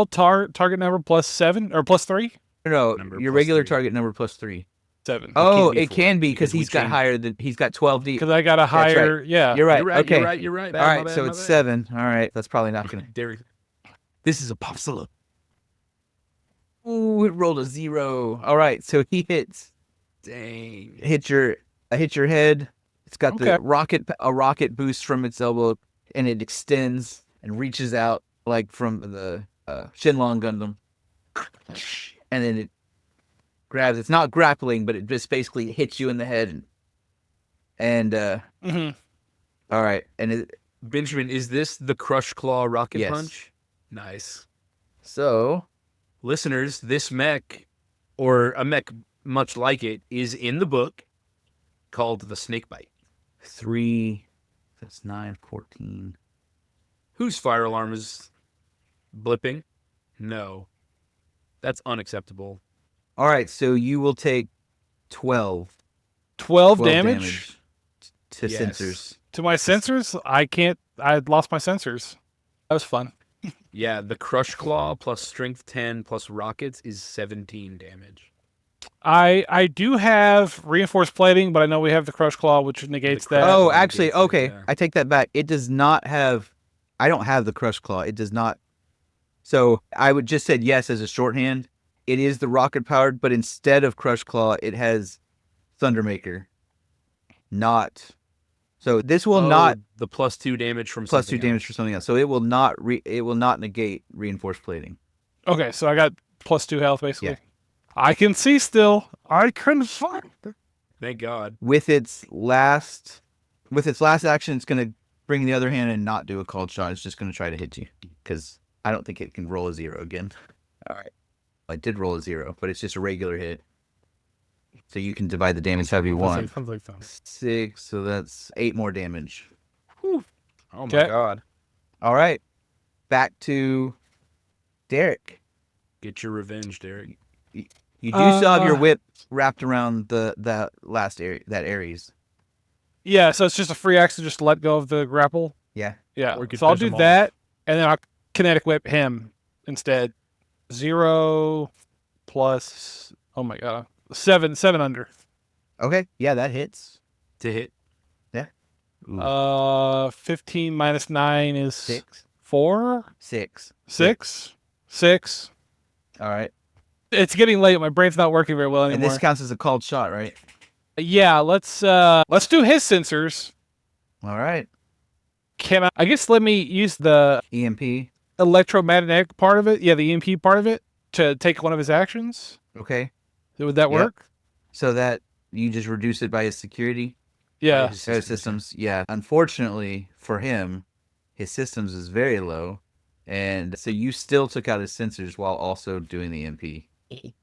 target number plus 7 or plus 3? No, Number your plus regular 3. target number plus 3. 7. Oh, be it 4, can be because because we he's got changed- higher than he's got 12D. Because I got a right. higher. Yeah. You're right. You're right. Okay. You're right. All right. So it's 7. All right. That's probably not gonna. Derek. This is a popsicle. Ooh, it rolled a 0. All right. So he hits. Dang. hit your head. It's got Okay. a rocket boost from its elbow, and it extends and reaches out like from the Shenlong Gundam, and then it grabs. It's not grappling, but it just basically hits you in the head. And Mhm. all right, and Benjamin, is this the Crush Claw Rocket Yes. Punch? Nice. so Listeners, this mech, or a mech much like it, is in the book called the Snakebite. 3. That's 9, 14. Whose fire alarm is blipping? No. That's unacceptable. All right, so you will take 12. 12 damage to Yes. sensors. to my sensors. I lost my sensors. That was fun. Yeah, the Crush Claw plus Strength 10 plus Rockets is 17 damage. I do have reinforced plating, but I know we have the crush claw, which negates crush- that. Oh, That actually, negates it, okay. yeah. I take that back. It does not have. I don't have the crush claw. It does not. So I would just said yes as a shorthand. It is the rocket powered, but instead of crush claw, it has Thundermaker. Not. So this will not the plus 2 damage from plus 2 something damage for something else. So it will not. It will not negate reinforced plating. Okay, so I got plus 2 health basically. Yeah. I can see still. I can find. else. Thank God. With its last action, it's gonna bring the other hand and not do a called shot. It's just gonna try to hit you because I don't think it can roll a 0 again. All right, I did roll a 0, but it's just a regular hit. So you can divide the damage however you want. Sounds like fun. 6, so that's 8 more damage. Oh my Okay. God. All right, back to Derek. Get your revenge, Derek. You do still have your Uh, whip wrapped around that last area, that Ares. Yeah, so it's just a free action just to let go of the grapple. Yeah. Yeah. Or you could So I'll push do him off. that, and then I'll kinetic whip him instead. 0 plus. Oh my god. 7 under. Okay. Yeah, that hits. To hit. Ooh. 15 minus 9 is 6. 4. 6. 6. All right. It's getting late. My brain's not working very well And anymore. this counts as a called shot, right? Yeah, let's do his sensors. All right. Can I guess let me use the EMP. electromagnetic part of it. Yeah, the EMP part of it to take one of his actions. Okay. Would that Yep. work? So that you just reduce it by his security Yeah. His systems. Yeah. Unfortunately for him, his systems is very low. And so you still took out his sensors while also doing the EMP.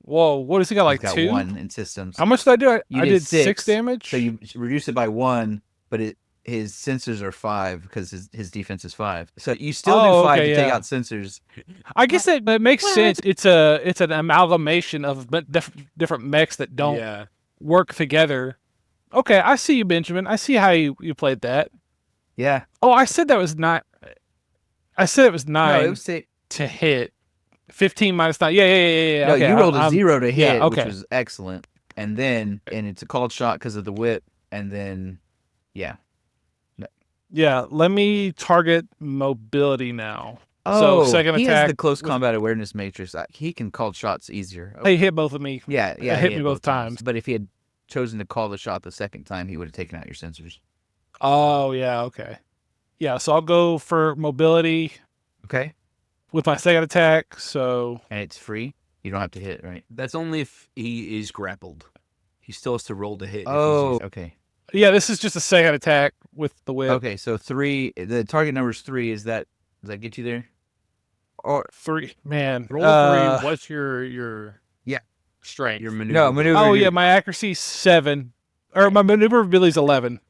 Whoa, what does he got? Like He's got 2? 1 in systems. How much did I do? You I did did 6 6, damage. So you reduce it by 1, but his sensors are 5 because his defense is 5. So you still Oh, do 5 okay, to take yeah. out sensors. I guess that makes sense. It's an amalgamation of different mechs that don't Yeah. work together. Okay, I see you, Benjamin. I see how you played that. Yeah. Oh, I said that was not. I said it was 9 No, it was to hit. 15 minus 9. Yeah. no. Okay, You rolled a I'm- 0 to hit, yeah, okay. which was excellent. And then it's a called shot because of the whip. And then, yeah. Yeah, let me target mobility now. Oh, so second he attack. has the close with- combat awareness matrix. He can call shots easier. He hit both of me. Yeah, It hit he me both times. But if he had chosen to call the shot the second time, he would have taken out your sensors. Oh, yeah, okay. Yeah, so I'll go for mobility Okay. with my second attack. So, And it's free. You don't have to hit, right? That's only if he is grappled. He still has to roll to hit. if he's Oh, using- okay. yeah, this is just a second attack with the whip. Okay, so 3. The target number is 3. Does that get you there? Or 3. Man. Roll a 3. What's your Yeah. strength? your maneuver. no maneuver? Oh, yeah, my accuracy's 7. Or my maneuverability's 11.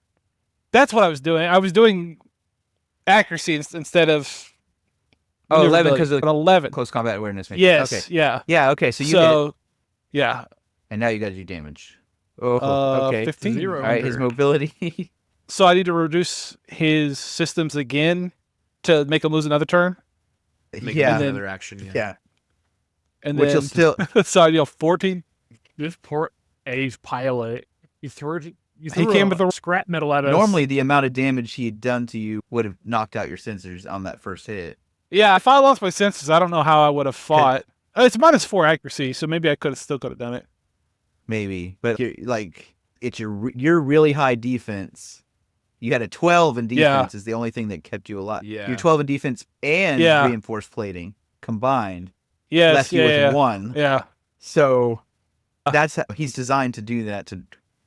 That's what I was doing. I was doing accuracy instead of. Oh, 11 maneuverability, because of but 11. close combat awareness. Matrix. Yes, Okay. yeah. Yeah. Okay. So you hit it, yeah. and now you got to do damage. Oh, okay. 15. 0. All right. His mobility. So I need to reduce his systems again to make him lose another turn. Make yeah. another action. Yeah. Yeah. And Which then, will still. so 14. This poor A's pilot. You threw came with a- scrap metal at us. Normally, the amount of damage he had done to you would have knocked out your sensors on that first hit. Yeah, if I lost my senses, I don't know how I would have fought. It's -4 accuracy, so maybe I still could have done it. Maybe, but it's your really high defense. You had a 12 in Yeah. defense is the only thing that kept you alive. Yeah. Your 12 in defense and Yeah. reinforced plating combined Yes, left you yeah, with 1. yeah. So that's how he's designed to do that.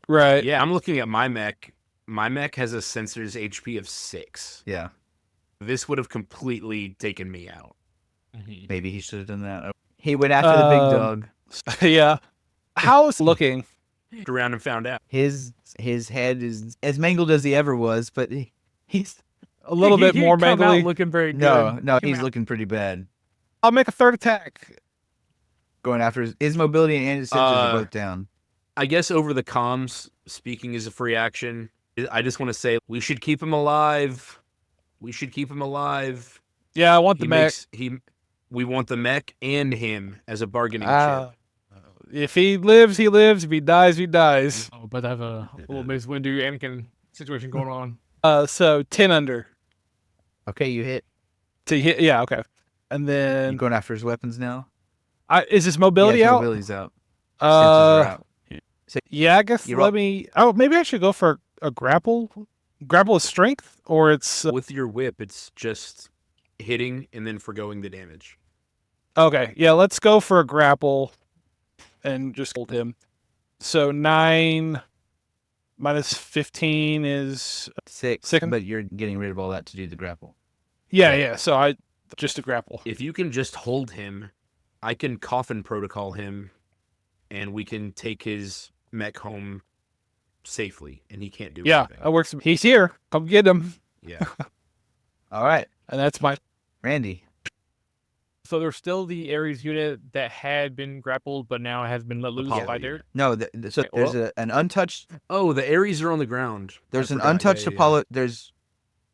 Right. Yeah, I'm looking at my mech. My mech has a sensor's HP of 6. Yeah. This would have completely taken me out. Maybe he should have done that. He went after the big dog. Yeah. How's looking? Looked around and found out. His head is as mangled as he ever was, but he's A little bit He more come out mangly. looking very good. no, Came he's out- looking pretty bad. I'll make a third attack. Going after his mobility and his sensors are both down. I guess over the comms, speaking as a free action, I just want to say we should keep him alive. We should keep him alive. Yeah, I want the mech. We want the mech and him as a bargaining Ah. chip. If he lives, he lives. If he dies, he dies. Oh, but I have a little Miss Windu Anakin situation going on. So 10 under. Okay, you hit. To hit, yeah, okay. And You then going after his weapons now? is his mobility Yeah, his out? mobility's out. Sensors are out. Yeah, I guess You let roll- me. Oh, maybe I should go for a grapple. Grapple is strength, or it's With your whip, it's just hitting and then forgoing the damage. okay. Yeah, let's go for a grapple, and just hold him. So 9 minus 15 is 6, Second. but you're getting rid of all that to do the grapple. yeah. So I just a grapple. If you can just hold him, I can coffin protocol him, and we can take his mech home safely, and he can't do Yeah, anything. that works. He's here. Come get him. Yeah. All right, And that's my. Randy. So there's still the Ares unit that had been grappled, but now has been let loose Apollo by unit. there. No, so Wait, there's an untouched. Oh, the Ares are on the ground. There's I an forgot. untouched Yeah, yeah, yeah. Apollo. There's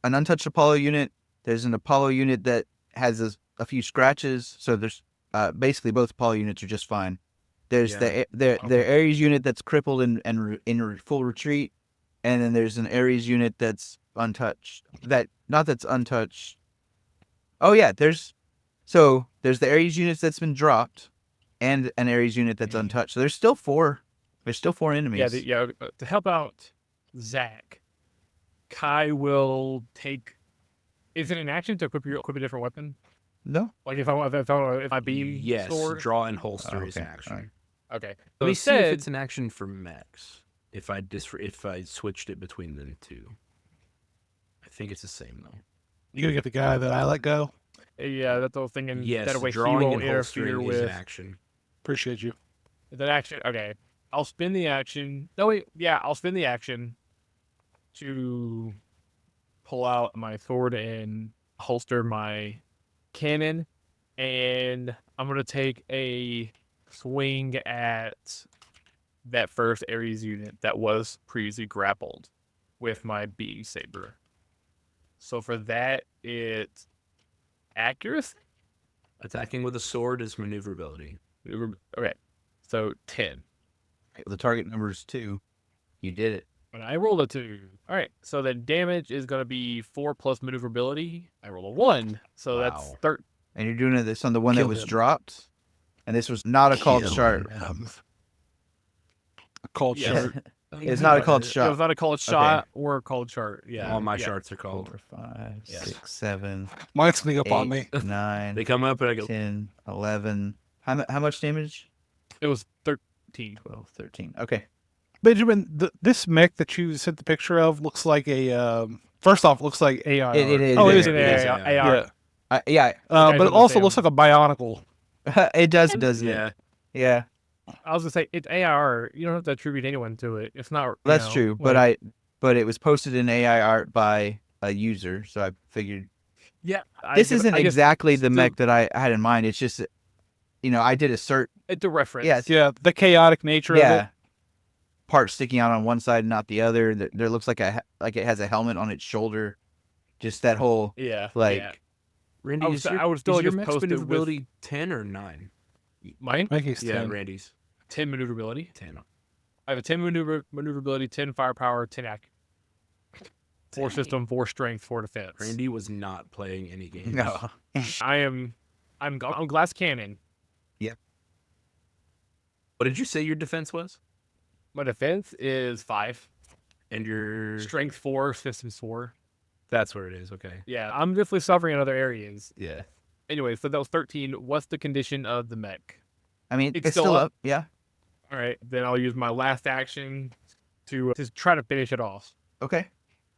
an untouched Apollo unit. There's an Apollo unit that has a few scratches. So there's basically both Apollo units are just fine. There's Yeah. the Ares unit that's crippled and in full retreat, and then there's an Ares unit that's untouched. That's untouched. Oh yeah, there's the Ares units that's been dropped, and an Ares unit that's untouched. So there's still 4. There's still 4 enemies. To help out Zach, Kai will take. Is it an action to equip a different weapon? No. Like if I beam Yes, sword. draw and holster Oh, is an okay, action. alright. Okay. Let he me see if said it's an action for mechs. If I switched it between the two, I think it's the same though. You gonna get the guy that I let go? yeah, that's what I was thinking. Yes, that way he drawing won't and holstering interfere is with an action. Appreciate you. that action. Okay, I'll spin the action. No wait, yeah, I'll spin the action to pull out my sword and holster my cannon, and I'm gonna take a swing at that first Ares unit that was previously grappled with my B saber. So for that, it's accuracy. Attacking with a sword is maneuverability. Okay, so 10. The target number is 2. You did it. But I rolled a 2. All right, so the damage is going to be 4 plus maneuverability. I rolled a 1, so that's Wow. 13. And you're doing this on the one that Kill was him. dropped. And this was not a called shot. A cold Yeah. chart. It's not a called It shot. was not a called shot or a called chart. Yeah. All my yeah. shards are called. 4, 5, Yeah. 6, 7, Mine's sneak up on 8, me. 9, They come up and I go, 10, 11. How much damage? It was 13. 12, 13. Okay. Benjamin, this mech that you sent the picture of looks like a. First off, looks like AI. It is. Oh, It it is is. an it is, AR. yeah. Yeah. But guys it also understand. looks like a bionicle. It does, doesn't yeah. it? Yeah. I was gonna say it's AR. You don't have to attribute anyone to it. It's not. That's true. But it was posted in AI art by a user, so I figured this isn't exactly the mech that I had in mind. It's just, I did a cert. It's a reference. Yeah, Yeah, the chaotic nature of it. Yeah. Part sticking out on one side, not the other. There looks like it has a helmet on its shoulder. Just that whole Yeah. like. yeah. Randy, I would is say- your, I would still is your just mech's post it with- maneuverability 10 or 9? Mine Mickey's Yeah, 10. Randy's 10 maneuverability. 10. I have a 10 maneuverability, 10 firepower, 10 ac. 4 system, 4 strength, 4 defense. Randy was not playing any games. No. I'm glass cannon. What did you say your defense was? My defense is 5. And your... Strength 4, systems 4. That's where it is, okay. Yeah, I'm definitely suffering in other areas. Yeah. Anyway, so that was 13. What's the condition of the mech? I mean, It's it's still still up. up. Yeah. All right, then I'll use my last action to try to finish it off. Okay.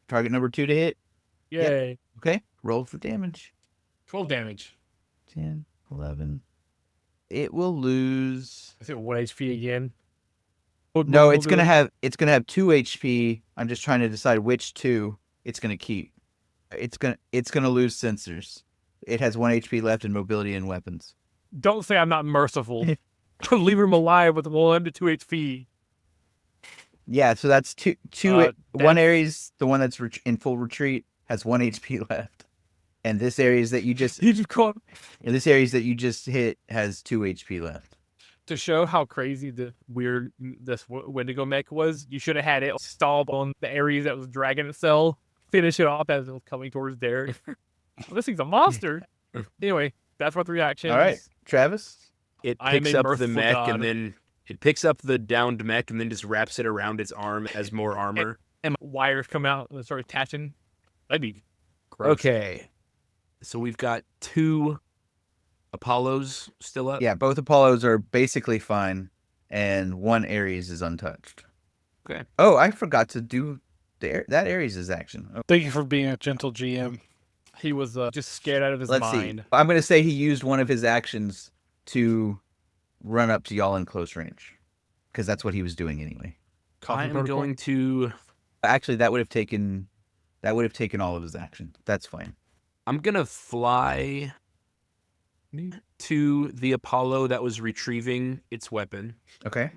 Target number 2 to hit. Yay. Okay. Roll for damage. 12 damage. 10, 11. It will lose. Is it 1 HP again? No, it's gonna have 2 HP. I'm just trying to decide which 2 it's gonna keep. It's gonna lose sensors. It has 1 HP left in mobility and weapons. Don't say I'm not merciful. Leave him alive with 1 to 2 HP. Yeah, so that's two. Uh, One that's- area's the one that's in full retreat has 1 HP left, and this area's that you just He just called this hit has 2 HP left. to show how crazy this Wendigo mech was. You should have had it stalled on the areas that was dragging itself. Finish it off as it was coming towards Derek. Well, this thing's a monster. Anyway, that's my 3 actions. All right, Travis. It I am picks a up the merciful mech god. and then... It picks up the downed mech and then just wraps it around its arm as more armor. And wires come out and start attaching. That'd be gross. Okay. So we've got 2 Apollos still up. Yeah, both Apollos are basically fine, and 1 Ares is untouched. Okay. Oh, I forgot to do that Ares' action. Oh, Thank you for being a gentle GM. He was just scared out of his let's mind. see. I'm gonna say he used one of his actions to run up to y'all in close range, because that's what he was doing anyway. I Coffin am protocol? going to... Actually, that would have taken all of his action. That's fine. I'm going to fly to the Apollo that was retrieving its weapon. Okay.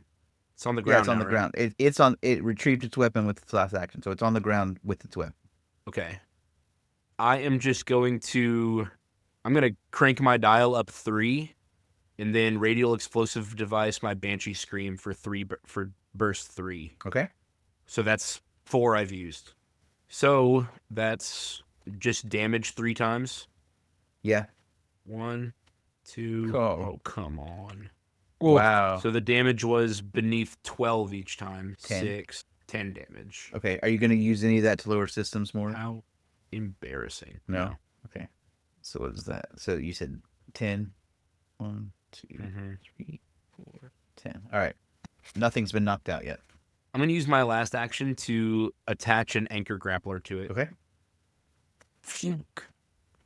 It's on the Yeah, ground it's on now, the right? ground. It retrieved its weapon with its last action, so it's on the ground with its weapon. Okay. I am just going to... I'm going to crank my dial up 3, and then radial explosive device my Banshee Scream for burst 3. Okay. So that's 4 I've used. So that's just damage 3 times. Yeah. 1, 2... Oh. Oh, come on. Wow. So the damage was beneath 12 each time. 10. 6, 10 damage. Okay. Are you going to use any of that to lower systems more? How embarrassing. No. Okay. So what is that? So you said 10. 1, 2, Mhm. 3, 4, 10. All right. Nothing's been knocked out yet. I'm going to use my last action to attach an anchor grappler to it. Okay.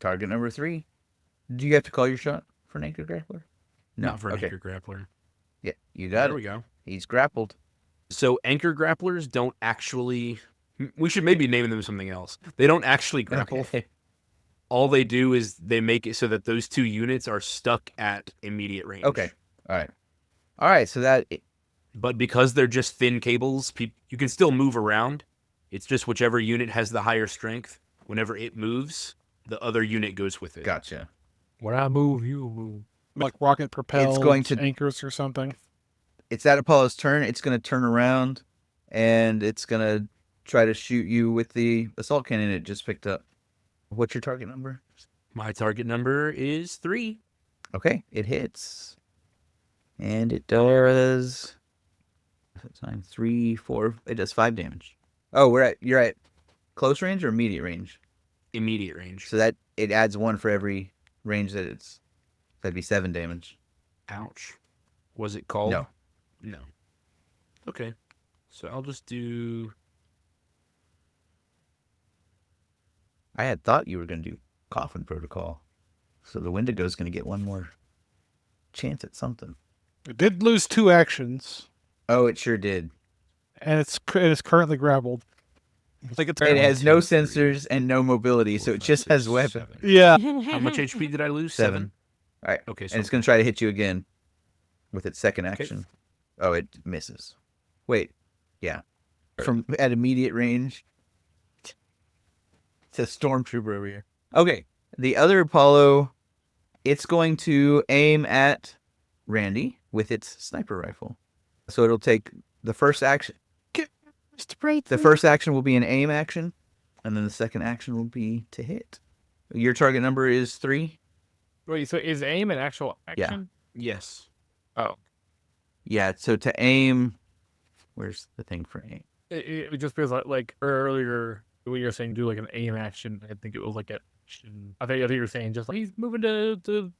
Target number 3. Do you have to call your shot for an anchor grappler? No. Not for an Okay. anchor grappler. Yeah, you got There it. we go. He's grappled. So anchor grapplers don't actually We should maybe name them something else. They don't actually grapple. Okay. All they do is they make it so that those 2 units are stuck at immediate range. Okay. All right. So that But because they're just thin cables, you can still move around. It's just whichever unit has the higher strength. Whenever it moves, the other unit goes with it. gotcha. When I move, you move. Like rocket propelled going to- anchors or something. It's that Apollo's turn. It's going to turn around, and it's going to try to shoot you with the assault cannon it just picked up. What's your target number? My target number is 3. Okay, it hits. And it does 9, 3, 4. It does 5 damage. Oh, you're at close range or immediate range? Immediate range. So that it adds 1 for every range that it's. That'd be 7 damage. Ouch. Was it called? No. No. Okay. So I'll just do... I had thought you were going to do Coffin Protocol. So the Wendigo's going to get 1 more chance at something. It did lose 2 actions, Oh, it sure did. and it is currently grappled. Like it's It has no sensors and no mobility, so it just has weapon. Yeah. How much HP did I lose? 7. All right. Okay, so And it's going to try to hit you again with its second Okay. action. Oh, it misses. Wait. Yeah. From at immediate range. It's a stormtrooper over here. Okay. The other Apollo, it's going to aim at Randy with its sniper rifle. So it'll take the first action. Mr. Brayton. The first action will be an aim action, and then the second action will be to hit. Your target number is 3. Wait, so is aim an actual Yeah. action? yes. Oh. Yeah, so to aim, where's the thing for aim? It just feels like earlier when you were saying do like an aim action, I think it was like an action. I think you were saying just like he's moving to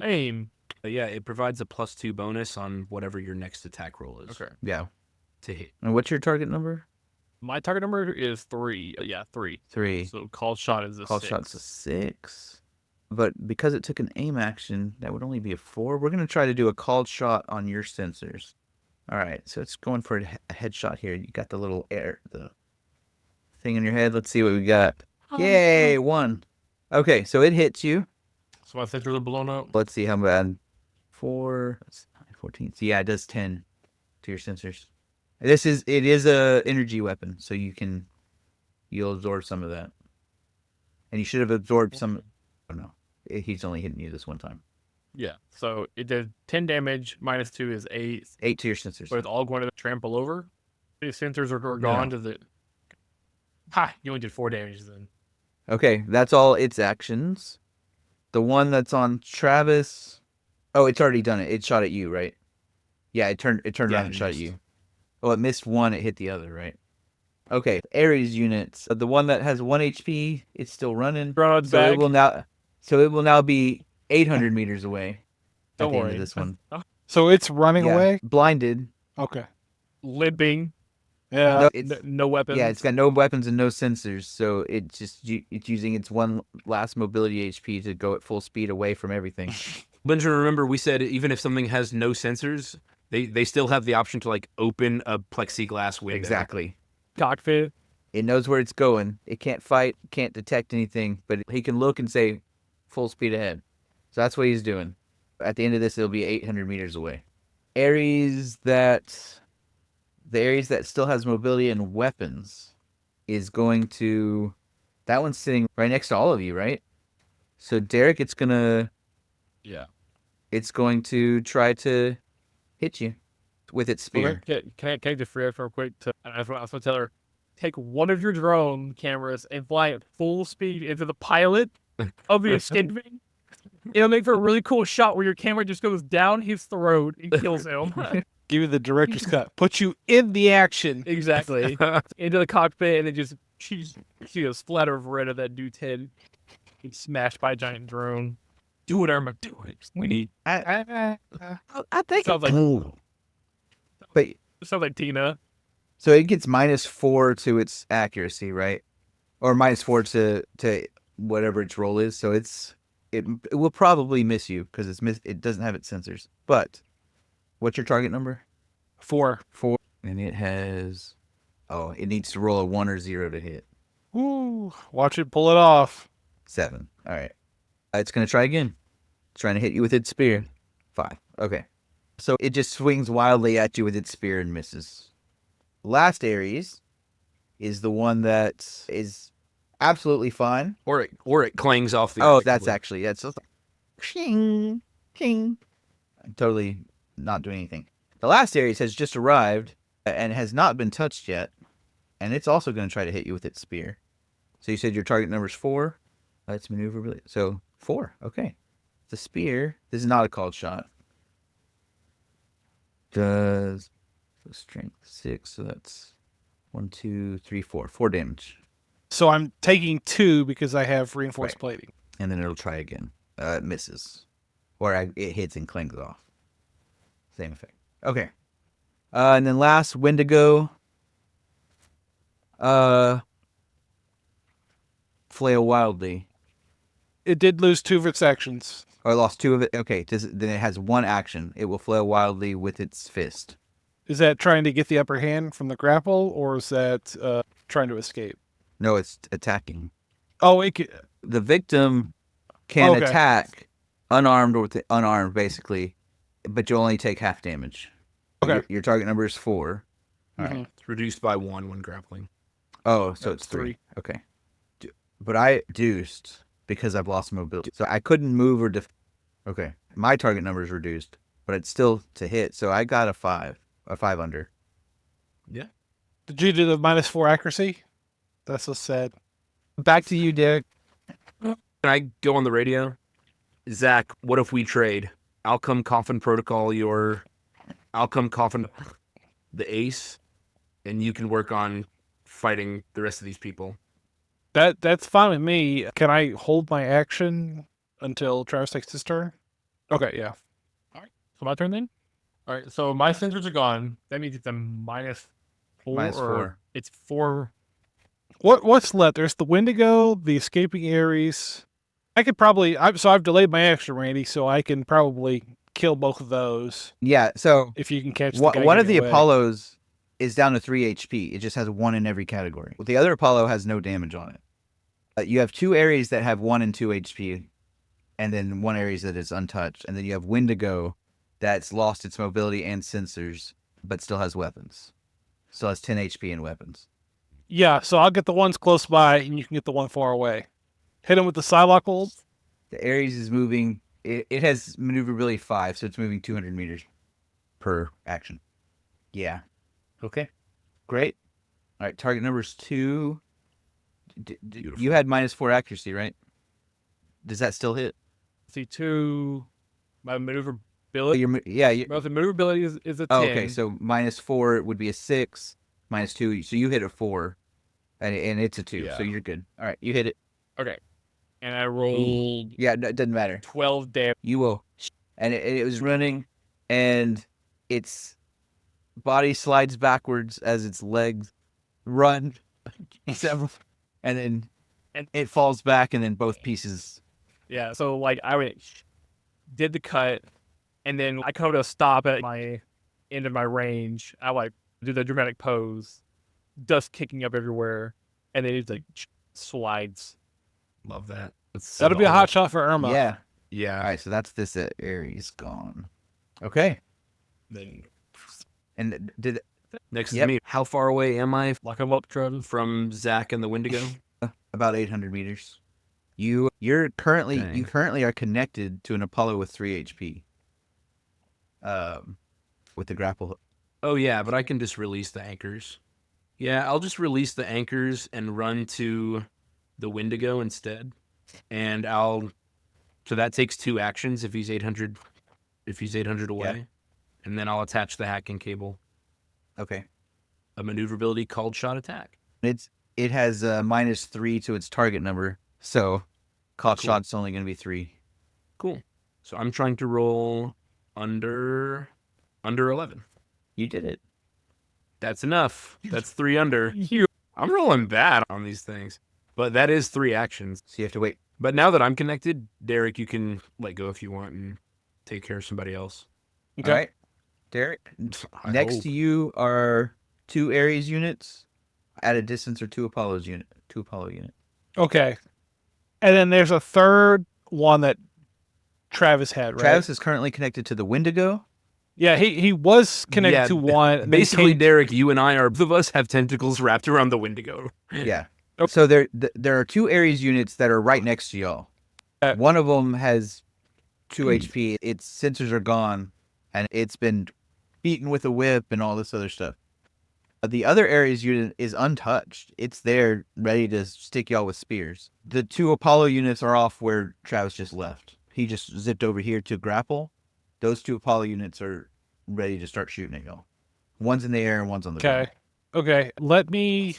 aim. But yeah, it provides a +2 bonus on whatever your next attack roll is. Okay. Yeah. To hit. And what's your target number? My target number is 3. Yeah, 3. 3. So call shot is a Call 6. shot's a 6. But because it took an aim action, that would only be a 4. We're going to try to do a called shot on your sensors. All right, so it's going for a headshot here. You got the little the thing in your head. Let's see what we got. Yay, 1. Okay, so it hits you. So my sensors are blown up. Let's see how bad. 4, that's 9, 14. So yeah, it does 10 to your sensors. It is a energy weapon, so you'll absorb some of that. And you should have absorbed some. Oh no, he's only hitting you this one time. Yeah. So it did 10 damage. -2 is 8. 8 to your sensors. But it's all going to trample over. The sensors are gone to the. Ha! You only did 4 damage then. Okay, that's all its actions. The one that's on Travis. Oh, it's already done it. It shot at you, right? Yeah, it turned around and shot at you. Oh, it missed 1. It hit the other, right? Okay, Ares units. The one that has 1 HP, it's still running. Broad's So back. it will now be 800 meters away. Don't at the end worry. of this one. So it's running Yeah, away? blinded. Okay. Limping. Yeah. No, it's, No weapons. yeah, it's got no weapons and no sensors, so it's using its one last mobility HP to go at full speed away from everything. Benjamin, remember we said even if something has no sensors, they still have the option to like open a plexiglass window. Exactly. Cockpit. It knows where it's going. It can't fight, can't detect anything, but he can look and say full speed ahead. So that's what he's doing. At the end of this, it'll be 800 meters away. The Ares that still has mobility and weapons is going to... That one's sitting right next to all of you, right? So Derek, it's going to try to hit you with its spear. Can I just free up real quick? I was going to tell her, take one of your drone cameras and fly at full speed into the pilot of the escaping. It'll make for a really cool shot where your camera just goes down his throat and kills him. Give you the director's cut. Put you in the action. Exactly. Into the cockpit, and it just see a splatter of red of that dude's head. Gets smashed by a giant drone. Do what I'm doing. We need. I think Sounds like But sounds like Tina. so it gets -4 to its accuracy, right? Or -4 to whatever its roll is. So it will probably miss you because it doesn't have its sensors. But what's your target number? 4. 4, and it has Oh, it needs to roll a 1 or 0 to hit. Woo! Watch it pull it off. 7. All right. It's going to try again. It's trying to hit you with its spear. 5. Okay. So it just swings wildly at you with its spear and misses. Last Ares is the one that is absolutely fine. Or it clangs off the. Oh, that's actually, it's just like, ching, ching. I'm totally not doing anything. The last Ares has just arrived and has not been touched yet. And it's also going to try to hit you with its spear. So you said your target number is 4. That's maneuverability. So 4. Okay. The spear. This is not a called shot. Does strength 6. So that's 1, 2, 3, 4. 4 damage. So I'm taking 2 because I have reinforced Right. plating. And then it'll try again. It misses. Or it hits and clings off. Same effect. Okay. And then last, Wendigo. Flail wildly. It did lose 2 of its actions. Oh, I lost 2 of it. Okay, then it has 1 action. It will flail wildly with its fist. Is that trying to get the upper hand from the grapple, or is that trying to escape? No, it's attacking. Oh, The victim can Okay. attack unarmed or with unarmed, basically, but you only take half damage. Okay. Your target number is 4. All right. Mhm. It's reduced by 1 when grappling. Oh, so it's That's 3. 3. Okay. But I reduced because I've lost mobility. So I couldn't move or Okay. My target number is reduced, but it's still to hit. So I got a 5 under. Did you do the -4 accuracy? That's so sad. Back to you, Derek. Can I go on the radio? Zach, what if we trade? Outcome Coffin Protocol, your Outcome Coffin, the ace, and you can work on fighting the rest of these people. That's fine with me. Can I hold my action until Travis takes his turn? Okay, yeah. So my turn then? All right, so my sensors are gone. That means it's a -4. -4. It's 4. What's left? There's the Wendigo, the escaping Ares. I could probably I've delayed my action, Randy, so I can probably kill both of those Yeah, so if you can catch the guy one of the getting away. Apollos is down to 3 HP. It just has 1 in every category. The other Apollo has no damage on it. You have 2 Ares that have 1 and 2 HP, and then 1 Ares that is untouched. And then you have Wendigo that's lost its mobility and sensors, but still has weapons. Still has 10 HP and weapons. Yeah, so I'll get the ones close by, and you can get the one far away. Hit him with the Psylocke hold. The Ares is moving. It has maneuverability 5, so it's moving 200 meters per action. Yeah. Okay. Great. All right. Target number is 2. Beautiful. You had -4 accuracy, right? Does that still hit? See, 2. My Oh, maneuverability. yeah. Well, the maneuverability is a 10. Oh, okay. So -4 would be a 6. -2. So you hit a 4, and it's a 2. So Yeah. you're good. All right. You hit it. Okay. And I rolled Yeah. It doesn't matter. 12 damage. You will. And it was running, and its body slides backwards as its legs run several, and then it falls back, and then both pieces. Yeah, so like I went, did the cut, and then I come to a stop at my end of my range. I like do the dramatic pose, dust kicking up everywhere, and then it's like slides. Love that. That's That'll be a hot shot for Irma. Yeah. Yeah. All right. So that's this Ares gone. Okay. Then And did next Yep. to me, how far away am I Lock him up, Travis. from Zach and the Wendigo? about 800 meters. You're currently Dang. you currently are connected to an Apollo with 3 HP. With the grapple hook. Oh yeah, but I can just release the anchors. Yeah, I'll just release the anchors and run to the Wendigo instead. And so that takes 2 actions if he's 800 away. Yeah. And then I'll attach the hacking cable. Okay. A maneuverability called shot attack. It has -3 to its target number, so caught Cool. shot's only going to be 3. Cool. So I'm trying to roll under 11. You did it. That's enough. That's 3 under. You. I'm rolling bad on these things. But that is 3 actions. So you have to wait. But now that I'm connected, Derek, you can let go if you want and take care of somebody else. Okay. All right, Derek. I Next hope. to you are 2 Ares units. At a distance or two Apollo unit. Okay. And then there's a third one that Travis had, right? Travis is currently connected to the Wendigo. Yeah, he was connected to one. and then Basically, came- Derek, you and I are both of us have tentacles wrapped around the Wendigo. Yeah. Okay. So there are two Ares units that are right next to y'all. One of them has 2 HP. Its sensors are gone, and it's been beaten with a whip and all this other stuff. The other Ares unit is untouched. It's there, ready to stick y'all with spears. The 2 Apollo units are off where Travis just left. He just zipped over here to grapple. Those 2 Apollo units are ready to start shooting at y'all. One's in the air and one's on the ground. Okay. Let me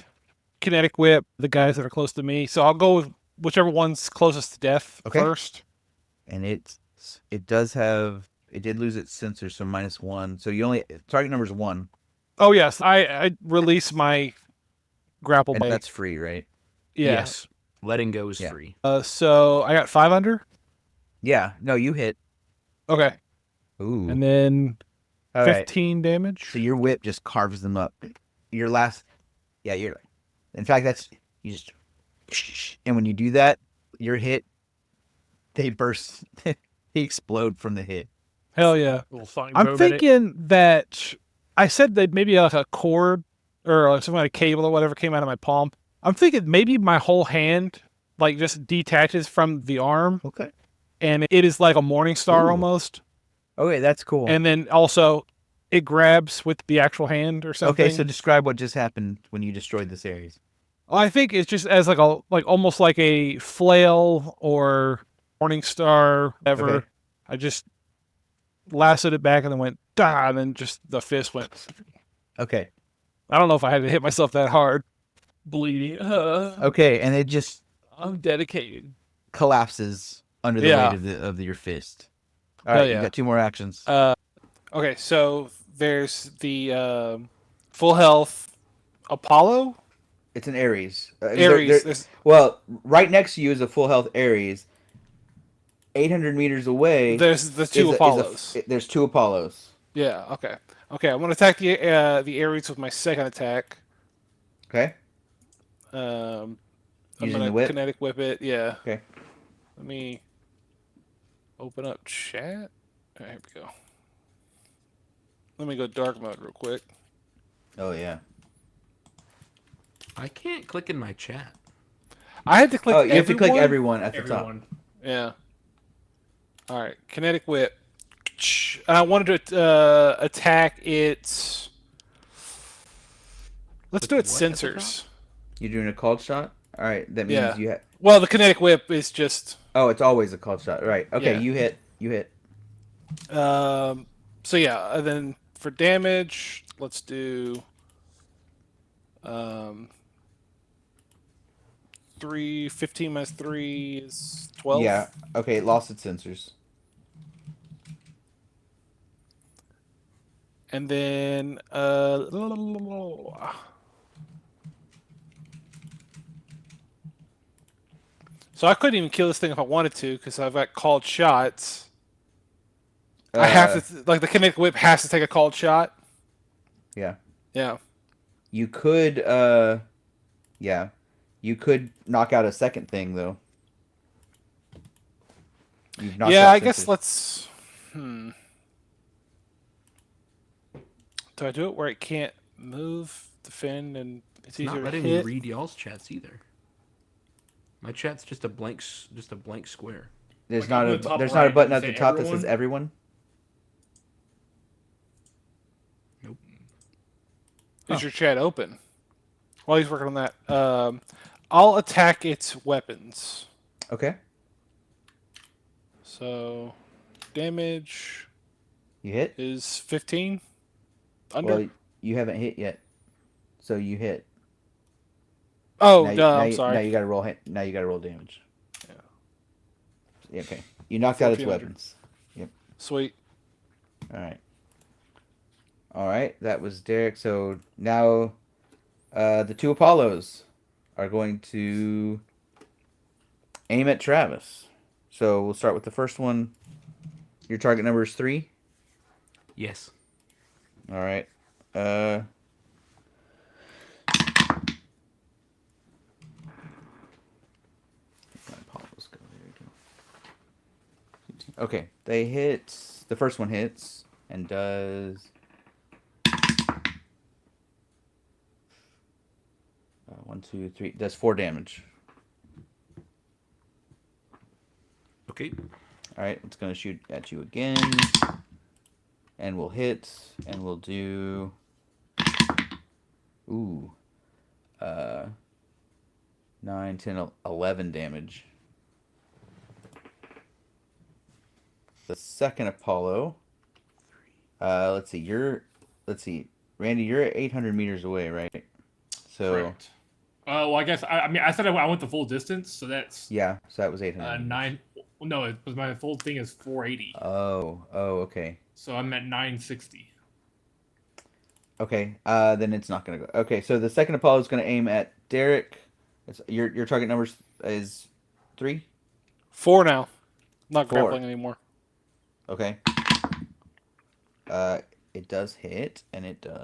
kinetic whip the guys that are close to me. So I'll go with whichever one's closest to death first. And it did lose its sensor, so -1. So you only target number is 1. Oh yes, I release my grapple And bait. that's free, right? Yeah. Yes. Letting go is Yeah. free. So I got 5 under. Yeah. No, you hit. Okay. Ooh. And then All right. 15 damage. So your whip just carves them up. Your last, in fact, you just, and when you do that, your hit, they burst, they explode from the hit. Hell yeah. Little sonic I'm boom in it. thinking that I said that maybe like a cord or like some kind of cable or whatever came out of my palm. I'm thinking maybe my whole hand like just detaches from the arm Okay. and it is like a morning star Ooh. almost. Okay, that's cool. And then also it grabs with the actual hand or something. Okay, so describe what just happened when you destroyed this Ares. I think it's just as like almost like a flail or morning star, whatever. Okay. I just lassoed it back and then went da, and then just the fist went. Okay. I don't know if I had to hit myself that hard. Bleeding. Okay, and it just I'm dedicated. collapses under the Yeah. weight of your fist. All Hell right, yeah. you got 2 more actions. Okay, so there's the full health Apollo. It's an Ares. Ares. There's- Well, right next to you is a full health Ares. 800 meters away. There's the 2 Apollos. There's 2 Apollos. Yeah. Okay. Okay. I'm gonna attack the Ares with my second attack. Okay. I'm Using gonna the whip? kinetic whip it. Yeah. Okay. Let me open up chat. All right, here we go. Let me go dark mode real quick. Oh yeah. I can't click in my chat. I had to click. Oh, you have to click everyone. everyone at the top. Everyone. Yeah. All right, kinetic whip. And I wanted to attack its. Let's do its what at the sensors. You're doing a called shot. All right, that means Yeah. you have. Well, the kinetic whip is just. Oh, it's always a called shot. Right. Okay, Yeah. you hit. You hit. So yeah, and then for damage, let's do. 15 minus 3 is 12. Yeah. Okay, it lost its sensors. And then so I couldn't even kill this thing if I wanted to because I've got called shots. I have to like the kinetic whip has to take a called shot. Yeah. Yeah. You could. Yeah. You could knock out a second thing though. You've knocked Yeah, out I guess sensors. let's. Do I do it where it can't move, defend, and it's It's not easier to letting me hit? read y'all's chats either. My chat's just a blank square. There's Like, not on a the top there's right, not a button does at it the say top that says everyone. Nope. Is your chat open? While he's working on that, I'll attack its weapons. Okay. So, damage You hit. is 15. Under. Well, you haven't hit yet, so you hit. Oh, now, no, now I'm you- sorry. Now you gotta roll. Now you gotta roll damage. Yeah. Okay. You knocked out its 1400. weapons. Sweet. All right. All right. That was Derek. So now, the 2 Apollos are going to aim at Travis. So we'll start with the first one. Your target number is 3. Yes. All right. Okay, they hit. The first one hits and does. 1, 2, 3. Does 4 damage. Okay. All right, it's gonna shoot at you again, and we'll hit, and we'll do. Ooh. 9, 10, 11 damage. The second Apollo. Let's see. Randy, you're at 800 meters away, right? So. Correct. Well, I guess I mean I said I went the full distance, so that's Yeah, so that was 800. Meters. 9. No, it was my full thing is 480. Oh, okay. So I'm at 960. Okay, then it's not gonna go. Okay, so the second Apollo is gonna aim at Derek. Your target number is 3. 4 now. Not 4. grappling anymore. Okay. It does hit, and it does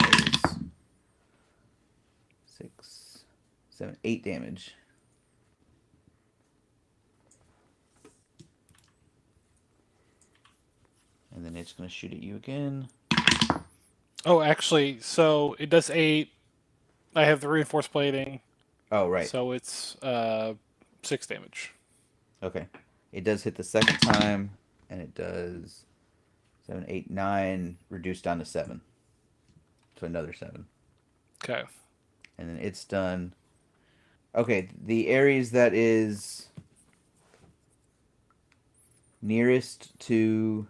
6, 7, 8 damage. And then it's gonna shoot at you again. Oh, actually, so it does 8. I have the reinforced plating. Oh, right. So it's 6 damage. Okay. It does hit the second time, and it does 7, 8, 9, reduced down to 7. So another 7. Okay. And then it's done. Okay, the Ares that is nearest to...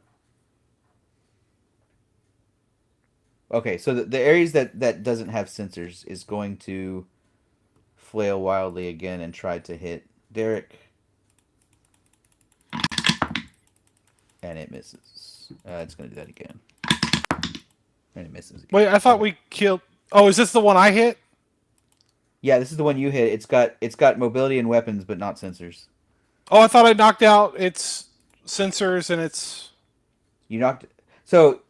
Okay, so the Ares that doesn't have sensors is going to flail wildly again and try to hit Derek. And it misses. It's going to do that again. And it misses again. Wait, I thought we killed... Oh, is this the one I hit? Yeah, this is the one you hit. It's got mobility and weapons, but not sensors. Oh, I thought I knocked out its sensors and its... You knocked... So...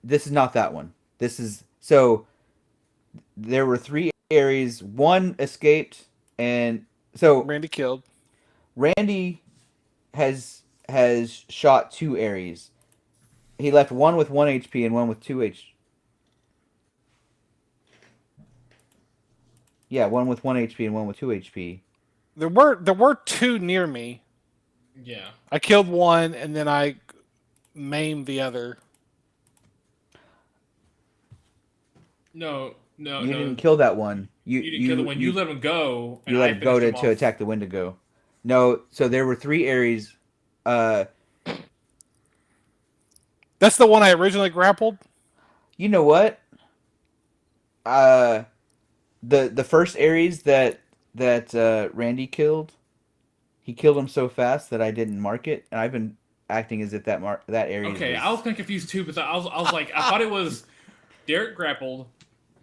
This is not that one. This is... So... There were 3 Ares. 1 escaped, and... So... Randy killed. Randy has shot 2 Ares. He left one with 1 HP and one with 2 HP. Yeah, one with 1 HP and one with 2 HP. There were 2 near me. Yeah. I killed one and then I maimed the other. No. You didn't kill that one. You didn't kill the one. You let him go. You let him go to attack the Wendigo. No, so there were 3 Ares. That's the one I originally grappled? You know what? The first Ares that Randy killed, he killed him so fast that I didn't mark it, and I've been acting as if that Ares. Okay, I was kind of confused too, but I was like, I thought it was Derek grappled.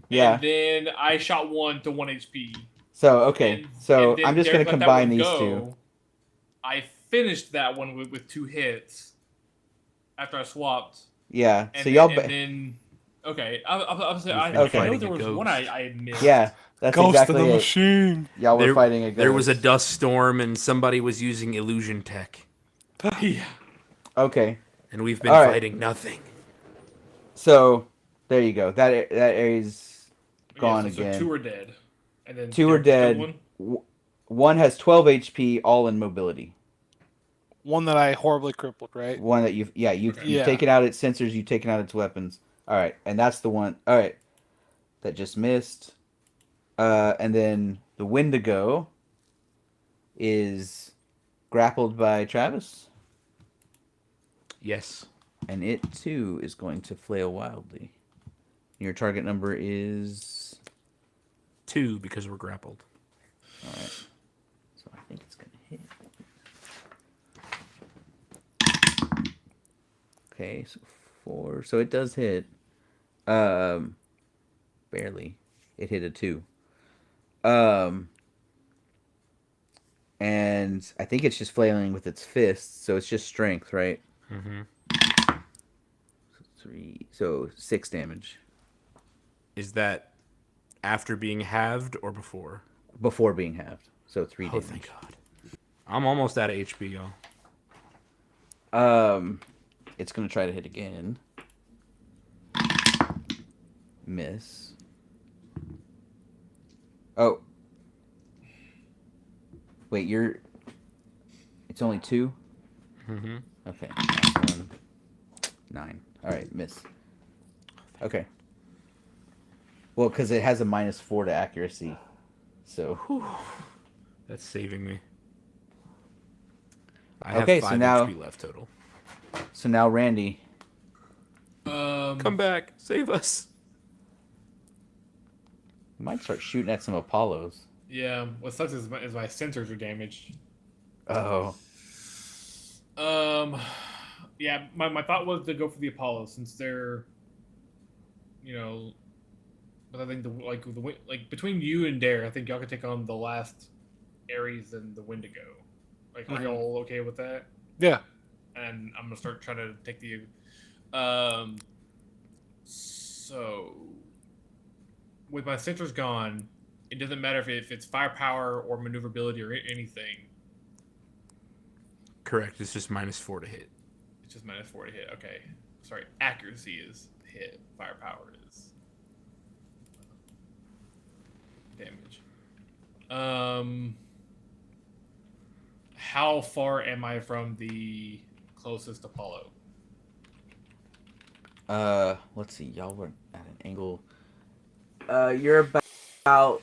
Yeah. And then I shot 1 to 1 HP. So okay, and I'm just Derek gonna let that combine one these go. 2. I finished that one with 2 hits after I swapped. Yeah. And So then, y'all. and then okay, I Okay. know there was one I had missed. Yeah, that's Ghost exactly of the it. machine. Y'all were fighting a ghost. There was a dust storm, and somebody was using illusion tech, Yeah. Okay. and we've been All right. fighting nothing. So there you go. That Ares gone so again. 2 are dead. And then 2 are Derek killed dead. One has 12 HP, all in mobility. One that I horribly crippled, right? One that you've taken out its sensors, you've taken out its weapons. All right, and that's the one. All right, that just missed. And then the Wendigo is grappled by Travis, Yes. and it too is going to flail wildly. Your target number is 2 because we're grappled. all right. So I think it's gonna hit. Okay, so 4. So it does hit. Barely. It hit a 2. And I think it's just flailing with its fists, so it's just strength, right? Mm-hmm. 3. So 6 damage Is that after being halved or before? before being halved. So 3 Oh, damage. thank God. I'm almost out of HP, y'all. It's gonna try to hit again. Miss. Oh. Wait, you're... It's only 2? Mm-hmm. Okay. Last one. 9. Alright, miss. Okay. Well, because it has a -4 to accuracy. So... That's saving me. I Okay, have so 5 now- HP left total. So now, Randy. Come back. Save us. You might start shooting at some Apollos. Yeah, what sucks is my sensors are damaged. Oh. Yeah, my thought was to go for the Apollo since they're, but I think like between you and Dare, I think y'all could take on the last Ares and the Wendigo. Like, are y'all okay with that? Yeah. And I'm gonna start trying to take the. So, with my sensors gone, it doesn't matter if it's firepower or maneuverability or anything. Correct. It's just -4 to hit. It's just -4 to hit. Okay. Sorry. Accuracy is hit. Firepower is damage. How far am I from the closest Apollo? Let's see. Y'all were at an angle. You're about...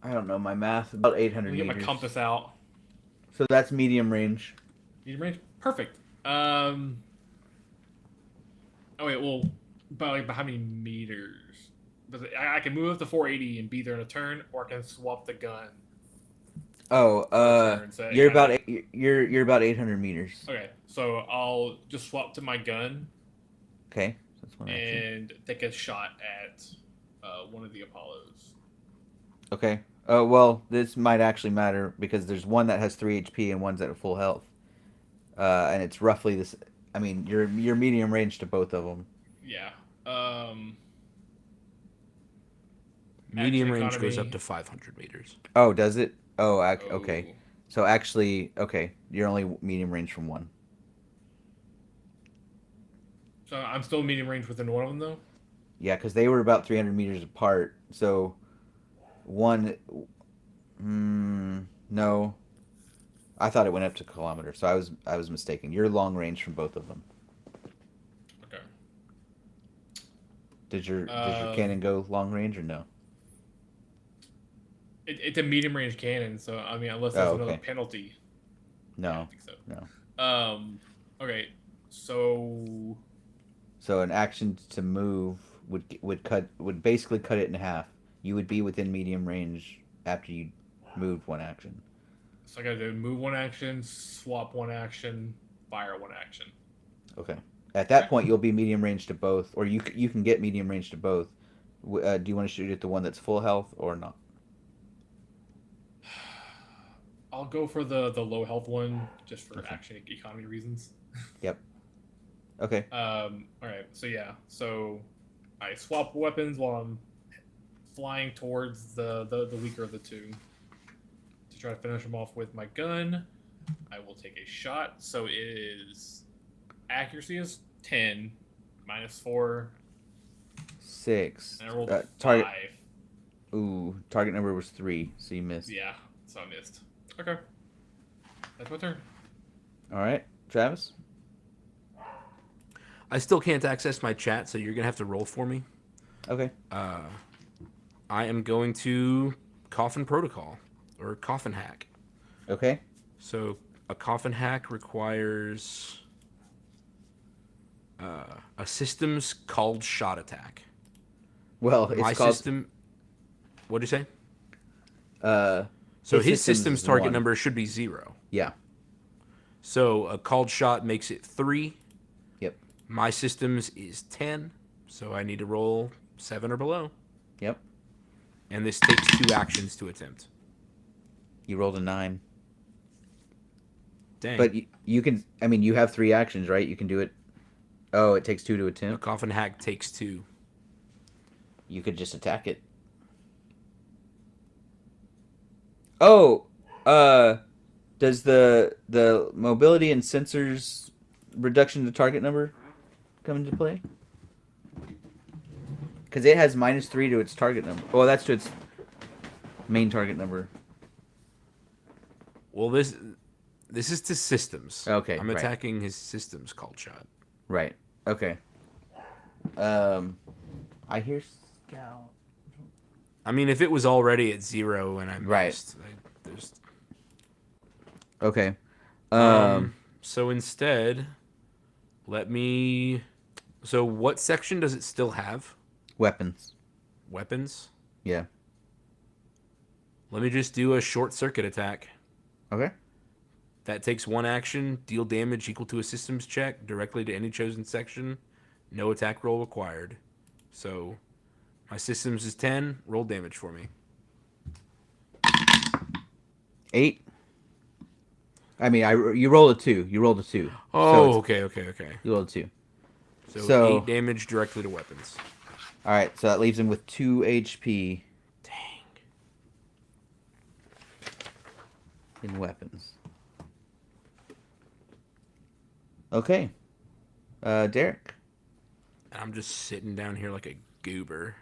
I don't know my math. About 800 Let me get meters. my compass out. So that's medium range. Medium range? Perfect. Oh wait, well, by how many meters? Because I can move up to 480 and be there in a turn, or I can swap the gun. Oh, turn, so you're kinda- about you're about 800 meters. Okay, so I'll just swap to my gun Okay, that's one action. and take a shot at one of the Apollos. Okay. Well, this might actually matter because there's one that has 3 HP and one's at full health. And it's roughly this. I mean, you're medium range to both of them. Yeah. Medium Action range goes economy. up to 500 meters. Oh, does it? Oh, okay. Oh. So actually, okay, you're only medium range from one. So I'm still medium range within one of them, though? Yeah, because they were about 300 meters apart. So one. No. I thought it went up to kilometers, so I was mistaken. You're long range from both of them. Okay. Did your cannon go long range or no? It's a medium range cannon, so I mean, unless there's another okay. penalty. I No, don't think so. no. Okay, so So an action to move would basically cut it in half. You would be within medium range after you moved one action. I got to move one action, swap one action, fire one action. Okay. At that point, you'll be medium range to both, or you can get medium range to both. Do you want to shoot at the one that's full health or not? I'll go for the low health one just for action economy reasons. Yep. Okay. All right. So yeah. So I swap weapons while I'm flying towards the weaker of the two to try to finish them off with my gun. I will take a shot. So it is accuracy is 10 -4. 6. And I rolled target. 5. Ooh, target number was 3, so you missed. Yeah. So I missed. Okay. That's my turn. All right, Travis. I still can't access my chat, so you're gonna have to roll for me. Okay. I am going to Coffin Protocol or Coffin Hack. Okay. So a Coffin Hack requires a system's called shot attack. Well, it's My called. system. What did you say? So his system's target 1. number should be 0. Yeah. So a called shot makes it 3. Yep. My system's is 10, so I need to roll 7 or below. Yep. And this takes 2 actions to attempt. You rolled a 9. Dang. But you can. I mean, you have 3 actions, right? You can do it. Oh, it takes 2 to a attempt. Coffin Hack takes 2. You could just attack it. Oh, Does the mobility and sensors reduction to target number come into play? Because it has -3 to its target number. Well, that's to its main target number. Well, this is to systems. Okay, I'm right. attacking his systems called shot. Right. Okay. I hear scout. I mean, if it was already at 0 and I missed, there's Okay. So instead, let me. So what section does it still have? Weapons. Weapons. Yeah. Let me just do a short circuit attack. Okay. That takes 1 action. Deal damage equal to a systems check directly to any chosen section. No attack roll required. So my systems is 10. Roll damage for me. 8. I mean, you rolled a 2. You rolled a 2. Oh, So okay. you rolled a 2. So 8 damage directly to weapons. All right. So that leaves him with 2 HP. Dang. In weapons. Okay. Derek. I'm just sitting down here like a goober.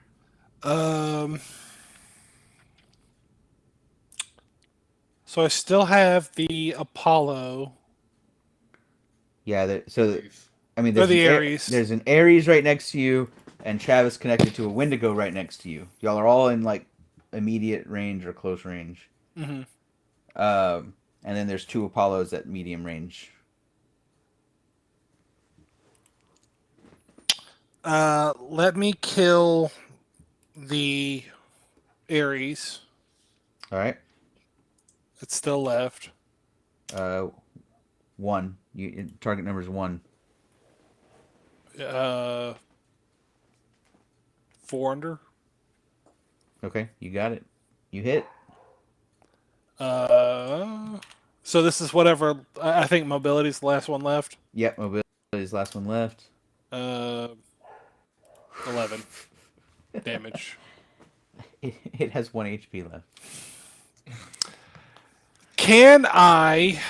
So I still have the Apollo. Yeah. So I mean, Or there's the an Ares. there's an Ares right next to you, and Travis connected to a Wendigo right next to you. Y'all are all in like immediate range or close range. Mm-hmm. And then there's 2 Apollos at medium range. Let me kill the Ares. All right. It's still left. 1. Target number is 1. 4 under. Okay, you got it. You hit. So this is whatever. I think mobility's the last one left. Yep, mobility is the last one left. 11 damage. It has 1 HP left. Can I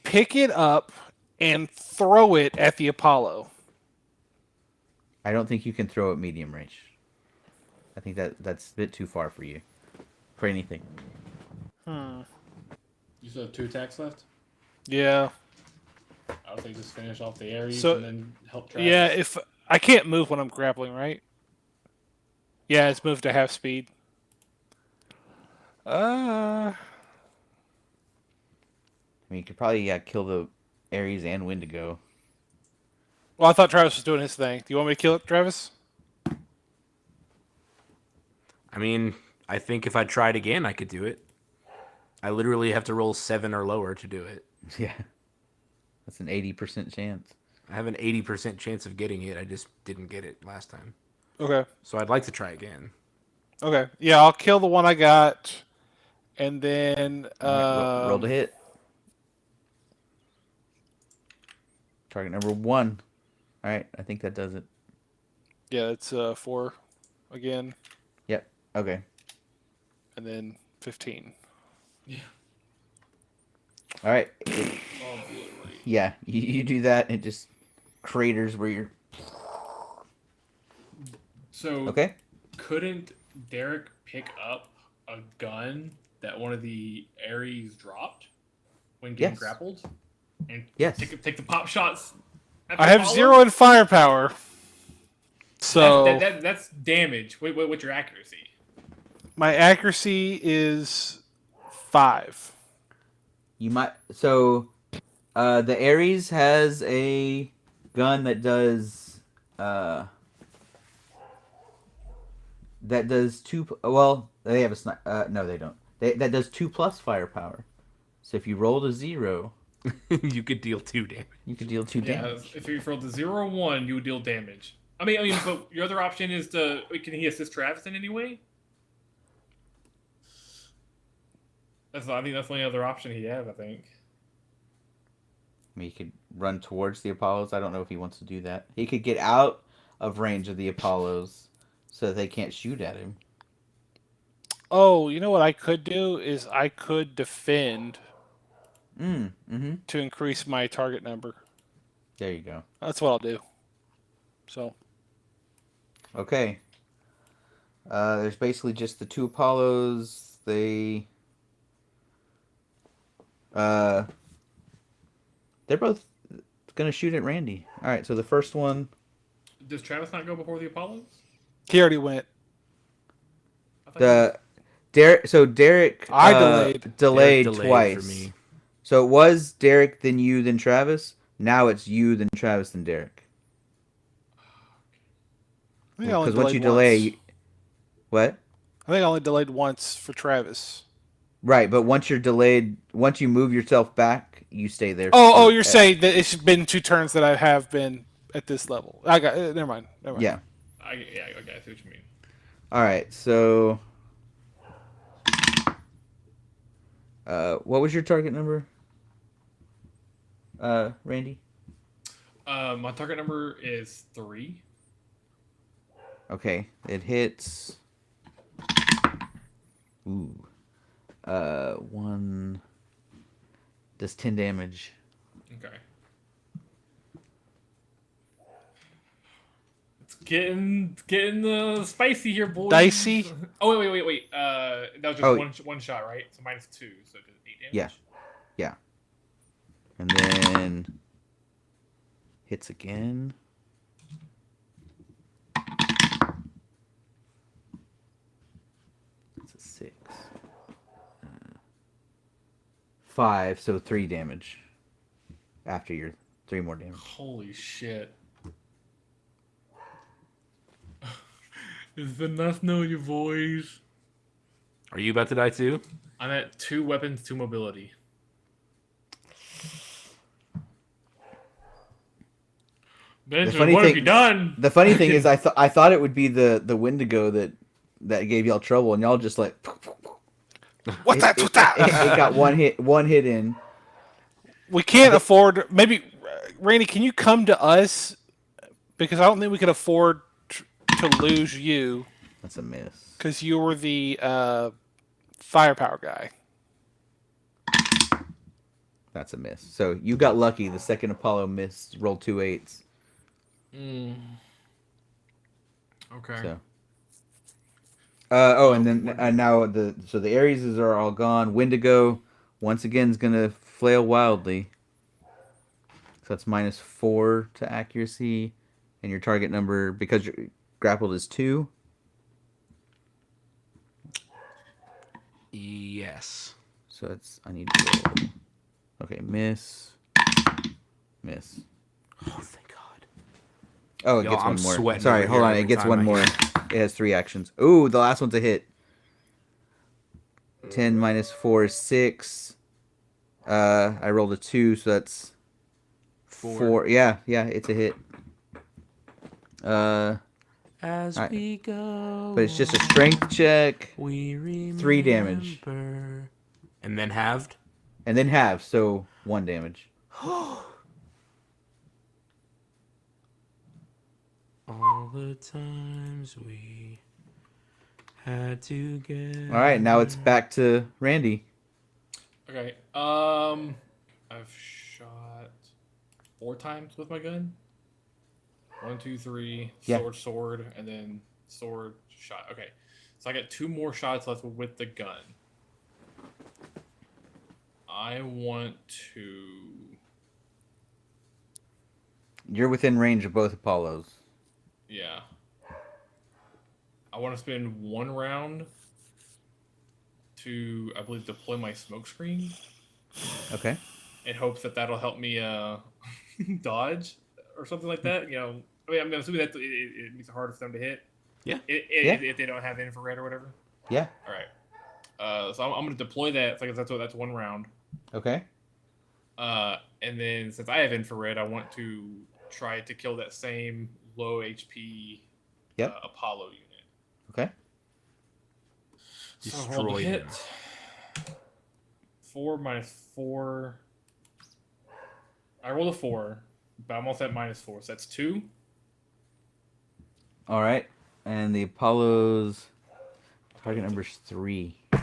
pick it up and throw it at the Apollo? I don't think you can throw it medium range. I think that's a bit too far for you. For anything. You still have 2 attacks left? Yeah. I would say just finish off the Ares So- and then help Travis. Yeah, if I can't move when I'm grappling, right? Yeah, it's moved to half speed. I mean, you could probably kill the Ares and Wendigo. Well, I thought Travis was doing his thing. Do you want me to kill it, Travis? I mean, I think if I tried again, I could do it. I literally have to roll 7 or lower to do it. Yeah. That's an 80% chance. I have an 80% chance of getting it. I just didn't get it last time. Okay. So I'd like to try again. Okay. Yeah, I'll kill the one I got, and then Roll to hit. Target number 1. All right, I think that does it. Yeah, it's 4 again, Yep. Okay. and then 15. All right. Yeah, you do that, and it just craters where you're. So Okay. couldn't Derek pick up a gun that one of the Ares dropped when getting Yes. grappled? And Yes. take the pop shots? at I the have Apollo? 0 in firepower, so That's damage. What's your accuracy? my accuracy is 5. You might. So, the Ares has a gun that does. That does 2. Well, they have a sniper. No, they don't. That does 2+ firepower. So if you rolled a 0, You could deal 2 damage. you could deal 2 Yeah, damage. if you rolled the 0 or 1, you would deal damage. I mean, but your other option is to. Can he assist Travis in any way? I think that's the only other option he has. I think. I mean, he could run towards the Apollos. I don't know if he wants to do that. He could get out of range of the Apollos so that they can't shoot at him. Oh, you know what I could do is I could defend Mm-hmm. to increase my target number. There you go. That's what I'll do. So Okay. There's basically just the two Apollos. They're both gonna shoot at Randy. All right. So the first one. Does Travis not go before the Apollos? he already went. I thought he was- Derek. I delayed. Delayed Derek twice. for me. So it was Derek, then you, then Travis. Now it's you, then Travis, then Derek. I think I only Because once you delayed delay, once. what? I think I only delayed once for Travis. Right, but once you're delayed, once you move yourself back, you stay there. Oh, you're saying that it's been 2 turns that I have been at this level. I got. Never mind. Yeah. I see what you mean. All right. So, what was your target number, Randy? My target number is 3. Okay, it hits. Ooh. 1 does 10 damage. Okay. It's getting spicy here, boys. Dicey? Oh wait. That was just one shot, right? So -2, so it does 8 damage. Yeah. And then hits again. It's a 6. 5, so 3 damage. After your 3 more damage. Holy shit. It's been nice knowing you, boys. Are you about to die too? I'm at 2 weapons, 2 mobility. Benjamin, what have you done? The funny thing is, I thought it would be the Wendigo that gave y'all trouble, and y'all just like. What's that? What's that? It got one hit in. We can't afford. Maybe, Randy, can you come to us? Because I don't think we could afford to lose you. That's a miss. Because you were the firepower guy. That's a miss. So you got lucky. The second Apollo missed. Rolled 2 8s. Okay. So. And then now the Aries are all gone. Wendigo once again is gonna flail wildly. So that's -4 to accuracy, and your target number because you're grappled is 2. Yes. So I need to roll. Okay, miss. Oh, thank God. Oh, it Yo, gets I'm one more. sweating Sorry, over hold here on. every It gets time one I more. hear It has 3 actions. Ooh, the last one's a hit. 10 -4 is 6. I rolled a 2, so that's 4. Yeah, it's a hit. As Alright. we go, But it's just a strength check, we remember. 3 damage, And then halved. and then half, so 1 damage. All the times we had to get. All right, now it's back to Randy. Okay. I've shot 4 times with my gun. 1, 2, 3. Yeah. Sword, and then sword shot. Okay. So I got 2 more shots left with the gun. I want to. You're within range of both Apollos. Yeah. I want to spend 1 round to, I believe, deploy my smoke screen Okay. in hopes that that'll help me dodge or something like that. You know, I mean, I'm assuming that it makes it harder for them to hit. Yeah. If they don't have infrared or whatever. Yeah. All right. So I'm going to deploy that. So I guess that's 1 round. Okay. And then since I have infrared, I want to try to kill that same low HP Apollo unit. Okay. So I rolled a Destroy hit. him. 4 - 4. I rolled a 4, but I'm also at -4, so that's 2. All right. And the Apollos Target number's 3. I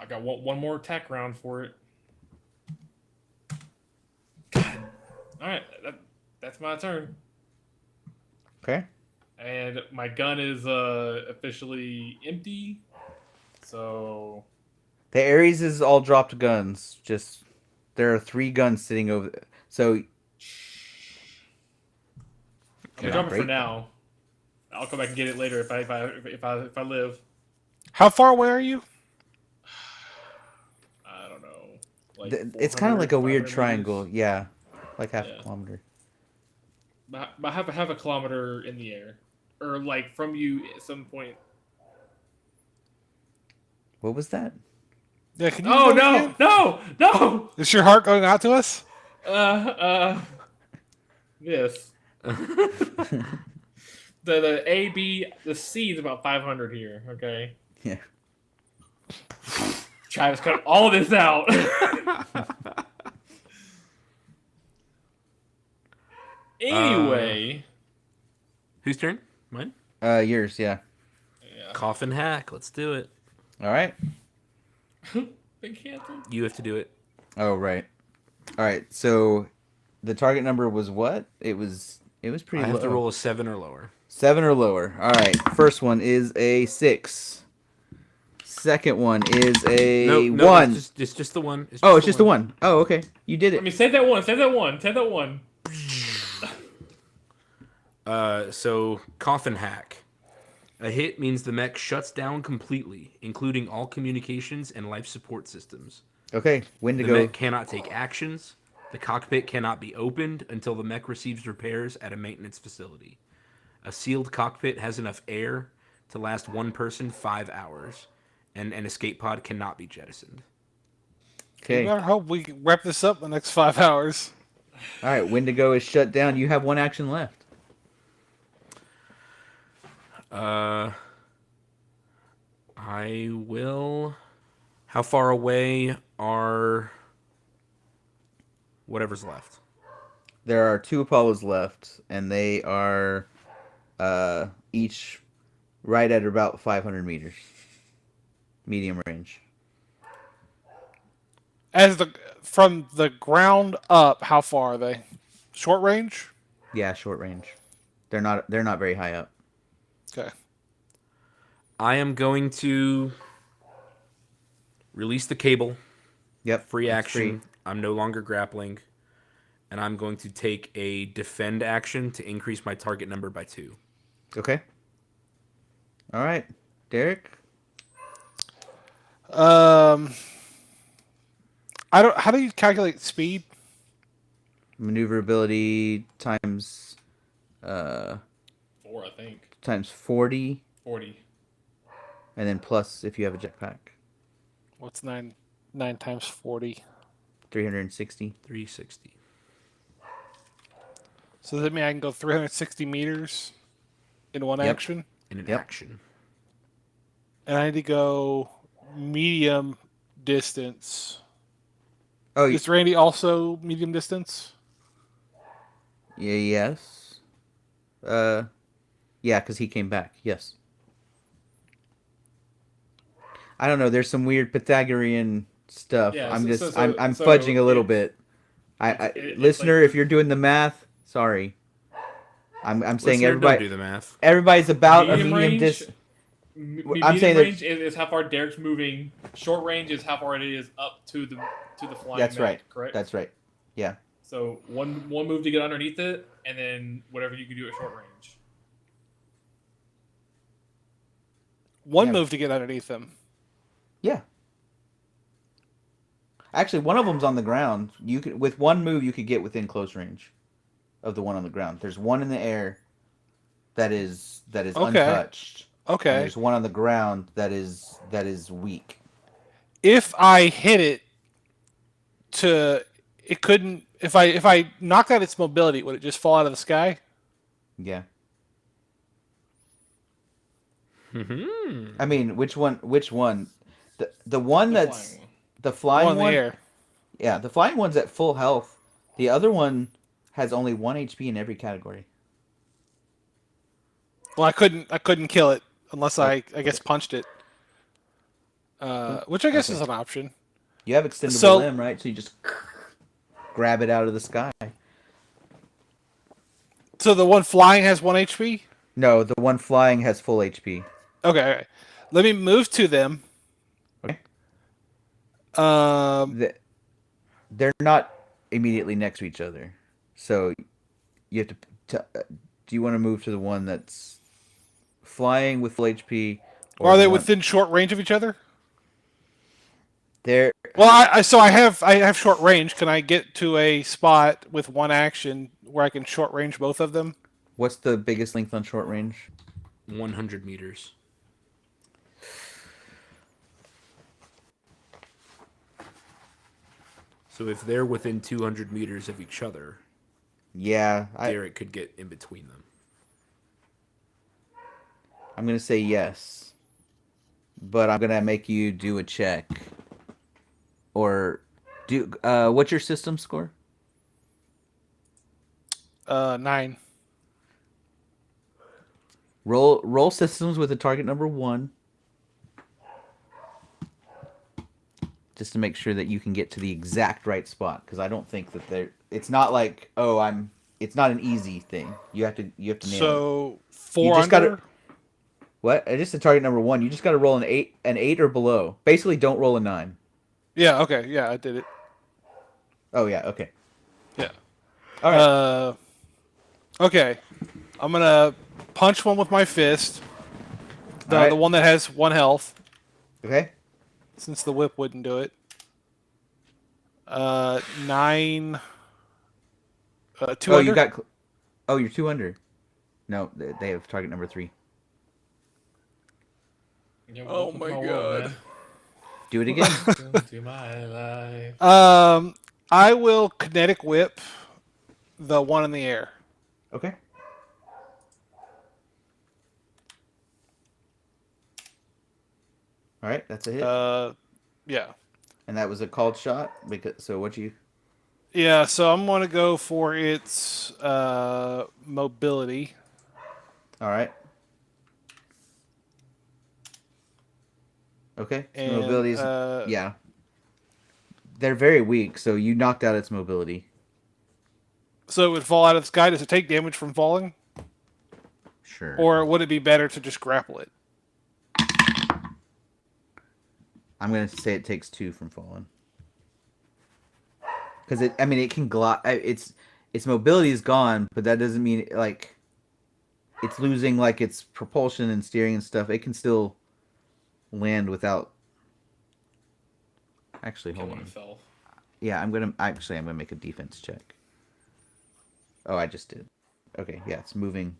got one more attack round for it. God. All right, that's my turn. Okay. And my gun is officially empty. So The Ares is all dropped guns. Just there are 3 guns sitting over. So I'm gonna drop it for now. I'll come back and get it later if I live. How far away are you? I don't know. Like It's kind of like a weird 400, 500 triangle. meters. Yeah, like half Yeah. a kilometer. I have half a kilometer in the air, or like from you at some point. What was that? Yeah, can you Oh do that again? no! Is your heart going out to us? This. The A, B, the C is about 500 here. Okay. Yeah. Travis cut all this out. Anyway. Whose turn? Mine? Yours. Yeah. Yeah. Coffin hack. Let's do it. All right. They canceled. You have to do it. Oh right. All right. So, the target number was what? It was pretty I low. have to roll a 7 or lower. 7 or lower. All right. First one is a 6. Second one is a No, 1. It's just the one. It's just the one. Oh, okay. You did I it. mean, save that one. Save that one. Save that one. So coffin hack. A hit means the mech shuts down completely, including all communications and life support systems. Okay. The Wendigo. mech cannot take actions. The cockpit cannot be opened until the mech receives repairs at a maintenance facility. A sealed cockpit has enough air to last one person 5 hours, and an escape pod cannot be jettisoned. We Okay. better hope we can wrap this up in the next 5 hours. All right. Wendigo is shut down. You have 1 action left. I will. How far away are whatever's left? There are 2 Apollos left, and they are each right at about 500 meters. Medium range. From the ground up, how far are they? Short range? Yeah, short range. They're not very high up. Okay. I am going to release the cable. Yep. Free it's action. free. I'm no longer grappling. And I'm going to take a defend action to increase my target number by 2. Okay. All right. Derek? How do you calculate speed? Maneuverability times 4, I think. times 40, 40. and then plus if you have a jetpack. What's 9 times 40? 360. 360. So does that mean I can go 360 meters in one Yep. action? In an Yep. action. And I need to go medium distance. Oh, Is Randy also medium distance? yeah, yes. Yeah, because he came back. Yes. I don't know. There's some weird Pythagorean stuff. Yeah, I'm so- just so- I'm so fudging a little it's- bit. it's Listener, like- if you're doing the math, sorry. I'm saying Listener, everybody don't do the math. everybody's about a Medium medium range? distance. Medium saying that- range is how far Derek's moving. Short range is how far it is up to the flying. That's mech, right. Correct. That's right. Yeah. So one move to get underneath it, and then whatever you can do at short range. One Yeah. move to get underneath them. Yeah. Actually, one of them's on the ground. You could, with one move, you could get within close range of the one on the ground. There's one in the air that is Okay. untouched. And Okay. there's one on the ground that is weak. If I hit it it couldn't. If I knocked out its mobility, would it just fall out of the sky? Yeah. Mm-hmm. I mean, which one? The one The that's flying one. the flying One in the one. air. Yeah, the flying one's at full health. The other one has only 1 HP in every category. Well, I couldn't kill it unless I guess punched it. Which I guess is an option. You have extendable So- limb, right? So you just grab it out of the sky. So the one flying has 1 HP? No, the one flying has full HP. Okay. Let me move to them. Okay. They're not immediately next to each other, so you have to. Do you want to move to the one that's flying with full HP? Or are the they one- within short range of each other? They're Well, I have short range. Can I get to a spot with one action where I can short range both of them? What's the biggest length on short range? 100 meters. So if they're within 200 meters of each other, Yeah, Derek could get in between them. I'm gonna say yes, but I'm gonna make you do a check. Or do what's your system score? 9. Roll systems with a target number 1. Just to make sure that you can get to the exact right spot, because I don't think that it's not like it's not an easy thing. You have to nail it. So 4 You just under? gotta- What? Just a target number 1. You just got to roll an 8 or below. Basically, don't roll a 9. Yeah, okay. Yeah, I did it. Oh yeah, okay. Yeah. All right. Okay. I'm going to punch one with my fist. The Alright. one that has 1 health, Okay. since the whip wouldn't do it. 9. 2 Oh, under? you got. Oh, you're 2 under. No, they have target number 3. Yeah, Oh welcome my to world, God. Do it again. man. Welcome to my life. I will kinetic whip the one in the air. Okay. All right, that's a hit. Yeah. And that was a called shot. So what you? Yeah, so I'm going to go for its mobility. All right. Okay. So And, mobility is yeah. They're very weak, so you knocked out its mobility. So it would fall out of the sky. Does it take damage from falling? Sure. Or would it be better to just grapple it? I'm gonna say it takes 2 from falling. Because it can glide. Its mobility is gone, but that doesn't mean like it's losing like its propulsion and steering and stuff. It can still land without. Actually, hold Killing on. itself. Yeah, I'm gonna make a defense check. Oh, I just did. Okay, yeah, it's moving.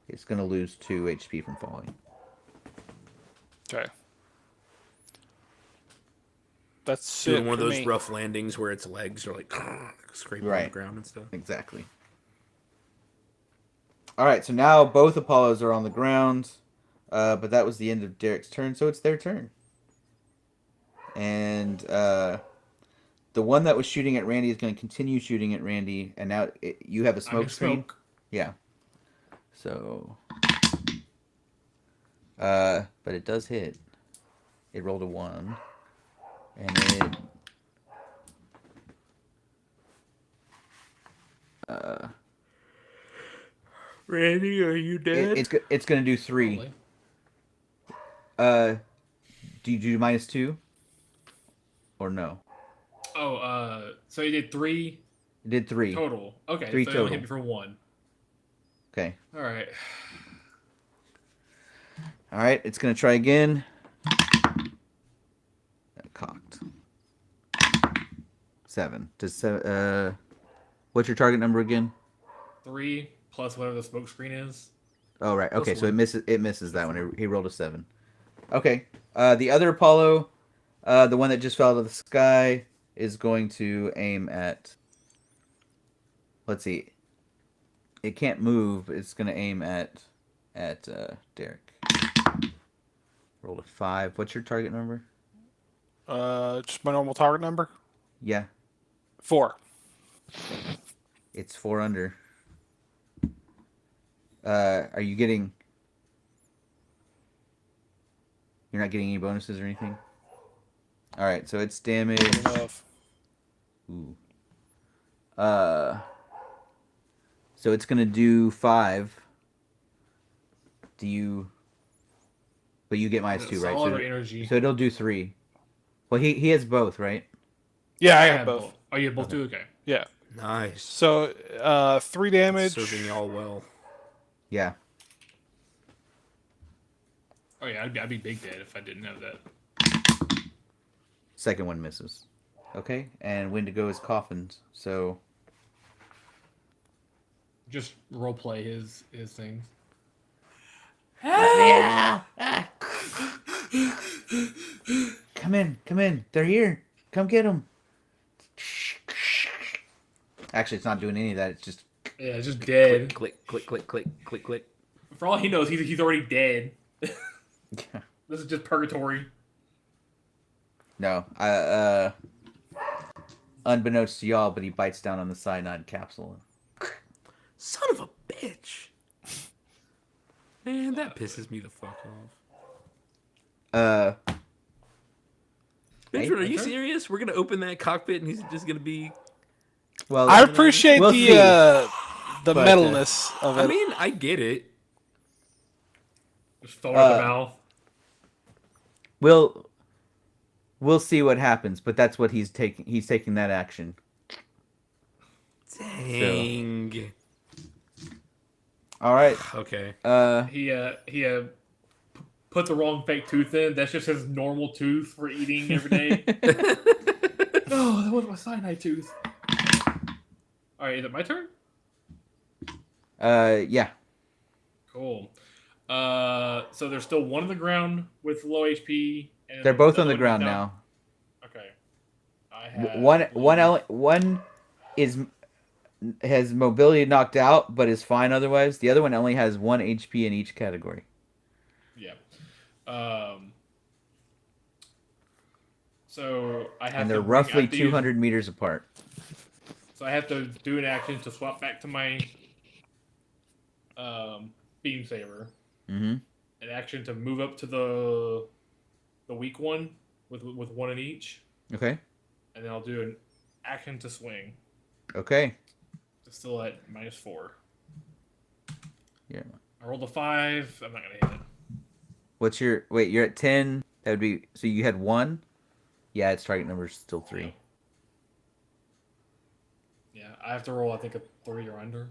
It's gonna lose 2 HP from falling. Okay. That's Doing it one of for those me. rough landings where its legs are like scraping on the Right. ground and stuff. Exactly. All right, so now both Apollos are on the ground, but that was the end of Derek's turn, so it's their turn. And the one that was shooting at Randy is going to continue shooting at Randy, and now you have a I'm in smoke screen. smoke. Yeah. So, but it does hit. It rolled a 1, and it. Randy, are you dead? It's going to do 3. Probably. Do you do -2? Or no? Oh, so you did 3 It did 3. total. Okay, 3 so total. it hit me for 1. Okay. All right. All right. It's gonna try again. Cocked. 7. What's your target number again? 3 plus whatever the smoke screen is. Oh right. Okay. Plus So it 1. misses. It misses that one. He rolled a 7. Okay. The other Apollo, the one that just fell out of the sky, is going to aim at. Let's see. It can't move. But it's gonna aim at Derek. Rolled a 5. What's your target number? Just my normal target number. Yeah. 4. It's 4 under. Are you getting? You're not getting any bonuses or anything? Alright, so it's damage. Enough. Ooh. So it's gonna do 5. Do you... But you get minus 2, right? Solid or energy? So it'll do 3. Well, he has both, right? Yeah, I I have have both. Oh, you have both too? Okay. Yeah. Nice. So 3 damage. Serving y'all well. Yeah. Oh yeah, I'd be big dead if I didn't have that. Second one misses. Okay, and Wendigo is coffins, so... Just roleplay his things. Come in. They're here. Come get them. Actually, it's not doing any of that. It's just... Yeah, it's just dead. Click, click, click, click, click, click. For all he knows, he's already dead. This is just purgatory. No, unbeknownst to y'all, but he bites down on the cyanide capsule. Son of a bitch. Man, that pisses me the fuck off. Benjamin, are you serious? We're gonna open that cockpit and he's just gonna be... Well, I appreciate we'll see. the But, metalness of it. I mean, I get it. Just foam at the mouth. We'll see what happens, but that's what he's taking. He's taking that action. Dang. All right. Okay. He put the wrong fake tooth in. That's just his normal tooth for eating every day. No, that was my cyanide tooth. All right, is it my turn? Yeah. Cool. So there's still one on the ground with low HP. And They're both on another the ground down. now. Okay. I have One has mobility knocked out, but is fine otherwise. The other one only has 1 HP in each category. Yeah. So I have And to they're bring- I roughly have to 200 meters apart. So I have to do an action to swap back to my beam saber. Mm-hmm. An action to move up to the weak one with 1 in each, Okay. and then I'll do an action to swing. Okay. It's still at -4. Yeah. I rolled a 5. I'm not gonna hit it. What's your... Wait, you're at 10. That would be... So you had 1? Yeah, its target number is still 3. Yeah, I have to roll. I think a 3 or under.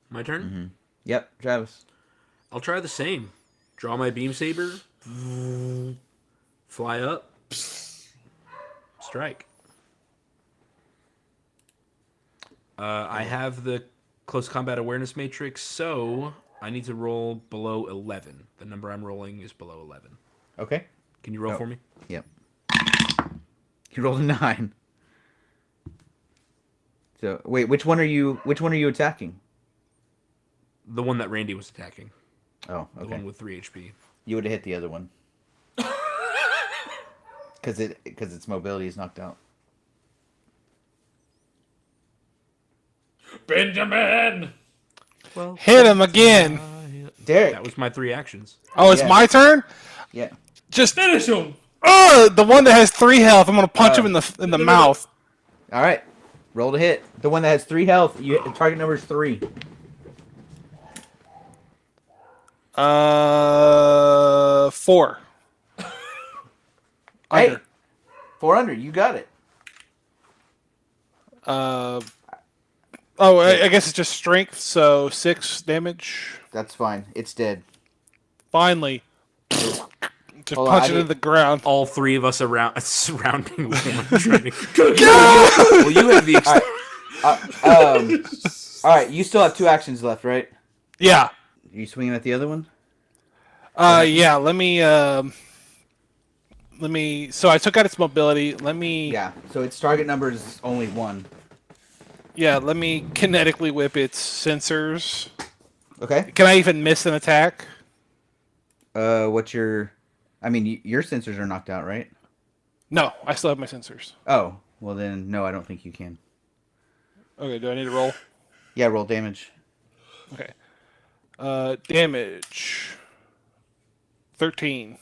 My turn? Mm-hmm. Yep, Travis. I'll try the same. Draw my beam saber. Fly up. Strike. I have the close combat awareness matrix, so I need to roll below 11. The number I'm rolling is below 11. Okay. Can you roll Oh. for me? Yep. You rolled a 9. So wait, which one are you attacking? The one that Randy was attacking. Oh, The okay. one with 3 HP. You would have hit the other one. Because its mobility is knocked out. Benjamin. Well, Hit him again. Derek. that was my 3 actions. Oh, it's Yeah. my turn? Yeah. Just Finish him. the one that has 3 health. I'm gonna punch him in the mouth. All right. Roll to hit. The one that has 3 health. Target number is 3. 4. Hey, Under. 400. You got it. I guess it's just strength, so 6 damage. That's fine. It's dead. Finally. Just Hold on, punch it into the ground. All 3 of us around surrounding one trying to... Well, you have the... All right. You still have 2 actions left, right? Yeah. Are you swinging at the other one? Yeah, let me so I took out its mobility. Let me Yeah. So its target number is only 1. Yeah, let me kinetically whip its sensors. Okay. Can I even miss an attack? What's your... I mean, your sensors are knocked out, right? No, I still have my sensors. Oh. Well, then, no, I don't think you can. Okay, do I need to roll? Yeah, roll damage. Okay. Damage. 13.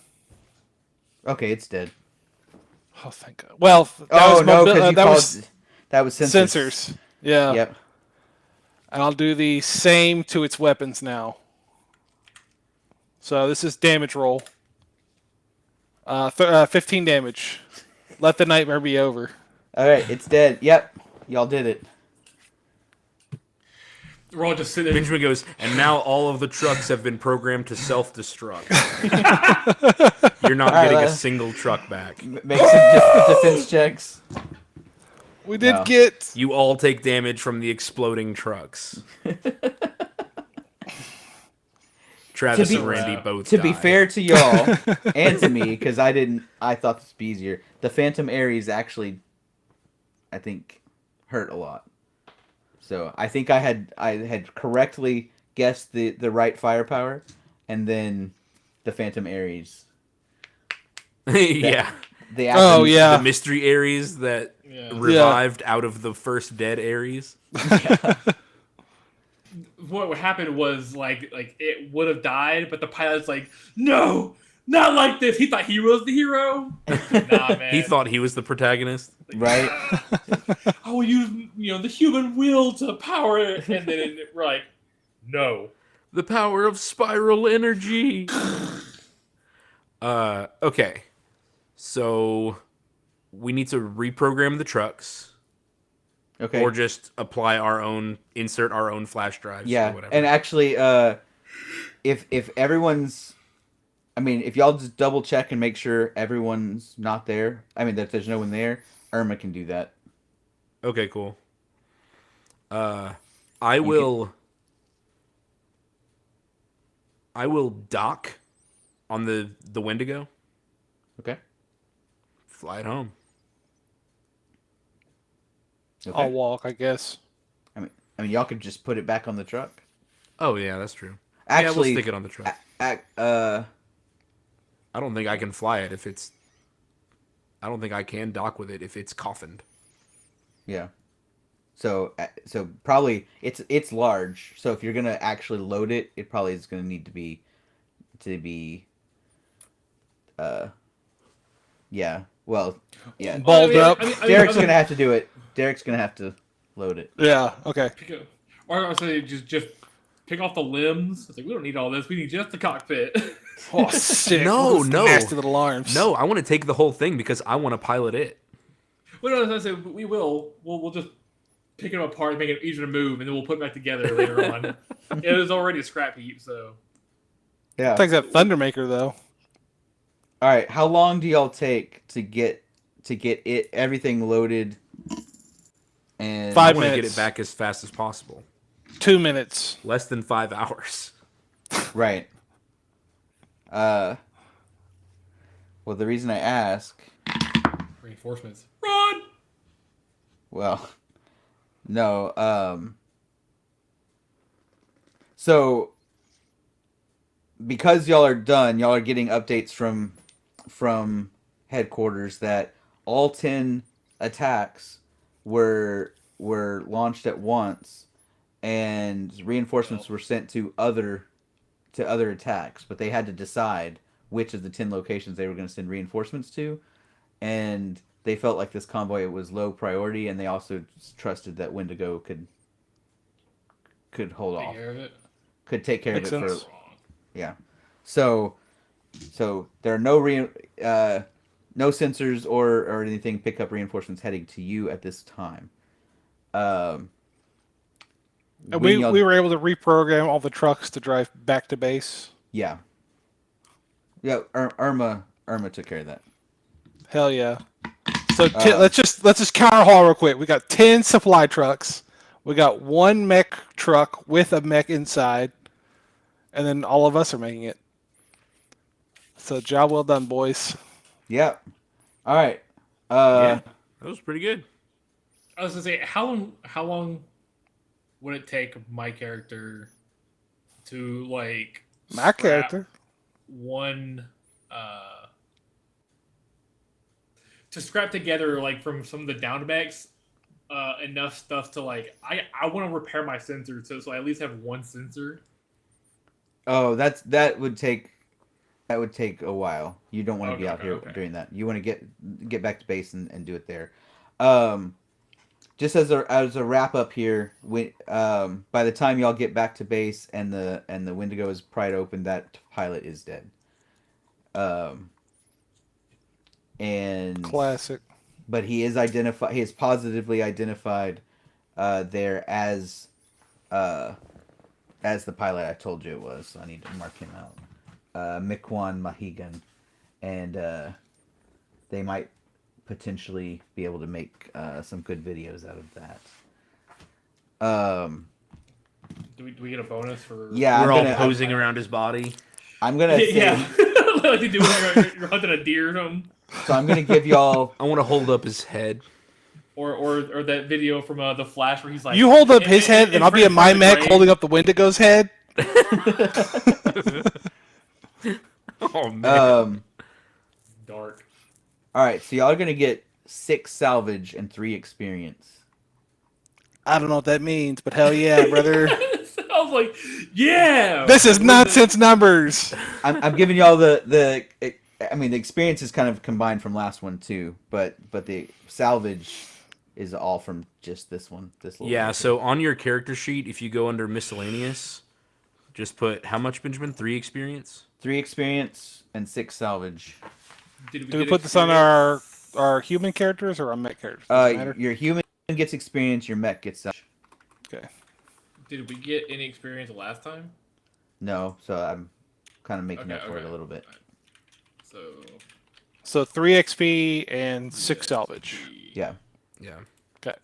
Okay, it's dead. Oh, thank God. Well, that Oh was no, because you that called was that was sensors. sensors. Yeah. Yep. And I'll do the same to its weapons now. So this is damage roll. 15 damage. Let the nightmare be over. All right, it's dead. Yep, y'all did it. We're all just sitting there. Benjamin goes, and now all of the trucks have been programmed to self-destruct. You're not All right, getting a single truck back. Make some defense checks. We did No. get... You all take damage from the exploding trucks. Travis To be- and Randy both To be die. fair to y'all and to me, because I thought this would be easier. The Phantom Ares actually, I think, hurt a lot. So I think I had correctly guessed the right firepower, and then the Phantom Ares. Yeah. The Oh, yeah. The mystery Ares that Yeah. revived out of the first dead Ares. What happened was like it would have died, but the pilot's like, no, not like this. He thought he was the hero. Nah, man. He thought he was the protagonist. Right? I will use the human will to power it, and then we're like, no. The power of spiral energy. Okay. So we need to reprogram the trucks. Okay. Or just insert our own flash drives or Yeah, whatever. and actually, if everyone's, I mean, if y'all just double check and make sure everyone's not there, I mean that there's no one there, Irma can do that. Okay, cool. I will dock on the Wendigo. Okay. Fly it home. Okay. I'll walk, I guess. I mean, y'all could just put it back on the truck. Oh yeah, that's true. Actually, yeah, we'll stick it on the truck. I don't think I can fly it if it's. I don't think I can dock with it if it's coffined. Yeah. So probably it's large. So if you're gonna actually load it, it probably is gonna need to be. Yeah. Well, yeah. Balled up. Derek's gonna have to do it. Derek's gonna have to load it. Yeah, okay. Or say just pick off the limbs. It's like, we don't need all this. We need just the cockpit. Oh, shit. No, Those no. nasty little arms. No, I want to take the whole thing because I want to pilot it. Well, no, I say we will. We'll just pick it apart, make it easier to move, and then we'll put it back together later on. It was already a scrap heap, so. Yeah. Thanks that Thundermaker, though. All right. How long do y'all take to get it everything loaded? And 5 I want to get minutes. it back as fast as possible. 2 minutes. Less than 5 hours. Right. Well, the reason I ask, Reinforcements. Run! well, no, so because y'all are done, y'all are getting updates from headquarters that all 10 attacks were launched at once, and reinforcements were sent to other attacks, but they had to decide which of the 10 locations they were going to send reinforcements to, and they felt like this convoy was low priority, and they also trusted that Wendigo could hold Take off, care of it. could take care Makes of it sense. for so there are no sensors or anything pick up reinforcements heading to you at this time. And When we y'all- were able to reprogram all the trucks to drive back to base. Yeah. Irma took care of that. Hell yeah. So let's just counter haul real quick. We got 10 supply trucks. We got 1 mech truck with a mech inside. And then all of us are making it. So job well done, boys. Yeah. All right. Yeah, that was pretty good. I was gonna say, how long would it take my character to like My scrap character. one to scrap together like from some of the down mechs enough stuff to like I want to repair my sensor so I at least have one sensor. Oh, that would take That would take a while. You don't want to be out here okay. doing that. You want to get back to base and do it there. Just as a wrap up here, by the time y'all get back to base and the Wendigo is pried open, that pilot is dead. And Classic. But he is identified. He is positively identified there as the pilot I told you it was. So I need to mark him out. Mikwan Mahigan, and they might potentially be able to make some good videos out of that. Do we get a bonus for? Yeah, We're all posing around his body. I'm gonna say, Yeah. Like they do when you're hunting a deer or something. so I'm gonna give y'all. I want to hold up his head. Or that video from the Flash where he's like, You hold up his head, and I'll be in my mech holding up the Wendigo's head. Oh man. dark. All right, so y'all are gonna get 6 salvage and 3 experience. I don't know what that means, but hell yeah, brother. I was like, yeah. This is nonsense numbers. I'm giving y'all the. I mean, the experience is kind of combined from last one too, but the salvage is all from just this one. This little Yeah, one. so on your character sheet, if you go under miscellaneous, just put how much, Benjamin? 3 experience? 3 experience and 6 salvage. Did Do we get put this on our human characters or our mech characters? Does it matter? Your human gets experience, your mech gets salvage. Okay. Did we get any experience last time? No, so I'm kind of making Okay, up for it okay. a little bit. So So 3 XP and 6 salvage. Yeah. Yeah. Okay.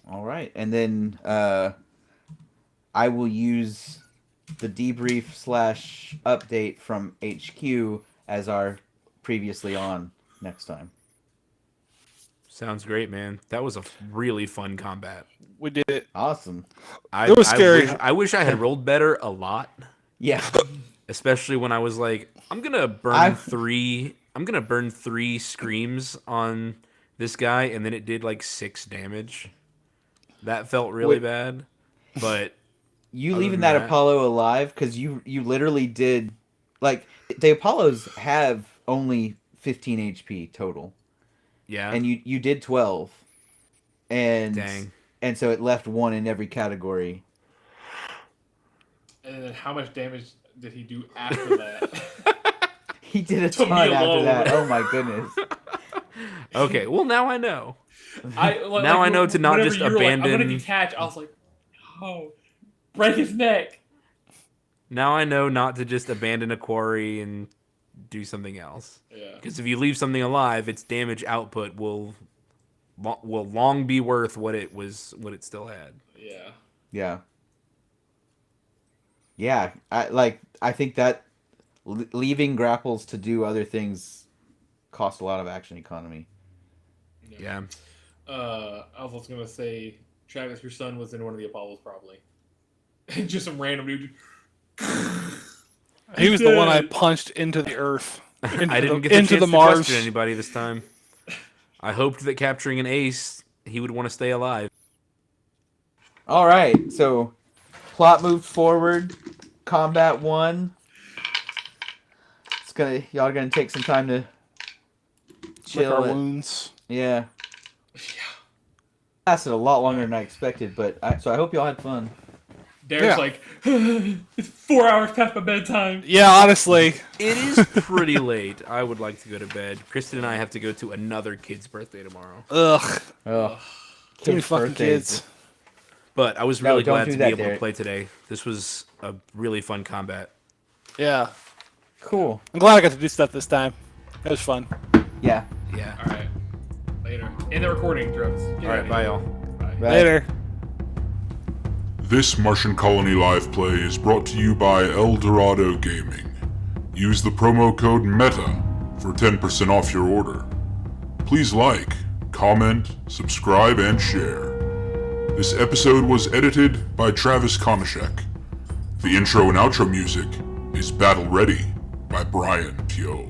All right, and then I will use the debrief / update from HQ as our previously on next time. Sounds great, man. That was a really fun combat. We did it. Awesome. It was scary. I wish I had rolled better a lot, Yeah. especially when I was like, I'm gonna burn 3 screams on this guy, and then it did like 6 damage. That felt really bad, but You other leaving than that Apollo alive because you literally did, like, the Apollos have only 15 HP total, yeah, and you did 12, and dang. and so it left 1 in every category. and then how much damage did he do after that? He did a To me ton after alone. that. Oh my goodness. Okay, well now I know. Now I know to not just I'm gonna abandon- detach. I was like, no, break his neck. Now I know not to just abandon a quarry and do something else. Yeah. Because if you leave something alive, its damage output will long be worth what it still had. Yeah. Yeah. Yeah, I think that leaving grapples to do other things costs a lot of action economy. Yeah. I was also gonna say, Travis, your son was in one of the Apollos, probably. Just some random dude. He was the one I punched into the earth. I didn't get the into chance the to Mars. question anybody this time. I hoped that capturing an ace, he would want to stay alive. All right, so plot moved forward. Combat 1. Y'all are gonna take some time to Lick chill. our wounds. Yeah. Lasted a lot longer than I expected, but so I hope y'all had fun. Derek's Yeah. like, it's 4 hours past my bedtime. Yeah, honestly. It is pretty late. I would like to go to bed. Kristen and I have to go to another kid's birthday tomorrow. Ugh. Oh, Too many fucking kids. But I was No, really don't glad do to that, be able to Derek. play today. This was a really fun combat. Yeah. cool. I'm glad I got to do stuff this time. It was fun. Yeah. Yeah. All right. Later. End the recording, Travis. Get All right, outta bye, here. y'all. Bye. Right. Later. This Martian Colony live play is brought to you by Dorado Gaming. Use the promo code META for 10% off your order. Please like, comment, subscribe, and share. This episode was edited by Travis Konishek. The intro and outro music is Battle Ready by Brian Pio.